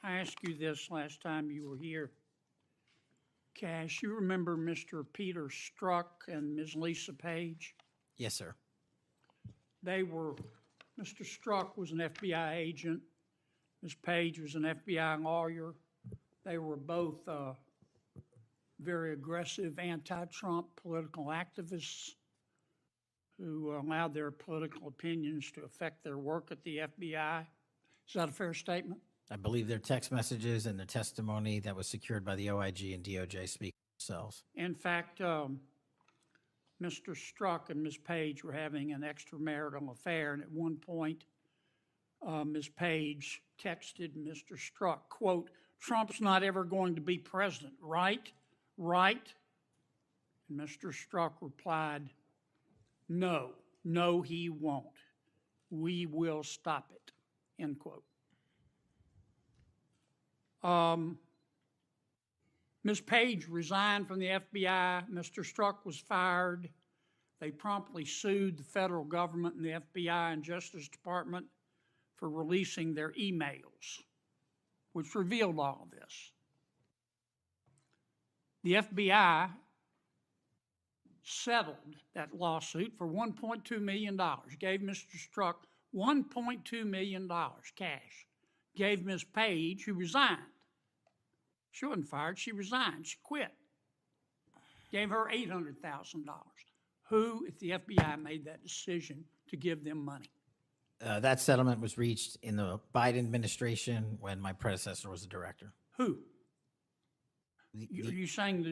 I asked you this last time you were here. Cash, you remember Mr. Peter Strzok and Ms. Lisa Page? Yes, sir. Mr. Strzok was an FBI agent. Ms. Page was an FBI lawyer. They were both very aggressive anti-Trump political activists who allowed their political opinions to affect their work at the FBI. Is that a fair statement? I believe their text messages and their testimony that was secured by the OIG and DOJ speak for themselves. In fact, Mr. Strzok and Ms. Page were having an extramarital affair, and at one point, Ms. Page texted Mr. Strzok, quote, "Trump's not ever going to be president, right? Right?" And Mr. Strzok replied, "No, he won't. We will stop it," end quote. Ms. Page resigned from the FBI. Mr. Strzok was fired. They promptly sued the federal government and the FBI and Justice Department for releasing their emails, which revealed all of this. The FBI settled that lawsuit for $1.2 million, gave Mr. Strzok $1.2 million cash, gave Ms. Page, who resigned. She wasn't fired, she resigned, she quit. Gave her $800,000. Who, if the FBI made that decision to give them money? That settlement was reached in the Biden administration when my predecessor was the director. Who? The- Are you saying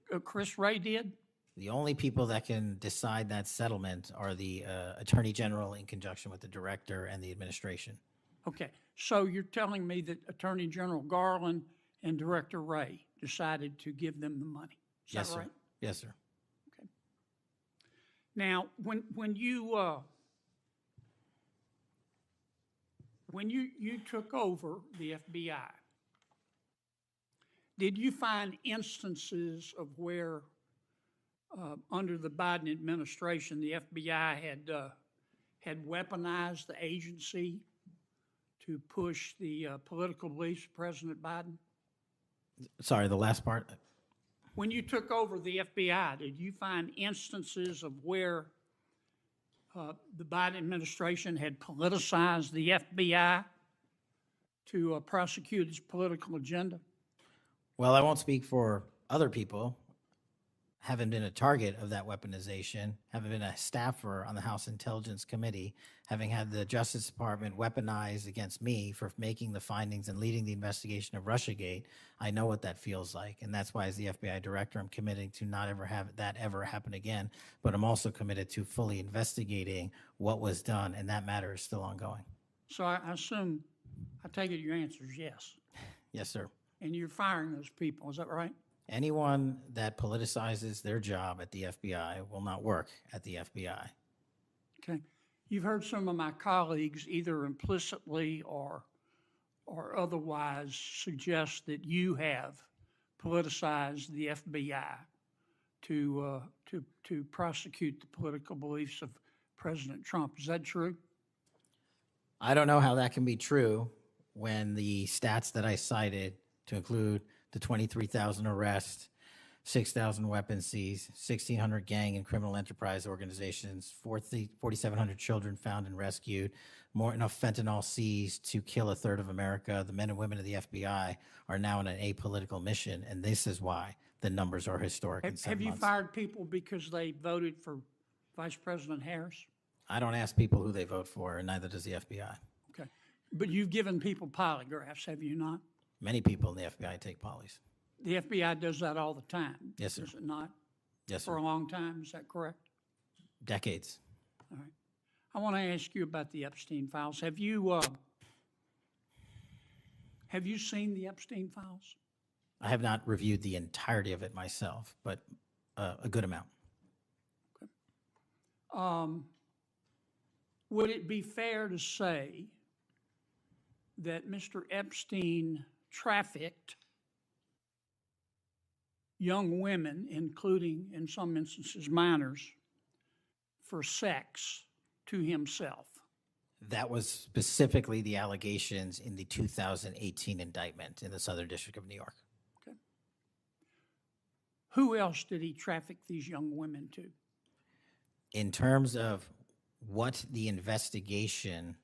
that Chris Wray did? The only people that can decide that settlement are the Attorney General in conjunction with the Director and the administration. Okay, so you're telling me that Attorney General Garland and Director Wray decided to give them the money? Is Yes, that sir. right? Yes, sir. Now, when you took over the FBI, did you find instances of where, under the Biden administration, the FBI had weaponized the agency to push the political beliefs of President Biden? Sorry, the last part? When you took over the FBI, did you find instances of where the Biden administration had politicized the FBI to prosecute its political agenda? Well, I won't speak for other people. Haven't been a target of that weaponization, haven't been a staffer on the House Intelligence Committee, having had the Justice Department weaponized against me for making the findings and leading the investigation of Russiagate. I know what that feels like, and that's why as the FBI director, I'm committing to not ever have that ever happen again, but I'm also committed to fully investigating what was done, and that matter is still ongoing. So I assume, I take it your answer is yes. Yes, sir. And you're firing those people, is that right? Anyone that politicizes their job at the FBI will not work at the FBI. Okay. You've heard some of my colleagues either implicitly or otherwise suggest that you have politicized the FBI to prosecute the political beliefs of President Trump. Is that true? I don't know how that can be true when the stats that I cited, to include the 23,000 arrests, 6,000 weapons seized, 1,600 gang and criminal enterprise organizations, 4,700 children found and rescued, more enough fentanyl seized to kill a third of America. The men and women of the FBI are now on an apolitical mission, and this is why the numbers are historic in 7 Have you months. fired people because they voted for Vice President Harris? I don't ask people who they vote for, and neither does the FBI. Okay. But you've given people polygraphs, have you not? Many people in the FBI take polys. The FBI does that all the time. Yes, sir. Does it not? Yes, For sir. a long time, is that correct? Decades. All right. I want to ask you about the Epstein files. Have you seen the Epstein files? I have not reviewed the entirety of it myself, but a good amount. Would it be fair to say that Mr. Epstein trafficked young women, including, in some instances, minors, for sex to himself? That was specifically the allegations in the 2018 indictment in the Southern District of New York. Okay. Who else did he traffic these young women to? In terms of what the investigation,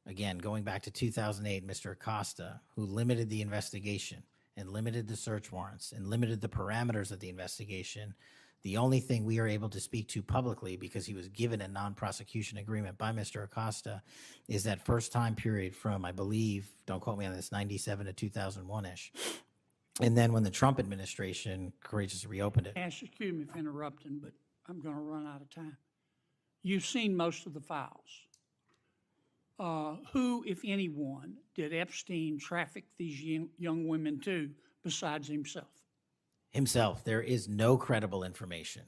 again, going back to 2008, Mr. Acosta, who limited the investigation and limited the search warrants and limited the parameters of the investigation, the only thing we are able to speak to publicly, because he was given a non-prosecution agreement by Mr. Acosta, is that first time period from, I believe, don't quote me on this, 97 to 2001-ish. And then when the Trump administration courageously reopened it. Excuse me for interrupting, but I'm going to run out of time. You've seen most of the files. Who, if anyone, did Epstein traffic these young women to besides himself? Himself. There is no credible information.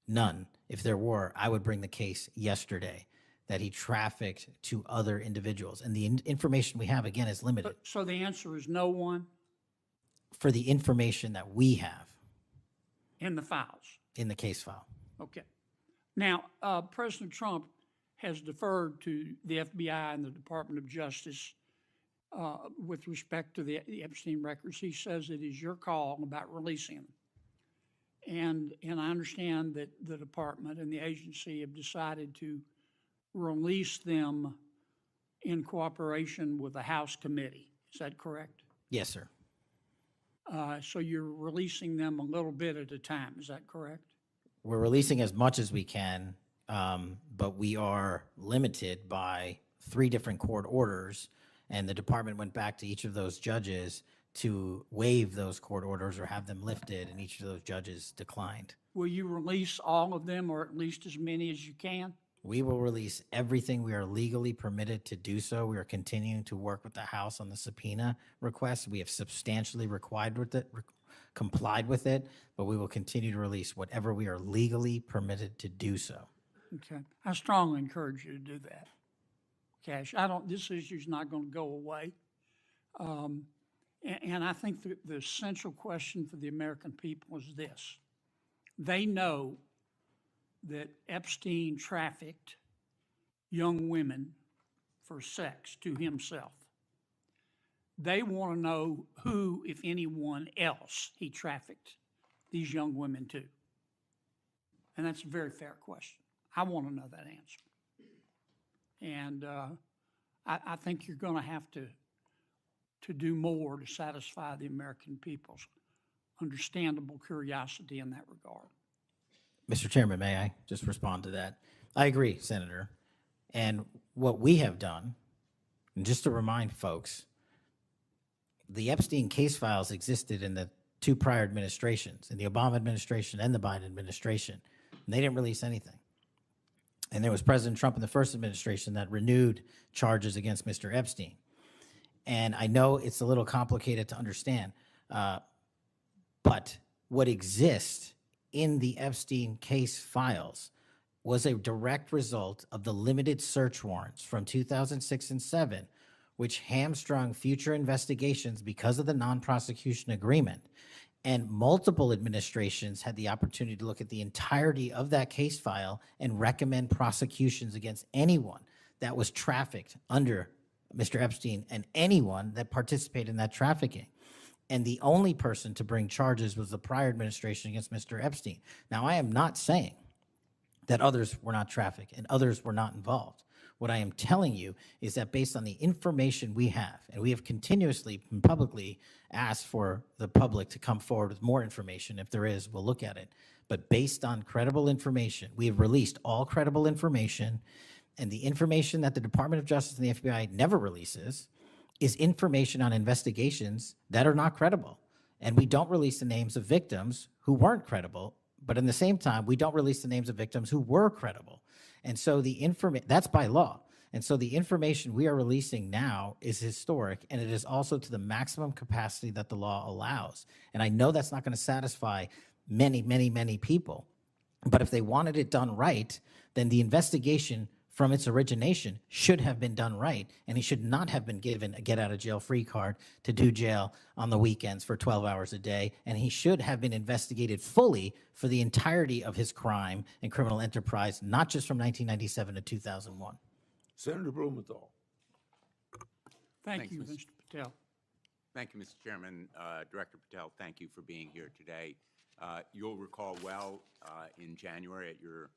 None. If there were, I would bring the case yesterday that he trafficked to other individuals. And the information we have, again, is limited. So the answer is no one For the information that we have in the files? in the case file. Okay. Now, President Trump has deferred to the FBI and the Department of Justice with respect to the Epstein records. He says it is your call about releasing them. And I understand that the department and the agency have decided to release them in cooperation with the House committee. Is that correct? Yes, sir. So you're releasing them a little bit at a time. Is that correct? We're releasing as much as we can, but we are limited by 3 different court orders, and the department went back to each of those judges to waive those court orders or have them lifted, and each of those judges declined. Will you release all of them, or at least as many as you can? We will release everything we are legally permitted to do so. We are continuing to work with the House on the subpoena request. We have substantially complied with it, but we will continue to release whatever we are legally permitted to do so. Okay. I strongly encourage you to do that. Cash, this issue's not going to go away. And I think the essential question for the American people is this. They know that Epstein trafficked young women for sex to himself. They want to know who, if anyone else, he trafficked these young women to. And that's a very fair question. I want to know that answer. And I think you're going to have to do more to satisfy the American people's understandable curiosity in that regard. Mr. Chairman, may I just respond to that? I agree, Senator. And what we have done, and just to remind folks, the Epstein case files existed in the two prior administrations, in the Obama administration and the Biden administration. And they didn't release anything. And there was President Trump in the first administration that renewed charges against Mr. Epstein. And I know it's a little complicated to understand, but what exists in the Epstein case files was a direct result of the limited search warrants from 2006 and 7, which hamstrung future investigations because of the non-prosecution agreement. And multiple administrations had the opportunity to look at the entirety of that case file and recommend prosecutions against anyone that was trafficked under Mr. Epstein and anyone that participated in that trafficking. And the only person to bring charges was the prior administration against Mr. Epstein. Now, I am not saying that others were not trafficked and others were not involved. What I am telling you is that based on the information we have, and we have continuously and publicly asked for the public to come forward with more information. If there is, we'll look at it. But based on credible information, we have released all credible information, and the information that the Department of Justice and the FBI never releases is information on investigations that are not credible. And we don't release the names of victims who weren't credible, but in the same time, we don't release the names of victims who were credible. And so that's by law. And so the information we are releasing now is historic, and it is also to the maximum capacity that the law allows. And I know that's not going to satisfy many, many, many people. But if they wanted it done right, then the investigation from its origination should have been done right, and he should not have been given a get-out-of-jail-free card to do jail on the weekends for 12 hours a day, and he should have been investigated fully for the entirety of his crime and criminal enterprise, not just from 1997 to 2001. Senator Blumenthal. Thank you, Thanks, Mr. Patel. Thank you, Mr. Chairman. Director Patel, thank you for being here today. You'll recall well in January at your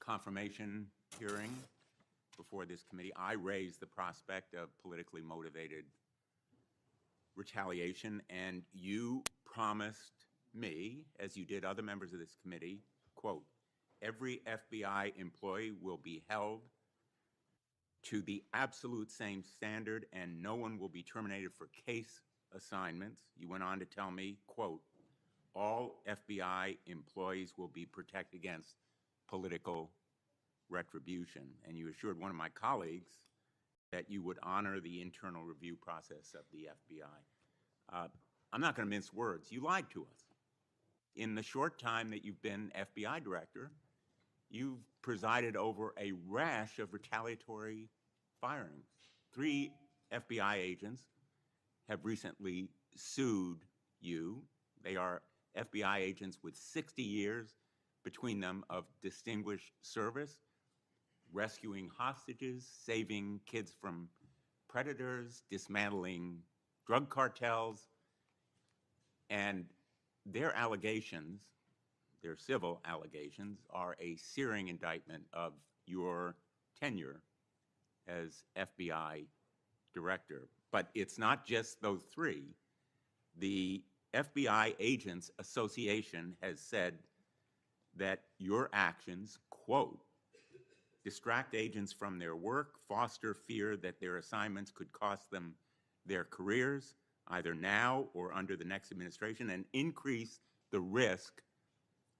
confirmation hearing before this committee, I raised the prospect of politically motivated retaliation, and you promised me, as you did other members of this committee, quote, every FBI employee will be held to the absolute same standard and no one will be terminated for case assignments. You went on to tell me, quote, all FBI employees will be protected against political retribution. And you assured one of my colleagues that you would honor the internal review process of the FBI. I'm not going to mince words. You lied to us. In the short time that you've been FBI director, you've presided over a rash of retaliatory firings. 3 FBI agents have recently sued you. They are FBI agents with 60 years between them of distinguished service, rescuing hostages, saving kids from predators, dismantling drug cartels, and their allegations, their civil allegations, are a searing indictment of your tenure as FBI director. But it's not just those 3. The FBI Agents Association has said that your actions, quote, distract agents from their work, foster fear that their assignments could cost them their careers, either now or under the next administration, and increase the risk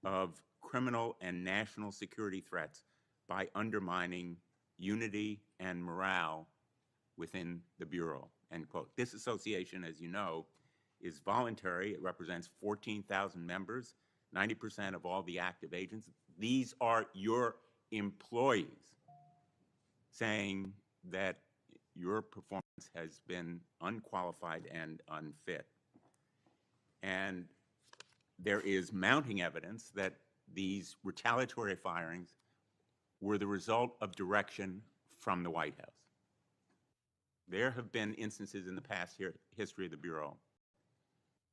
of criminal and national security threats by undermining unity and morale within the Bureau, end quote. This association, as you know, is voluntary. It represents 14,000 members, 90% of all the active agents. These are your employees saying that your performance has been unqualified and unfit. And there is mounting evidence that these retaliatory firings were the result of direction from the White House. There have been instances in the past history of the Bureau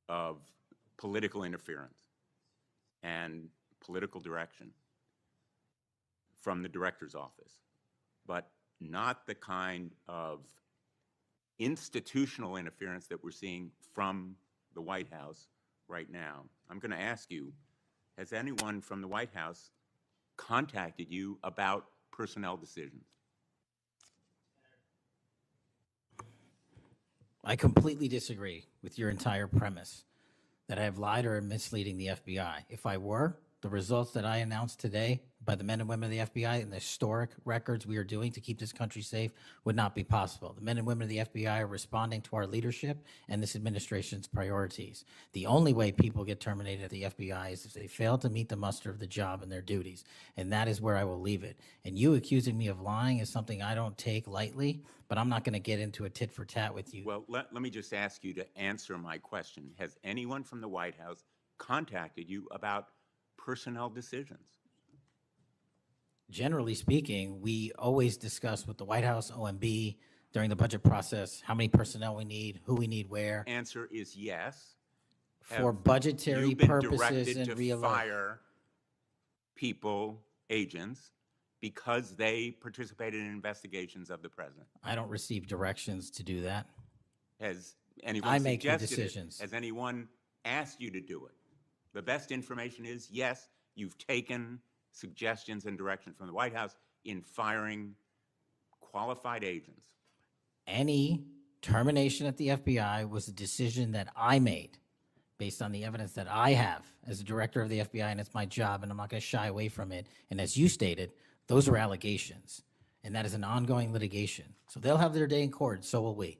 of political interference and political direction from the director's office, but not the kind of institutional interference that we're seeing from the White House right now. I'm going to ask you, has anyone from the White House contacted you about personnel decisions? I completely disagree with your entire premise that I have lied or am misleading the FBI. If I were, the results that I announced today by the men and women of the FBI and the historic records we are doing to keep this country safe would not be possible. The men and women of the FBI are responding to our leadership and this administration's priorities. The only way people get terminated at the FBI is if they fail to meet the muster of the job and their duties, and that is where I will leave it. And you accusing me of lying is something I don't take lightly, but I'm not going to get into a tit for tat with you. Well, let me just ask you to answer my question. Has anyone from the White House contacted you about personnel decisions? Generally speaking, we always discuss with the White House, OMB, during the budget process, how many personnel we need, who we need where. Answer is yes. For Have budgetary you been purposes directed and to real fire people, agents, because they participated in investigations of the president? I don't receive directions to do that. Has anyone I make the suggested it? decisions. Has anyone asked you to do it? The best information is, yes, you've taken suggestions and direction from the White House in firing qualified agents. Any termination at the FBI was a decision that I made based on the evidence that I have as a director of the FBI, and it's my job, and I'm not going to shy away from it. And as you stated, those are allegations, and that is an ongoing litigation. So they'll have their day in court, so will we.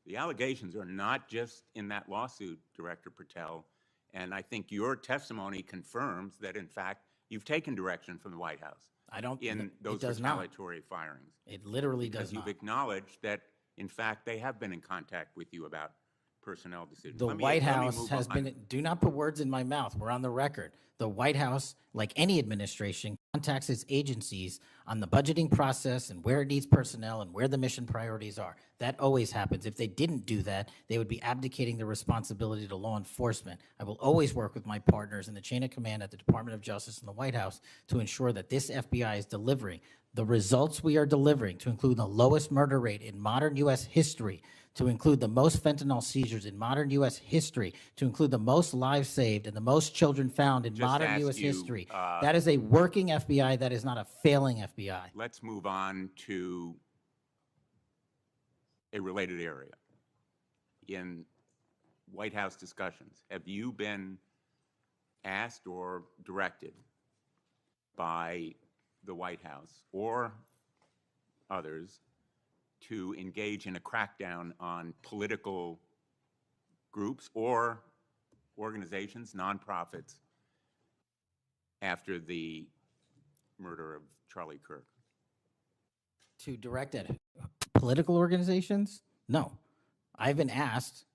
The allegations are not just in that lawsuit, Director Patel, and I think your testimony confirms that, in fact, you've taken direction from the White House I don't. in those it does not. retaliatory firings. It literally does Because you've not. acknowledged that, in fact, they have been in contact with you about personnel decisions. The Let me White House move has on. been, do not put words in my mouth, we're on the record. The White House, like any administration, contacts its agencies on the budgeting process and where it needs personnel and where the mission priorities are. That always happens. If they didn't do that, they would be abdicating the responsibility to law enforcement. I will always work with my partners in the chain of command at the Department of Justice and the White House to ensure that this FBI is delivering the results we are delivering, to include the lowest murder rate in modern U.S. history, to include the most fentanyl seizures in modern U.S. history, to include the most lives saved and the most children found in Just modern ask U.S. you, history. That is a working FBI. That is not a failing FBI. Let's move on to a related area. In White House discussions, have you been asked or directed by the White House or others to engage in a crackdown on political groups or organizations, nonprofits, after the murder of Charlie Kirk? To direct at political organizations? No. I've been asked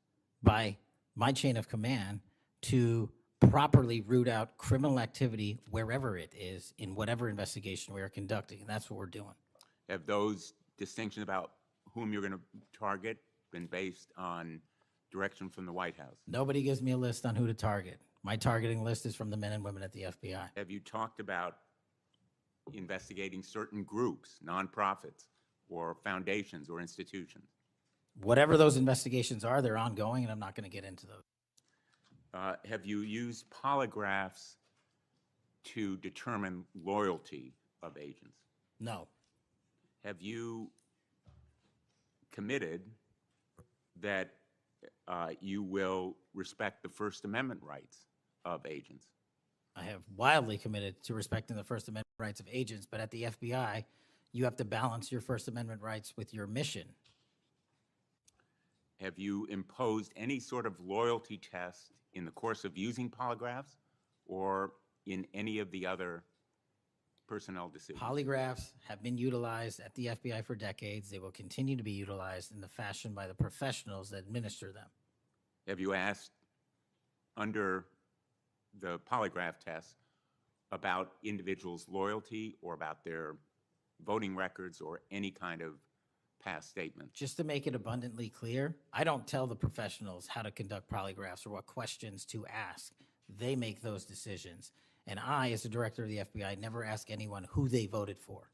by my chain of command to properly root out criminal activity wherever it is in whatever investigation we are conducting, and that's what we're doing. Have those distinctions about whom you're going to target been based on direction from the White House? Nobody gives me a list on who to target. My targeting list is from the men and women at the FBI. Have you talked about investigating certain groups, nonprofits, or foundations or institutions? Whatever those investigations are, they're ongoing, and I'm not going to get into those. Have you used polygraphs to determine loyalty of agents? No. Have you committed that you will respect the First Amendment rights of agents? I have wildly committed to respecting the First Amendment rights of agents, but at the FBI, you have to balance your First Amendment rights with your mission. Have you imposed any sort of loyalty test in the course of using polygraphs or in any of the other personnel decisions? Polygraphs have been utilized at the FBI for decades. They will continue to be utilized in the fashion by the professionals that administer them. Have you asked under the polygraph test about individuals' loyalty or about their voting records or any kind of past statements? Just to make it abundantly clear, I don't tell the professionals how to conduct polygraphs or what questions to ask. They make those decisions. And I, as the director of the FBI, never ask anyone who they voted for.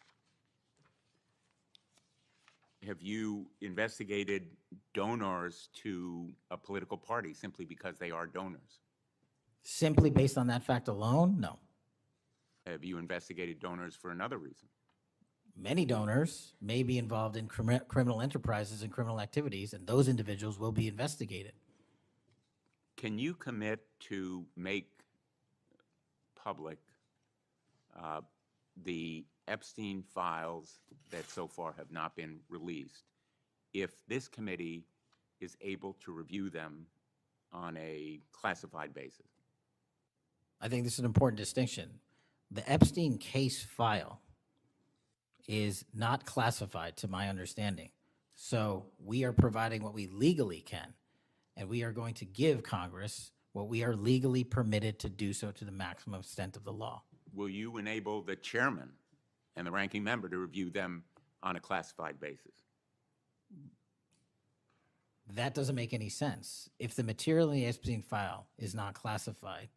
Have you investigated donors to a political party simply because they are donors? Simply based on that fact alone, no. Have you investigated donors for another reason? Many donors may be involved in criminal enterprises and criminal activities, and those individuals will be investigated. Can you commit to make public the Epstein files that so far have not been released if this committee is able to review them on a classified basis? I think this is an important distinction. The Epstein case file is not classified to my understanding. So we are providing what we legally can, and we are going to give Congress what we are legally permitted to do so to the maximum extent of the law. Will you enable the chairman and the ranking member to review them on a classified basis? That doesn't make any sense. If the material in the Epstein file is not classified,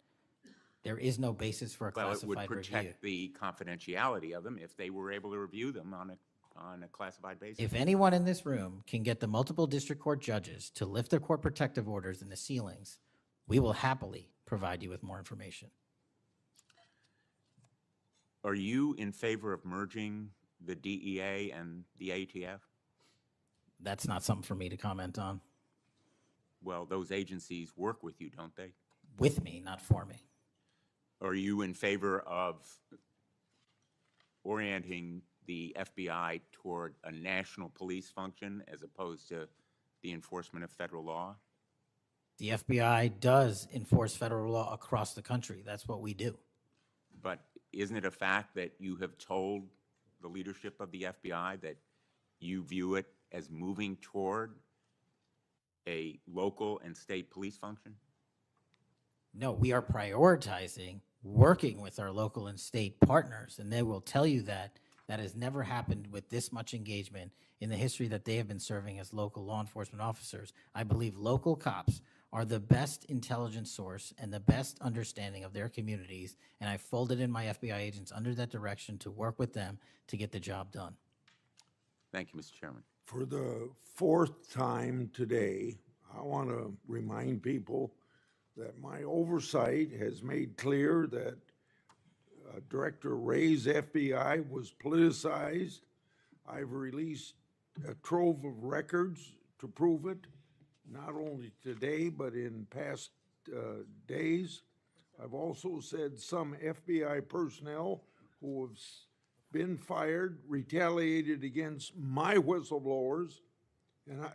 there is no basis for a Well, it would classified review. protect the confidentiality of them if they were able to review them on a classified basis. If anyone in this room can get the multiple district court judges to lift their court protective orders in the ceilings, we will happily provide you with more information. Are you in favor of merging the DEA and the ATF? That's not something for me to comment on. Well, those agencies work with you, don't they? With me, not for me. Are you in favor of orienting the FBI toward a national police function as opposed to the enforcement of federal law? The FBI does enforce federal law across the country. That's what we do. But isn't it a fact that you have told the leadership of the FBI that you view it as moving toward a local and state police function? No, we are prioritizing working with our local and state partners, and they will tell you that that has never happened with this much engagement in the history that they have been serving as local law enforcement officers. I believe local cops are the best intelligence source and the best understanding of their communities, and I folded in my FBI agents under that direction to work with them to get the job done. Thank you, Mr. Chairman. For the fourth time today, I want to remind people that my oversight has made clear that Director Wray's FBI was politicized. I've released a trove of records to prove it, not only today, but in past days. I've also said some FBI personnel who have been fired, retaliated against my whistleblowers, and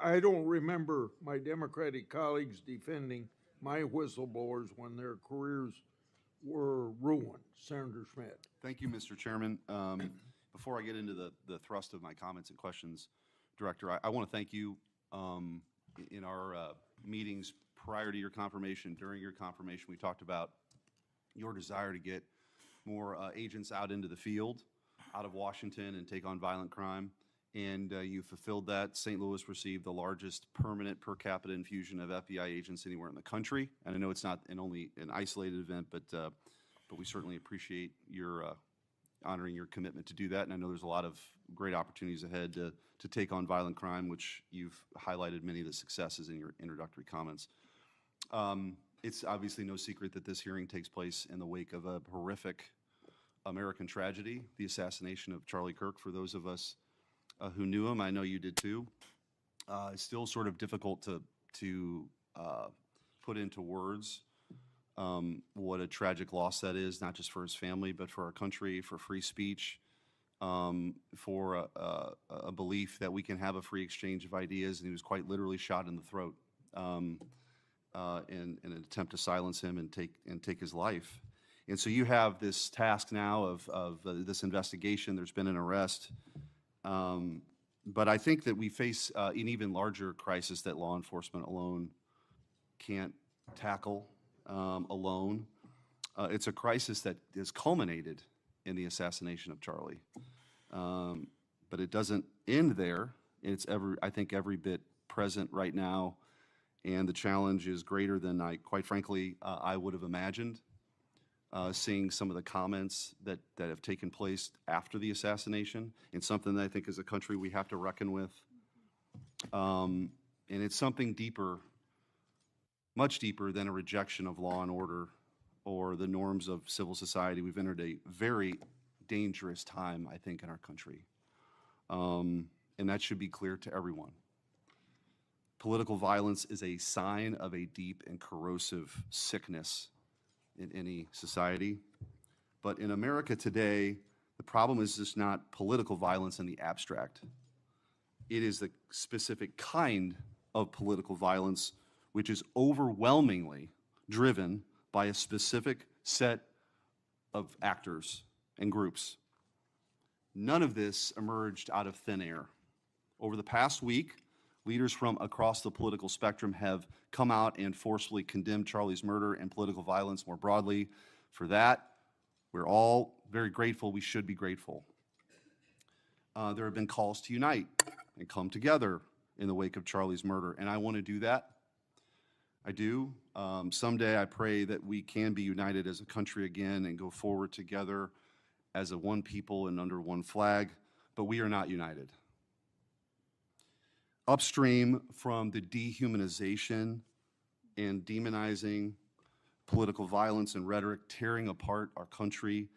I don't remember my Democratic colleagues defending my whistleblowers when their careers were ruined. Senator Schmidt. Thank you, Mr. Chairman. Before I get into the thrust of my comments and questions, Director, I want to thank you. In our meetings prior to your confirmation, during your confirmation, we talked about your desire to get more agents out into the field, out of Washington, and take on violent crime. And you fulfilled that. St. Louis received the largest permanent per capita infusion of FBI agents anywhere in the country. And I know it's not only an isolated event, but we certainly appreciate your honoring your commitment to do that. And I know there's a lot of great opportunities ahead to take on violent crime, which you've highlighted many of the successes in your introductory comments. It's obviously no secret that this hearing takes place in the wake of a horrific American tragedy, the assassination of Charlie Kirk. For those of us who knew him, I know you did too. It's still sort of difficult to put into words what a tragic loss that is, not just for his family, but for our country, for free speech, for a belief that we can have a free exchange of ideas. And he was quite literally shot in the throat in an attempt to silence him and take his life. And so you have this task now of this investigation. There's been an arrest. But I think that we face an even larger crisis that law enforcement alone can't tackle alone. It's a crisis that has culminated in the assassination of Charlie. But it doesn't end there. It's I think every bit present right now, and the challenge is greater than quite frankly, I would have imagined. Seeing some of the comments that have taken place after the assassination, and something that I think as a country we have to reckon with. And it's something deeper, much deeper than a rejection of law and order or the norms of civil society. We've entered a very dangerous time, I think, in our country. And that should be clear to everyone. Political violence is a sign of a deep and corrosive sickness in any society. But in America today, the problem is just not political violence in the abstract. It is the specific kind of political violence which is overwhelmingly driven by a specific set of actors and groups. None of this emerged out of thin air. Over the past week, leaders from across the political spectrum have come out and forcefully condemned Charlie's murder and political violence more broadly. For that, we're all very grateful. We should be grateful. There have been calls to unite and come together in the wake of Charlie's murder, and I want to do that. I do. Someday I pray that we can be united as a country again and go forward together as a one people and under one flag, but we are not united. Upstream from the dehumanization and demonizing political violence and rhetoric tearing apart our country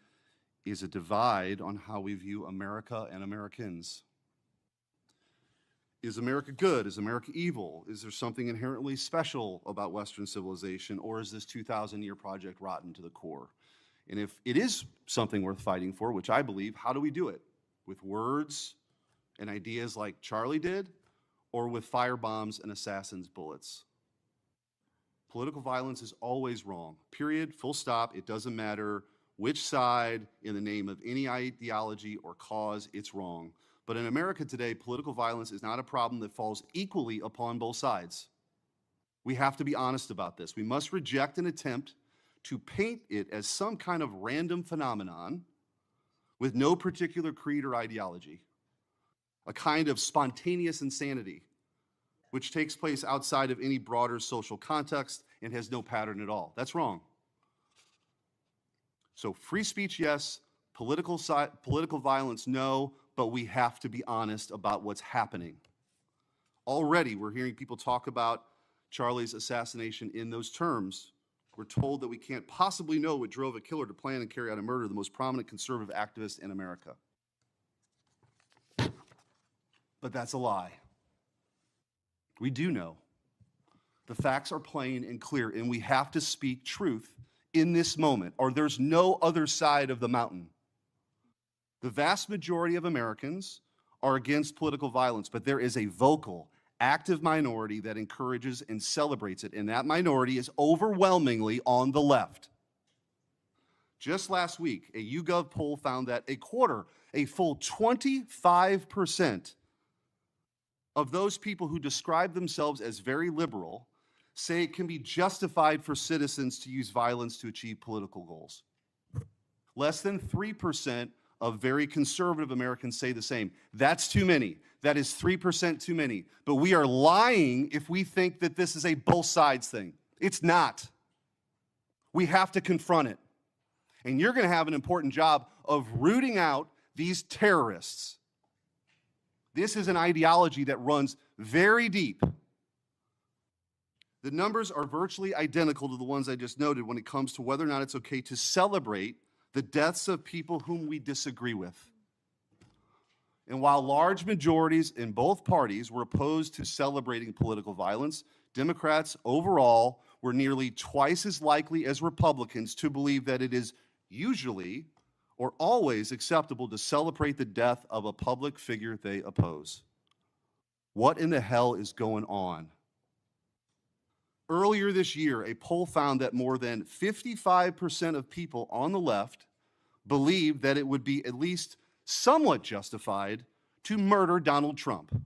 is a divide on how we view America and Americans. Is America good? Is America evil? Is there something inherently special about Western civilization, or is this 2,000-year project rotten to the core? And if it is something worth fighting for, which I believe, how do we do it? With words and ideas like Charlie did, or with fire bombs and assassins' bullets? Political violence is always wrong. Period, full stop. It doesn't matter which side, in the name of any ideology or cause, it's wrong. But in America today, political violence is not a problem that falls equally upon both sides. We have to be honest about this. We must reject an attempt to paint it as some kind of random phenomenon with no particular creed or ideology, a kind of spontaneous insanity which takes place outside of any broader social context and has no pattern at all. That's wrong. So free speech, yes. Political violence, no. But we have to be honest about what's happening. Already, we're hearing people talk about Charlie's assassination in those terms. We're told that we can't possibly know what drove a killer to plan and carry out a murder of the most prominent conservative activist in America. But that's a lie. We do know. The facts are plain and clear, and we have to speak truth in this moment, or there's no other side of the mountain. The vast majority of Americans are against political violence, but there is a vocal, active minority that encourages and celebrates it, and that minority is overwhelmingly on the left. Just last week, a YouGov poll found that a full 25% of those people who describe themselves as very liberal say it can be justified for citizens to use violence to achieve political goals. Less than 3% of very conservative Americans say the same. That's too many. That is 3% too many. But we are lying if we think that this is a both sides thing. It's not. We have to confront it. And you're going to have an important job of rooting out these terrorists. This is an ideology that runs very deep. The numbers are virtually identical to the ones I just noted when it comes to whether or not it's okay to celebrate the deaths of people whom we disagree with. And while large majorities in both parties were opposed to celebrating political violence, Democrats overall were nearly twice as likely as Republicans to believe that it is usually or always acceptable to celebrate the death of a public figure they oppose. What in the hell is going on? Earlier this year, a poll found that more than 55% of people on the left believed that it would be at least somewhat justified to murder Donald Trump.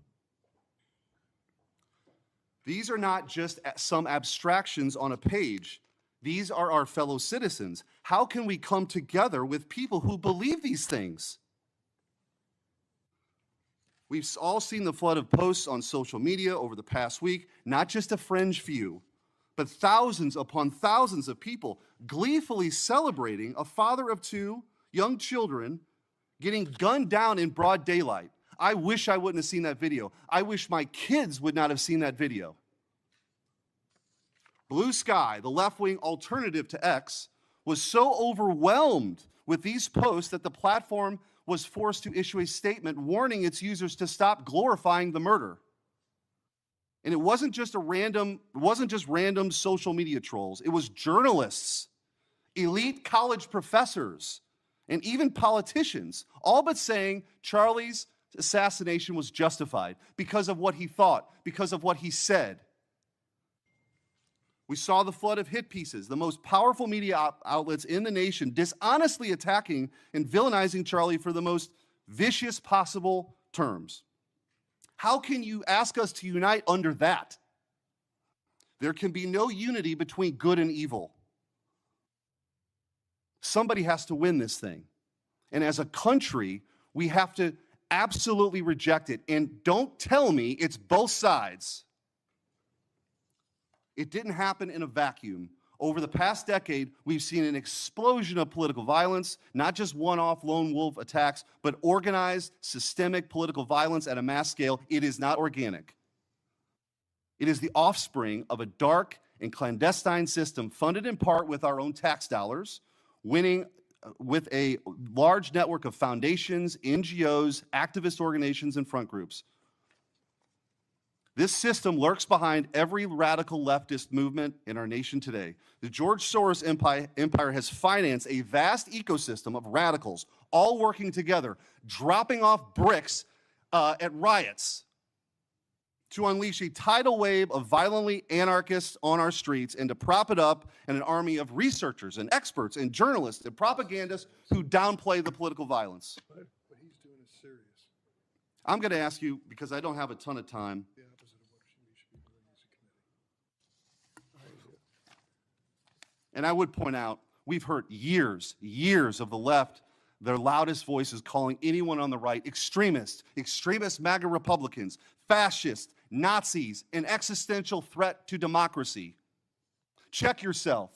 These are not just some abstractions on a page. These are our fellow citizens. How can we come together with people who believe these things? We've all seen the flood of posts on social media over the past week, not just a fringe few, but thousands upon thousands of people gleefully celebrating a father of two young children getting gunned down in broad daylight. I wish I wouldn't have seen that video. I wish my kids would not have seen that video. Blue Sky, the left-wing alternative to X, was so overwhelmed with these posts that the platform was forced to issue a statement warning its users to stop glorifying the murder. And it wasn't just random social media trolls. It was journalists, elite college professors, and even politicians, all but saying Charlie's assassination was justified because of what he thought, because of what he said. We saw the flood of hit pieces, the most powerful media outlets in the nation dishonestly attacking and villainizing Charlie for the most vicious possible terms. How can you ask us to unite under that? There can be no unity between good and evil. Somebody has to win this thing. And as a country, we have to absolutely reject it. And don't tell me it's both sides. It didn't happen in a vacuum. Over the past decade, we've seen an explosion of political violence, not just one-off lone wolf attacks, but organized, systemic political violence at a mass scale. It is not organic. It is the offspring of a dark and clandestine system funded in part with our own tax dollars, winning with a large network of foundations, NGOs, activist organizations, and front groups. This system lurks behind every radical leftist movement in our nation today. The George Soros empire has financed a vast ecosystem of radicals, all working together, dropping off bricks at riots to unleash a tidal wave of violently anarchists on our streets and to prop it up in an army of researchers and experts and journalists and propagandists who downplay the political violence. What he's doing is serious. I'm going to ask you, because I don't have a ton of time, The opposite of what we should be doing as a committee. and I would point out, we've heard years of the left, their loudest voices calling anyone on the right extremist MAGA Republicans, fascists, Nazis, an existential threat to democracy. Check yourself.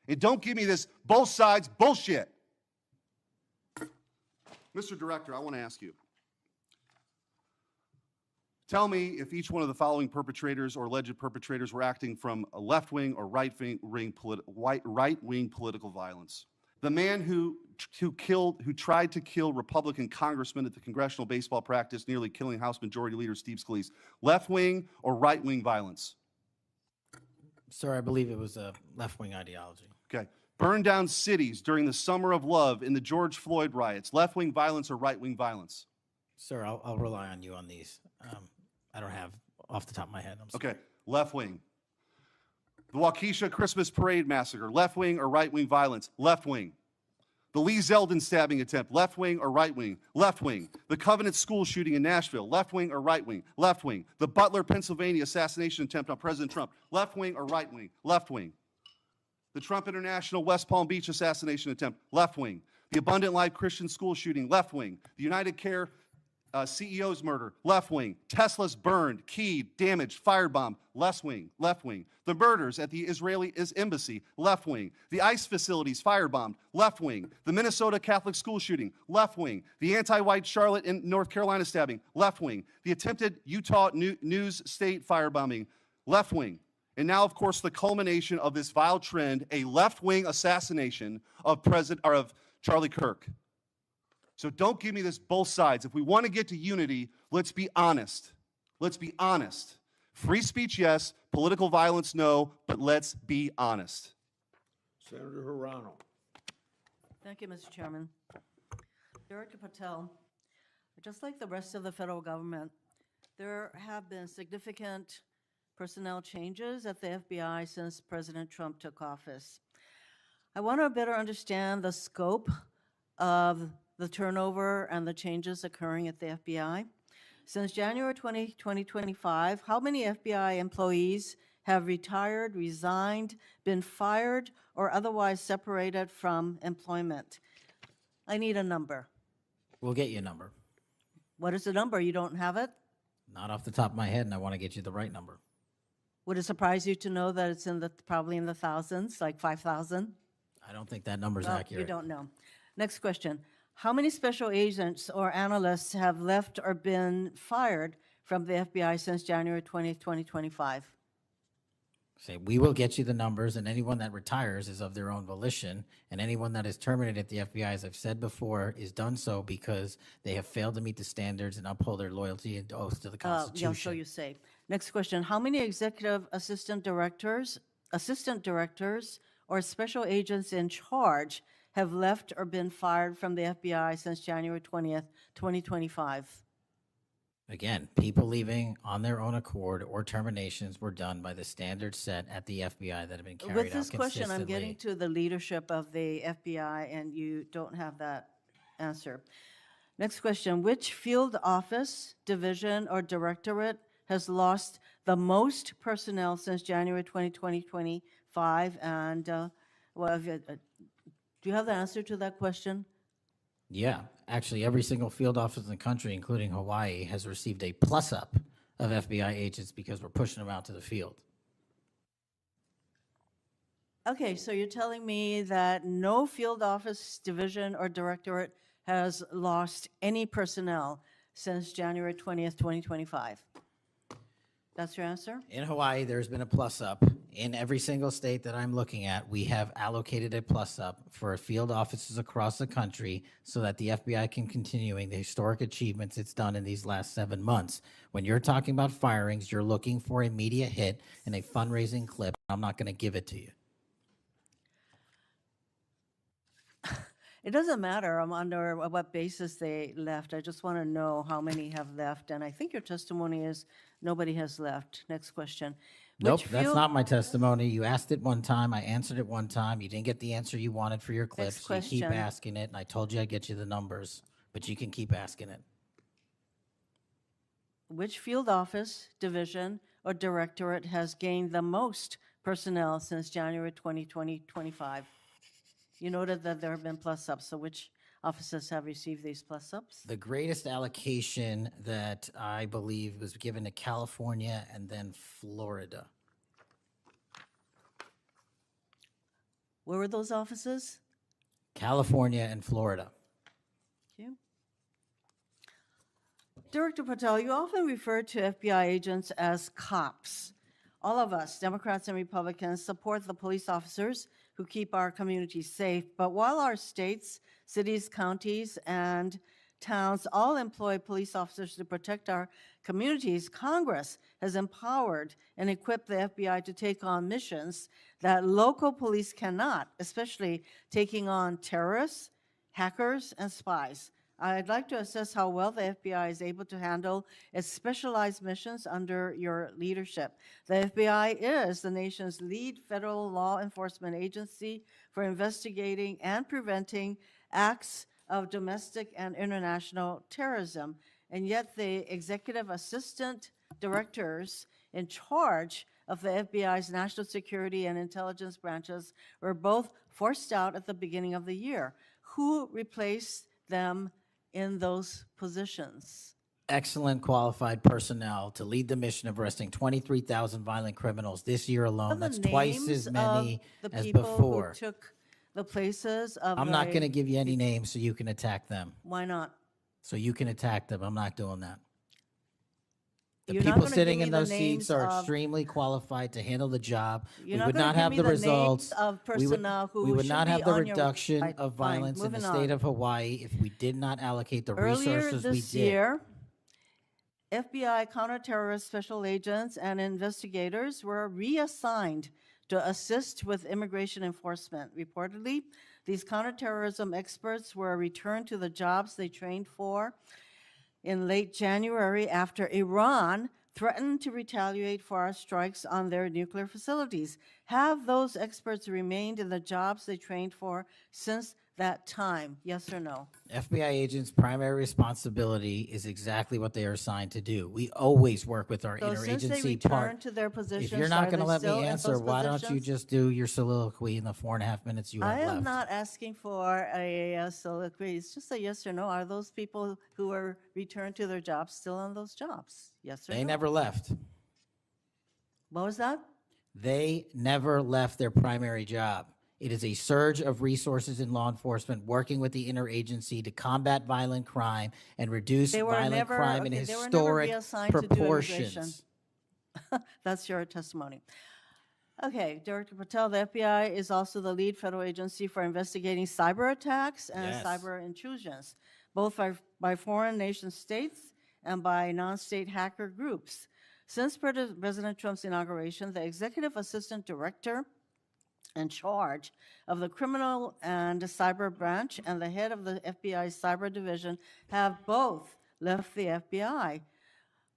And don't give me this both sides bullshit. Mr. Director, I want to ask you. Tell me if each one of the following perpetrators or alleged perpetrators were acting from a left-wing or right-wing political violence. The man who tried to kill Republican congressman at the congressional baseball practice, nearly killing House Majority Leader Steve Scalise. Left-wing or right-wing violence? Sir, I believe it was a left-wing ideology. Okay. Burned down cities during the Summer of Love in the George Floyd riots. Left-wing violence or right-wing violence? Sir, I'll rely on you on these. I don't have off the top of my head. I'm sorry. Okay. Left-wing. The Waukesha Christmas Parade massacre. Left-wing or right-wing violence? Left-wing. The Lee Zeldin stabbing attempt, left-wing or right-wing? Left-wing. The Covenant school shooting in Nashville, left-wing or right-wing? Left-wing. The Butler, Pennsylvania assassination attempt on President Trump, left-wing or right-wing? Left-wing. The Trump International West Palm Beach assassination attempt, left-wing. The Abundant Life Christian school shooting, left-wing. The United Care CEO's murder, left-wing. Tesla's burned, keyed, damaged, firebombed, left-wing, left-wing. The murders at the Israeli embassy, left-wing. The ICE facilities firebombed, left-wing. The Minnesota Catholic school shooting, left-wing. The anti-white Charlotte and North Carolina stabbing, left-wing. The attempted Utah News State firebombing, left-wing. And now, of course, the culmination of this vile trend, a left-wing assassination of Charlie Kirk. So don't give me this both sides. If we want to get to unity, let's be honest. Let's be honest. Free speech, yes. Political violence, no. But let's be honest. Senator Hirano. Thank you, Mr. Chairman. Director Patel, just like the rest of the federal government, there have been significant personnel changes at the FBI since President Trump took office. I want to better understand the scope of the turnover and the changes occurring at the FBI. Since January 2025, how many FBI employees have retired, resigned, been fired, or otherwise separated from employment? I need a number. We'll get you a number. What is the number? You don't have it? Not off the top of my head, and I want to get you the right number. Would it surprise you to know that it's probably in the thousands, like 5,000? I don't think that number's Well, accurate. you don't know. Next question. How many special agents or analysts have left or been fired from the FBI since January 20th, 2025? Say, we will get you the numbers, and anyone that retires is of their own volition, and anyone that is terminated at the FBI, as I've said before, is done so because they have failed to meet the standards and uphold their loyalty and oath to the Constitution. Yeah, so you say. Next question. How many executive assistant directors, or special agents in charge have left or been fired from the FBI since January 20th, 2025? Again, people leaving on their own accord or terminations were done by the standards set at the FBI that have been carried out With this question, I'm consistently. getting to the leadership of the FBI, and you don't have that answer. Next question. Which field office, division, or directorate has lost the most personnel since January 2025? And, do you have the answer to that question? Yeah, actually, every single field office in the country, including Hawaii, has received a plus-up of FBI agents because we're pushing them out to the field. Okay, so you're telling me that no field office, division, or directorate has lost any personnel since January 20th, 2025? That's your answer? In Hawaii, there's been a plus-up. In every single state that I'm looking at, we have allocated a plus-up for field offices across the country so that the FBI can continuing the historic achievements it's done in these last 7 months. When you're talking about firings, you're looking for a media hit and a fundraising clip. I'm not going to give it to you. It doesn't matter under what basis they left. I just want to know how many have left. And I think your testimony is nobody has left. Next question. Nope, Which that's field- not my testimony. You asked it one time, I answered it one time. You didn't get the answer you wanted for your clips. You keep question. asking it, and I told you I'd get you the numbers, but you can keep asking it. Which field office, division, or directorate has gained the most personnel since January 2025? You noted that there have been plus-ups, so which offices have received these plus-ups? The greatest allocation that I believe was given to California and then Florida. Where were those offices? California and Florida. Thank you. Director Patel, you often refer to FBI agents as cops. All of us, Democrats and Republicans, support the police officers who keep our communities safe. But while our states, cities, counties, and towns all employ police officers to protect our communities, Congress has empowered and equipped the FBI to take on missions that local police cannot, especially taking on terrorists, hackers, and spies. I'd like to assess how well the FBI is able to handle its specialized missions under your leadership. The FBI is the nation's lead federal law enforcement agency for investigating and preventing acts of domestic and international terrorism. And yet the executive assistant directors in charge of the FBI's national security and intelligence branches were both forced out at the beginning of the year. Who replaced them in those positions? Excellent qualified personnel to lead the mission of arresting 23,000 violent criminals this year alone. Are the That's twice names as of many the as people before. who took the places of I'm not going to give you any names so you can attack them. Why not? So you can attack them. I'm not doing that. The You're not people gonna sitting give in me the those seats names are of- extremely qualified to handle the job. You're We not would gonna not give have me the the names results. of We would- personnel who We would should not be have the on your- reduction Right, of fine, violence in the moving state on. of Hawaii if we did not allocate the Earlier resources we this did. year, FBI counterterrorist special agents and investigators were reassigned to assist with immigration enforcement. Reportedly, these counterterrorism experts were returned to the jobs they trained for in late January after Iran threatened to retaliate for our strikes on their nuclear facilities. Have those experts remained in the jobs they trained for since that time? Yes or no? FBI agents' primary responsibility is exactly what they are assigned to do. We always work with our So since they interagency part. returned to their positions, If you're not are going to they let me still in answer, those why don't you positions? just do your soliloquy in the 4.5 minutes you have I left? am not asking for a soliloquy. It's just a yes or no. Are those people who were returned to their jobs still on those jobs? Yes or no? They never left. What was that? They never left their primary job. It is a surge of resources in law enforcement working with the interagency to combat violent crime and reduce They were violent never- crime in okay, they were never historic reassigned to do immigration. proportions. That's your testimony. Okay, Director Patel, the FBI is also the lead federal agency for investigating cyber attacks and Yes. cyber intrusions, both by foreign nation states and by non-state hacker groups. Since President Trump's inauguration, the executive assistant director in charge of the criminal and cyber branch and the head of the FBI's cyber division have both left the FBI.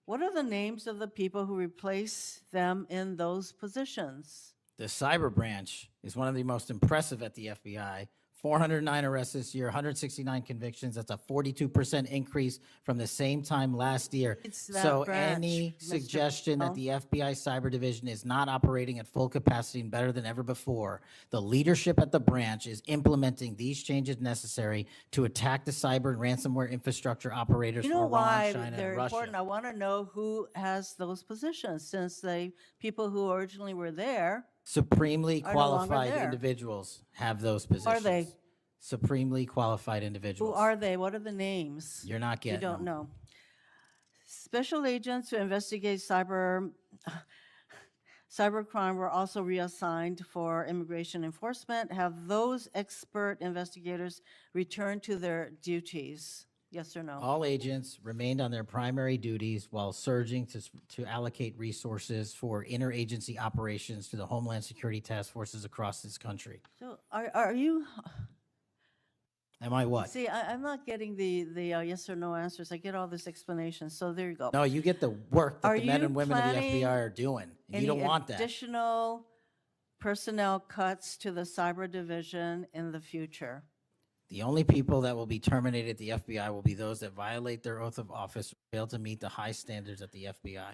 What are the names of the people who replace them in those positions? The cyber branch is one of the most impressive at the FBI. 409 arrests this year, 169 convictions. That's a 42% increase from the same time last year. It's that So branch, any Mr. suggestion that Patel. the FBI cyber division is not operating at full capacity and better than ever before, the leadership at the branch is implementing these changes necessary to attack the cyber and ransomware infrastructure operators You for know Iran, why China, they're and Russia. important? I want to know who has those positions, since the people who originally were there, Supremely are no longer qualified there. individuals have those positions. Are they? Supremely qualified Who individuals. are they? What are the names? You're not You getting don't them. know. Special agents who investigate cybercrime were also reassigned for immigration enforcement. Have those expert investigators returned to their duties? Yes or no? All agents remained on their primary duties while surging to allocate resources for interagency operations to the Homeland Security task forces across this country. So are you, Am I what? see, I'm not getting the yes or no answers. I get all this explanation, so there you go. No, you get the work that Are the men you and women of the planning FBI are doing. And you don't want that. additional personnel cuts to the cyber division in the future? The only people that will be terminated at the FBI will be those that violate their oath of office or fail to meet the high standards at the FBI.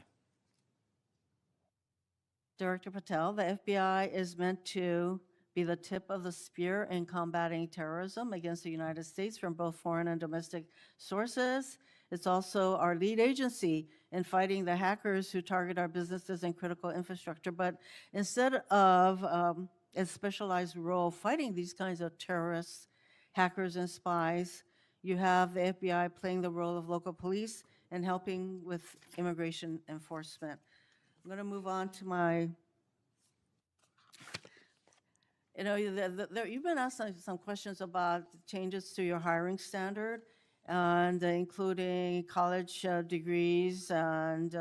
Director Patel, the FBI is meant to be the tip of the spear in combating terrorism against the United States from both foreign and domestic sources. It's also our lead agency in fighting the hackers who target our businesses and critical infrastructure. But instead of a specialized role fighting these kinds of terrorists, hackers, and spies, you have the FBI playing the role of local police and helping with immigration enforcement. I'm going to move on to my, you know, you've been asked some questions about changes to your hiring standard, and including college degrees and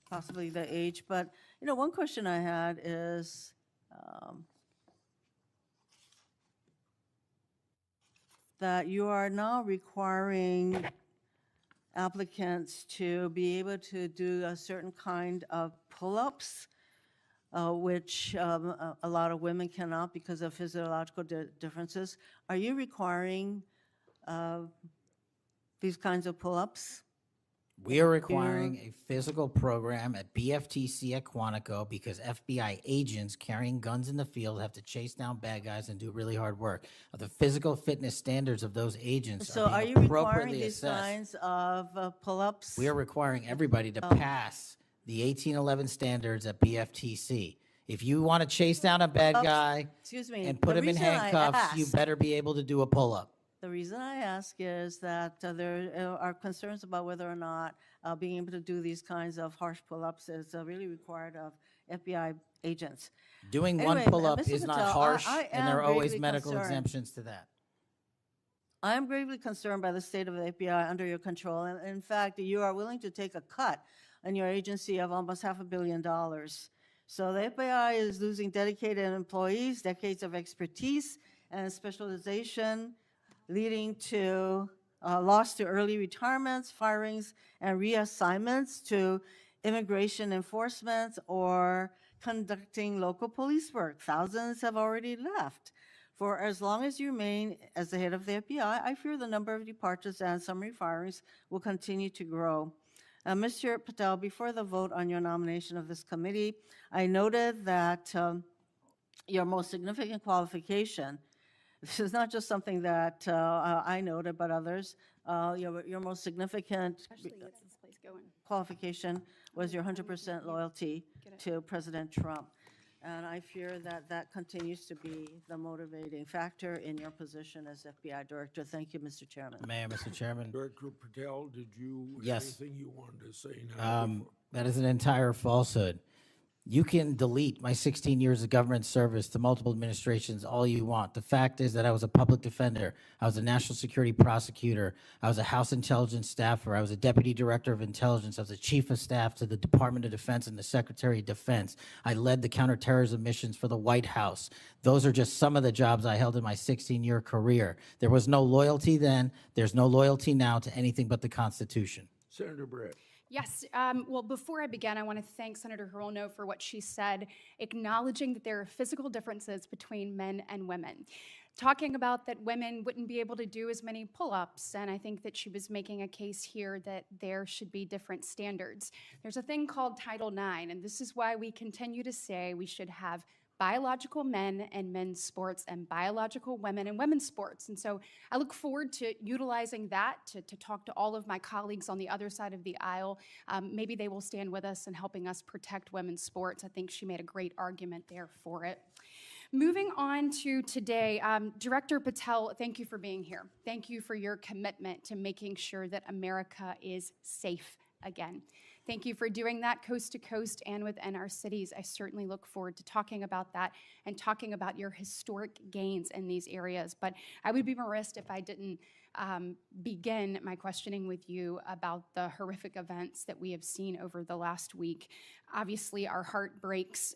possibly the age. But, you know, one question I had is, that you are now requiring applicants to be able to do a certain kind of pull-ups, which a lot of women cannot because of physiological differences. Are you requiring these kinds of pull-ups? We are requiring a physical program at BFTC at Quantico because FBI agents carrying guns in the field have to chase down bad guys and do really hard work. The physical fitness standards of those agents So are are being you requiring appropriately these assessed. kinds of pull-ups? We are requiring everybody to pass the 1811 standards at BFTC. If you want to chase down a bad guy Excuse me, and put the him in reason I handcuffs, you ask- better be able to do a pull-up. The reason I ask is that there are concerns about whether or not being able to do these kinds of harsh pull-ups is really required of FBI agents. Doing Anyway, one pull-up Mr. is not Patel, harsh, I and there are am always greatly medical concerned. exemptions to that. I am gravely concerned by the state of the FBI under your control, and in fact, you are willing to take a cut on your agency of almost $500 million. So the FBI is losing dedicated employees, decades of expertise and specialization, leading to loss to early retirements, firings, and reassignments to immigration enforcement or conducting local police work. Thousands have already left. For as long as you remain as the head of the FBI, I fear the number of departures and summary firings will continue to grow. Mr. Patel, before the vote on your nomination of this committee, I noted that your most significant qualification, this is not just something that I noted, but others, your most significant qualification was your 100% loyalty to President Trump. And I fear that that continues to be the motivating factor in your position as FBI Director. Thank you, Mr. Chairman. Mayor, Mr. Chairman. Director Patel, did you, Yes. anything you wanted to say now? before- That is an entire falsehood. You can delete my 16 years of government service to multiple administrations all you want. The fact is that I was a public defender. I was a national security prosecutor. I was a House intelligence staffer. I was a deputy director of intelligence. I was a chief of staff to the Department of Defense and the Secretary of Defense. I led the counterterrorism missions for the White House. Those are just some of the jobs I held in my 16-year career. There was no loyalty then. There's no loyalty now to anything but the Constitution. Senator Brett. Yes. Well, before I begin, I want to thank Senator Hirono for what she said, acknowledging that there are physical differences between men and women. Talking about that women wouldn't be able to do as many pull-ups, and I think that she was making a case here that there should be different standards. There's a thing called Title IX, and this is why we continue to say we should have biological men and men's sports and biological women and women's sports. And so I look forward to utilizing that to talk to all of my colleagues on the other side of the aisle. Maybe they will stand with us in helping us protect women's sports. I think she made a great argument there for it. Moving on to today, Director Patel, thank you for being here. Thank you for your commitment to making sure that America is safe again. Thank you for doing that coast to coast and within our cities. I certainly look forward to talking about that and talking about your historic gains in these areas. But I would be remiss if I didn't begin my questioning with you about the horrific events that we have seen over the last week. Obviously, our heart breaks.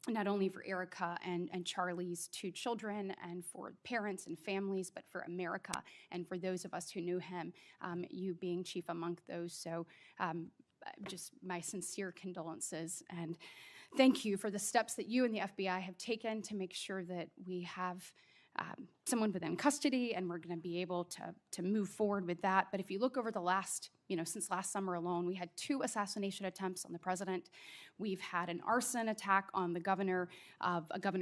Not only for Erica and Charlie's two children and for parents and families, but for America and for those of us who knew him, you being chief among those. So just my sincere condolences and thank you for the steps that you and the FBI have taken to make sure that we have someone within custody, and we're going to be able to move forward with that. But if you look over the last, since last summer alone, we had 2 assassination attempts on the president. We've had an arson attack on the governor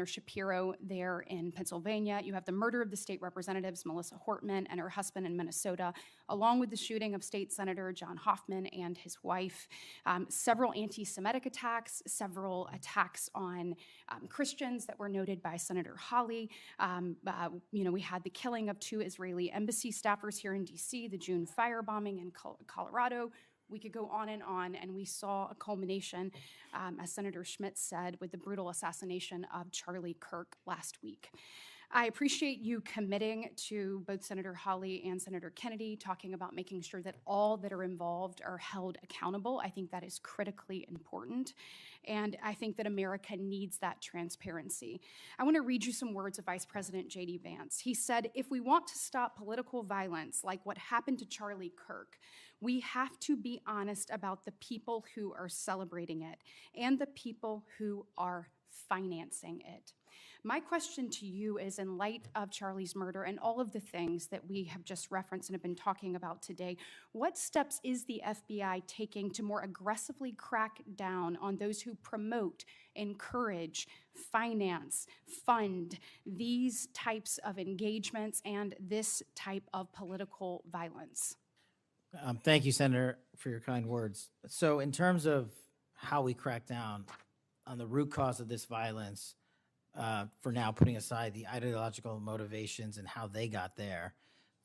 Shapiro there in Pennsylvania. You have the murder of the state representatives, Melissa Hortman and her husband in Minnesota, along with the shooting of State Senator John Hoffman and his wife. Several anti-Semitic attacks, several attacks on Christians that were noted by Senator Hawley. We had the killing of 2 Israeli embassy staffers here in D.C., the June firebombing in Colorado. We could go on, and we saw a culmination, as Senator Schmidt said, with the brutal assassination of Charlie Kirk last week. I appreciate you committing to both Senator Hawley and Senator Kennedy, talking about making sure that all that are involved are held accountable. I think that is critically important, and I think that America needs that transparency. I want to read you some words of Vice President J.D. Vance. He said, "If we want to stop political violence like what happened to Charlie Kirk, we have to be honest about the people who are celebrating it and the people who are financing it." My question to you is, in light of Charlie's murder and all of the things that we have just referenced and have been talking about today, what steps is the FBI taking to more aggressively crack down on those who promote, encourage, finance, fund these types of engagements and this type of political violence? Thank you, Senator, for your kind words. So in terms of how we crack down on the root cause of this violence, for now putting aside the ideological motivations and how they got there,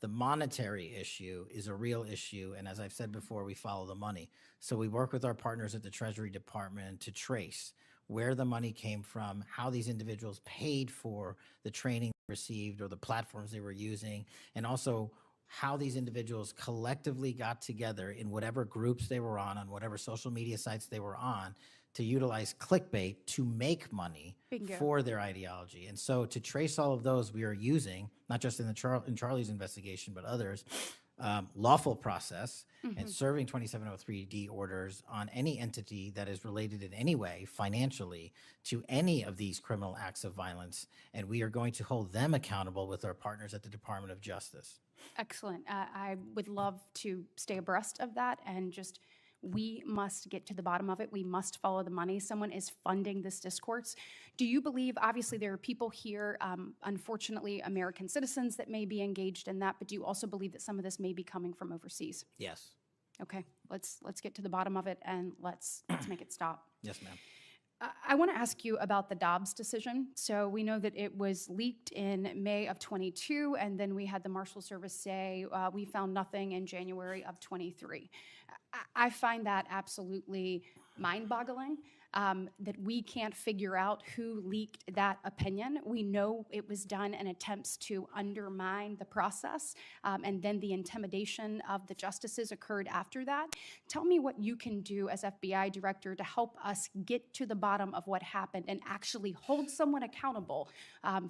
the monetary issue is a real issue. And as I've said before, we follow the money. So we work with our partners at the Treasury Department to trace where the money came from, how these individuals paid for the training received or the platforms they were using, and also how these individuals collectively got together in whatever groups they were on whatever social media sites they were on, to utilize clickbait to make money Bingo. for their ideology. And so to trace all of those, we are using, not just in Charlie's investigation, but others, lawful process and serving 2703D orders on any entity that is related in any way financially to any of these criminal acts of violence. And we are going to hold them accountable with our partners at the Department of Justice. Excellent. I would love to stay abreast of that, and just, we must get to the bottom of it. We must follow the money. Someone is funding this discourse. Do you believe, obviously there are people here, unfortunately American citizens, that may be engaged in that, but do you also believe that some of this may be coming from overseas? Yes. Okay, let's get to the bottom of it, and let's make it stop. Yes, ma'am. I want to ask you about the Dobbs decision. So we know that it was leaked in May of 22, and then we had the Marshal Service say we found nothing in January of 23. I find that absolutely mind-boggling, that we can't figure out who leaked that opinion. We know it was done in attempts to undermine the process, and then the intimidation of the justices occurred after that. Tell me what you can do as FBI director to help us get to the bottom of what happened and actually hold someone accountable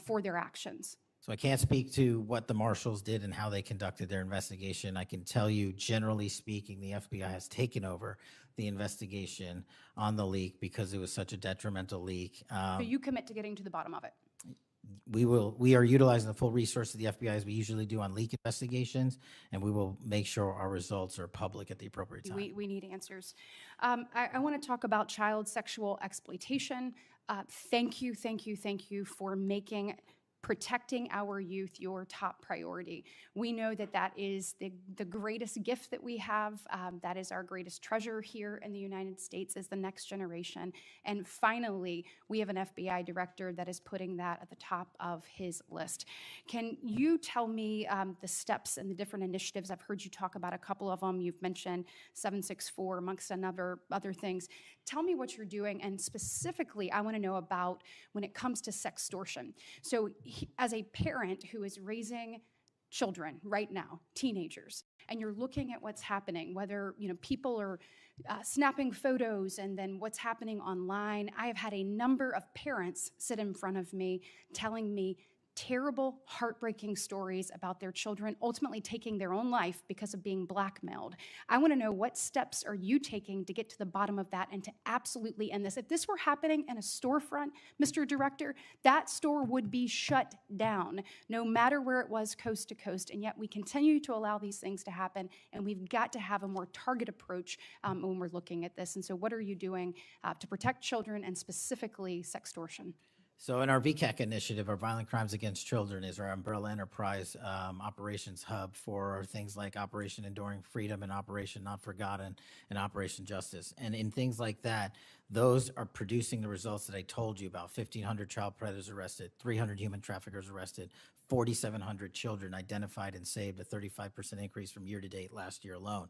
for their actions. So I can't speak to what the marshals did and how they conducted their investigation. I can tell you, generally speaking, the FBI has taken over the investigation on the leak because it was such a detrimental leak. So you commit to getting to the bottom of it. We are utilizing the full resource of the FBI as we usually do on leak investigations, and we will make sure our results are public at the appropriate time. We need answers. I want to talk about child sexual exploitation. Thank you for making protecting our youth your top priority. We know that that is the greatest gift that we have. That is our greatest treasure here in the United States, is the next generation. And finally, we have an FBI director that is putting that at the top of his list. Can you tell me the steps and the different initiatives? I've heard you talk about a couple of them. You've mentioned 764 amongst other things. Tell me what you're doing, and specifically, I want to know about when it comes to sextortion. So as a parent who is raising children right now, teenagers, and you're looking at what's happening, whether people are snapping photos and then what's happening online. I have had a number of parents sit in front of me telling me terrible, heartbreaking stories about their children ultimately taking their own life because of being blackmailed. I want to know, what steps are you taking to get to the bottom of that and to absolutely end this? If this were happening in a storefront, Mr. Director, that store would be shut down, no matter where it was, coast to coast, and yet we continue to allow these things to happen, and we've got to have a more targeted approach when we're looking at this. And so what are you doing to protect children, and specifically sextortion? So in our VCAC initiative, our Violent Crimes Against Children is our umbrella enterprise operations hub for things like Operation Enduring Freedom and Operation Not Forgotten and Operation Justice. And in things like that, those are producing the results that I told you about. 1,500 child predators arrested, 300 human traffickers arrested, 4,700 children identified and saved, a 35% increase from year to date last year alone.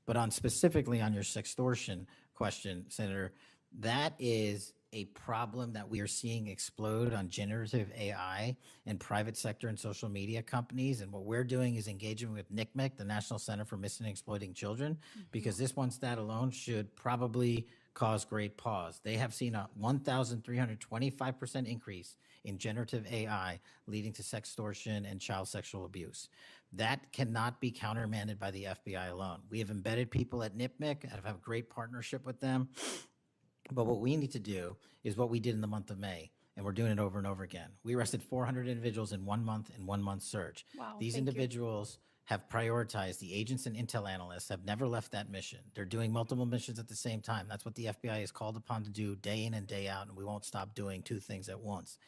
But specifically on your sextortion question, Senator, that is a problem that we are seeing explode on generative AI in private sector and social media companies. And what we're doing is engaging with NCMEC, the National Center for Missing and Exploiting Children, because this one stat alone should probably cause great pause. They have seen a 1,325% increase in generative AI leading to sextortion and child sexual abuse. That cannot be countermanded by the FBI alone. We have embedded people at NCMEC and have a great partnership with them. But what we need to do is what we did in the month of May, and we're doing it over and over again. We arrested 400 individuals in 1 month, in 1 month search. Wow, These individuals have prioritized. The agents and intel analysts have never left that mission. They're doing multiple missions at the same time. That's what the FBI is called upon to do day in and day out, and we won't stop doing two things at once.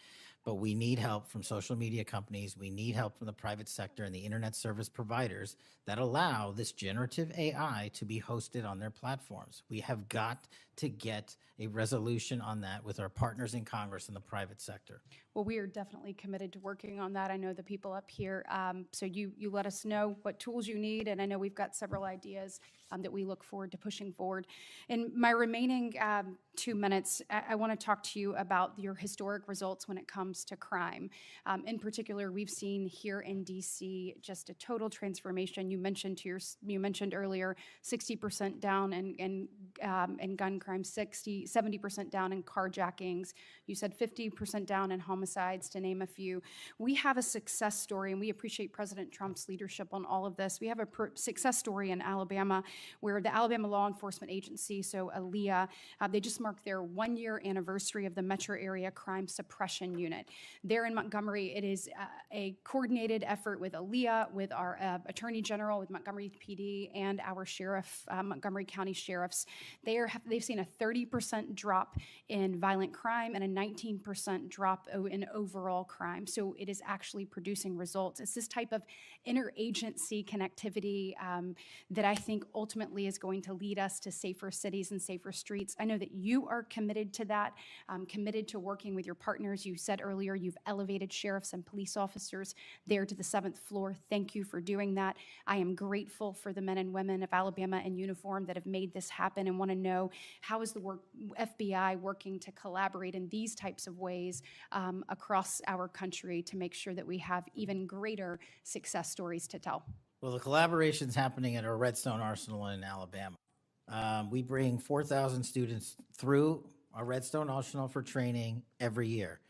But we need help from social media companies. We need help from the private sector and the internet service providers that allow this generative AI to be hosted on their platforms. We have got to get a resolution on that with our partners in Congress and the private sector. Well, we are definitely committed to working on that. I know the people up here, so you let us know what tools you need, and I know we've got several ideas that we look forward to pushing forward. In my remaining 2 minutes, I want to talk to you about your historic results when it comes comes to crime. In particular, we've seen here in DC just a total transformation. You mentioned earlier 60% down in gun crime, 70% down in carjackings. You said 50% down in homicides, to name a few. We have a success story, and we appreciate President Trump's leadership on all of this. We have a success story in Alabama where the Alabama Law Enforcement Agency, so ALEA, they just marked their 1-year anniversary of the Metro Area Crime Suppression Unit. There in Montgomery, it is a coordinated effort with ALEA, with our Attorney General, with Montgomery PD, and our sheriff, Montgomery County sheriffs. They've seen a 30% drop in violent crime and a 19% drop in overall crime. So it is actually producing results. It's this type of interagency connectivity that I think ultimately is going to lead us to safer cities and safer streets. I know that you are committed to that, committed to working with your partners. You said earlier you've elevated sheriffs and police officers there to the 7th floor. Thank you for doing that. I am grateful for the men and women of Alabama in uniform that have made this happen and want to know how is the FBI working to collaborate in these types of ways across our country to make sure that we have even greater success stories to tell. Well, the collaboration's happening at our Redstone Arsenal in Alabama. We bring 4,000 students through our Redstone Arsenal for training every year.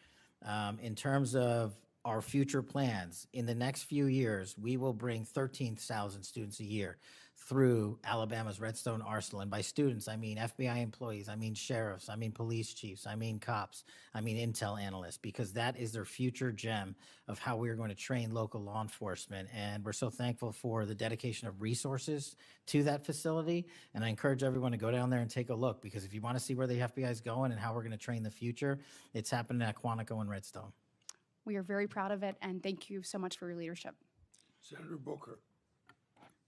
In terms of our future plans, in the next few years, we will bring 13,000 students a year through Alabama's Redstone Arsenal. And by students, I mean FBI employees, I mean sheriffs, I mean police chiefs, I mean cops, I mean intel analysts, because that is their future gem of how we're going to train local law enforcement. And we're so thankful for the dedication of resources to that facility. And I encourage everyone to go down there and take a look, because if you want to see where the FBI is going and how we're going to train the future, it's happening at Quantico and Redstone. We are very proud of it, and thank you so much for your leadership. Senator Booker.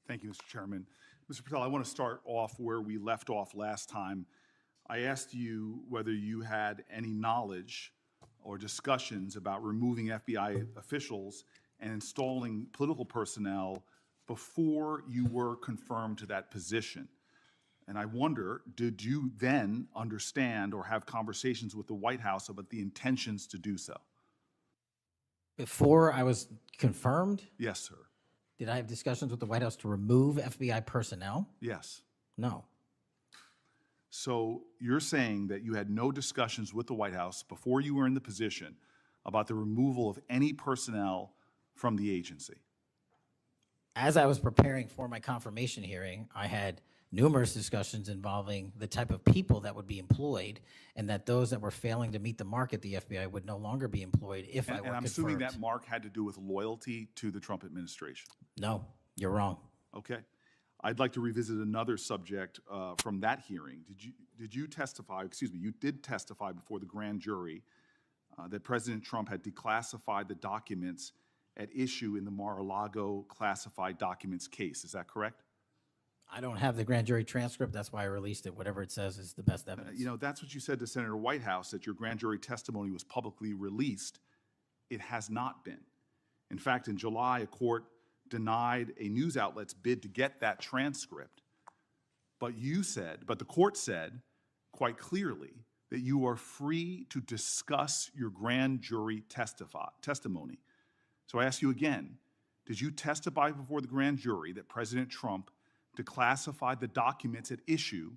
Thank you, Mr. Chairman. Mr. Patel, I want to start off where we left off last time. I asked you whether you had any knowledge or discussions about removing FBI officials and installing political personnel before you were confirmed to that position. And I wonder, did you then understand or have conversations with the White House about the intentions to do so? Before I was confirmed, Yes, sir. did I have discussions with the White House to remove FBI personnel? Yes. No. So you're saying that you had no discussions with the White House before you were in the position about the removal of any personnel from the agency? As I was preparing for my confirmation hearing, I had numerous discussions involving the type of people that would be employed, and that those that were failing to meet the mark at the FBI would no longer be employed if I were And confirmed. I'm assuming that mark had to do with loyalty to the Trump administration. No, you're wrong. Okay. I'd like to revisit another subject from that hearing. Did you testify, excuse me, you did testify before the grand jury that President Trump had declassified the documents at issue in the Mar-a-Lago classified documents case. Is that correct? I don't have the grand jury transcript. That's why I released it. Whatever it says is the best evidence. You know, that's what you said to Senator Whitehouse, that your grand jury testimony was publicly released. It has not been. In fact, in July, a court denied a news outlet's bid to get that transcript. But the court said quite clearly that you are free to discuss your grand jury testimony. So I ask you again, did you testify before the grand jury that President Trump declassified the documents at issue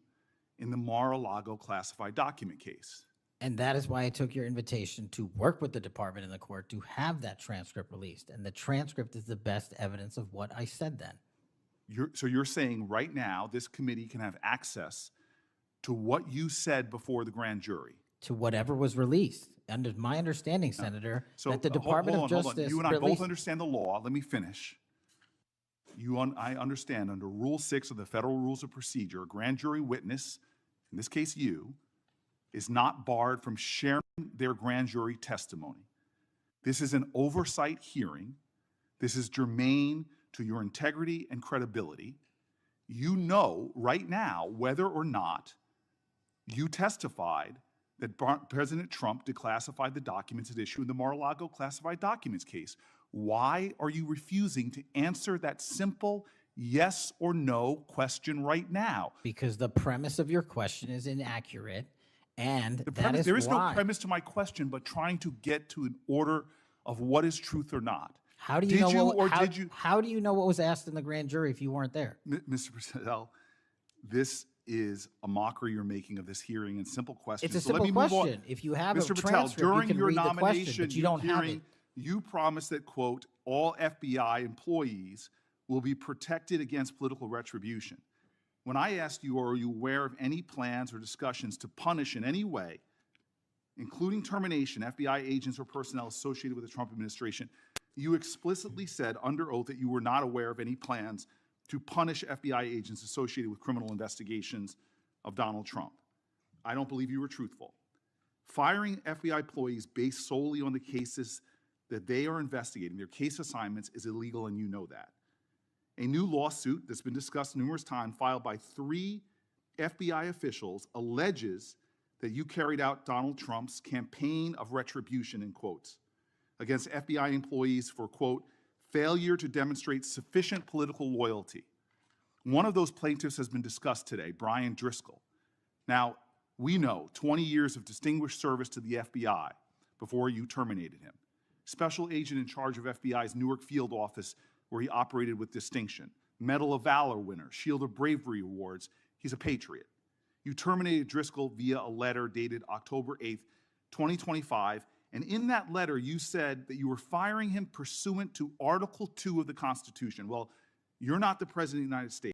in the Mar-a-Lago classified document case? And that is why I took your invitation to work with the department and the court to have that transcript released. And the transcript is the best evidence of what I said then. So you're saying right now this committee can have access to what you said before the grand jury? To whatever was released. Under my understanding, Senator, that the Department of Justice You and I both released. understand the law. Let me finish. I understand under Rule 6 of the Federal Rules of Procedure, a grand jury witness, in this case you, is not barred from sharing their grand jury testimony. This is an oversight hearing. This is germane to your integrity and credibility. You know right now whether or not you testified that President Trump declassified the documents at issue in the Mar-a-Lago classified documents case. Why are you refusing to answer that simple yes or no question right now? Because the premise of your question is inaccurate, And The that premise, is there is no why. premise to my question, but trying to get to an order of what is truth or not. How do you Did know you what, or how, did you, how do you know what was asked in the grand jury if you weren't there? Mr. Patel, this is a mockery you're making of this hearing and simple questions. It's a So let simple me move on. question. If you have a Mr. Patel, transcript, you during can your read the question, nomination, but you don't have hearing, it. you promised that, quote, all FBI employees will be protected against political retribution. When I asked you, are you aware of any plans or discussions to punish in any way, including termination, FBI agents or personnel associated with the Trump administration, you explicitly said under oath that you were not aware of any plans to punish FBI agents associated with criminal investigations of Donald Trump. I don't believe you were truthful. Firing FBI employees based solely on the cases that they are investigating, their case assignments, is illegal, and you know that. A new lawsuit that's been discussed numerous times, filed by 3 FBI officials, alleges that you carried out Donald Trump's campaign of retribution, in quotes, against FBI employees for, quote, failure to demonstrate sufficient political loyalty. One of those plaintiffs has been discussed today, Brian Driscoll. Now, we know 20 years of distinguished service to the FBI before you terminated him. Special agent in charge of FBI's Newark field office, where he operated with distinction. Medal of Valor winner, Shield of Bravery awards. He's a patriot. You terminated Driscoll via a letter dated October 8th, 2025, and in that letter you said that you were firing him pursuant to Article 2 of the Constitution. Well, you're not the President of the United States.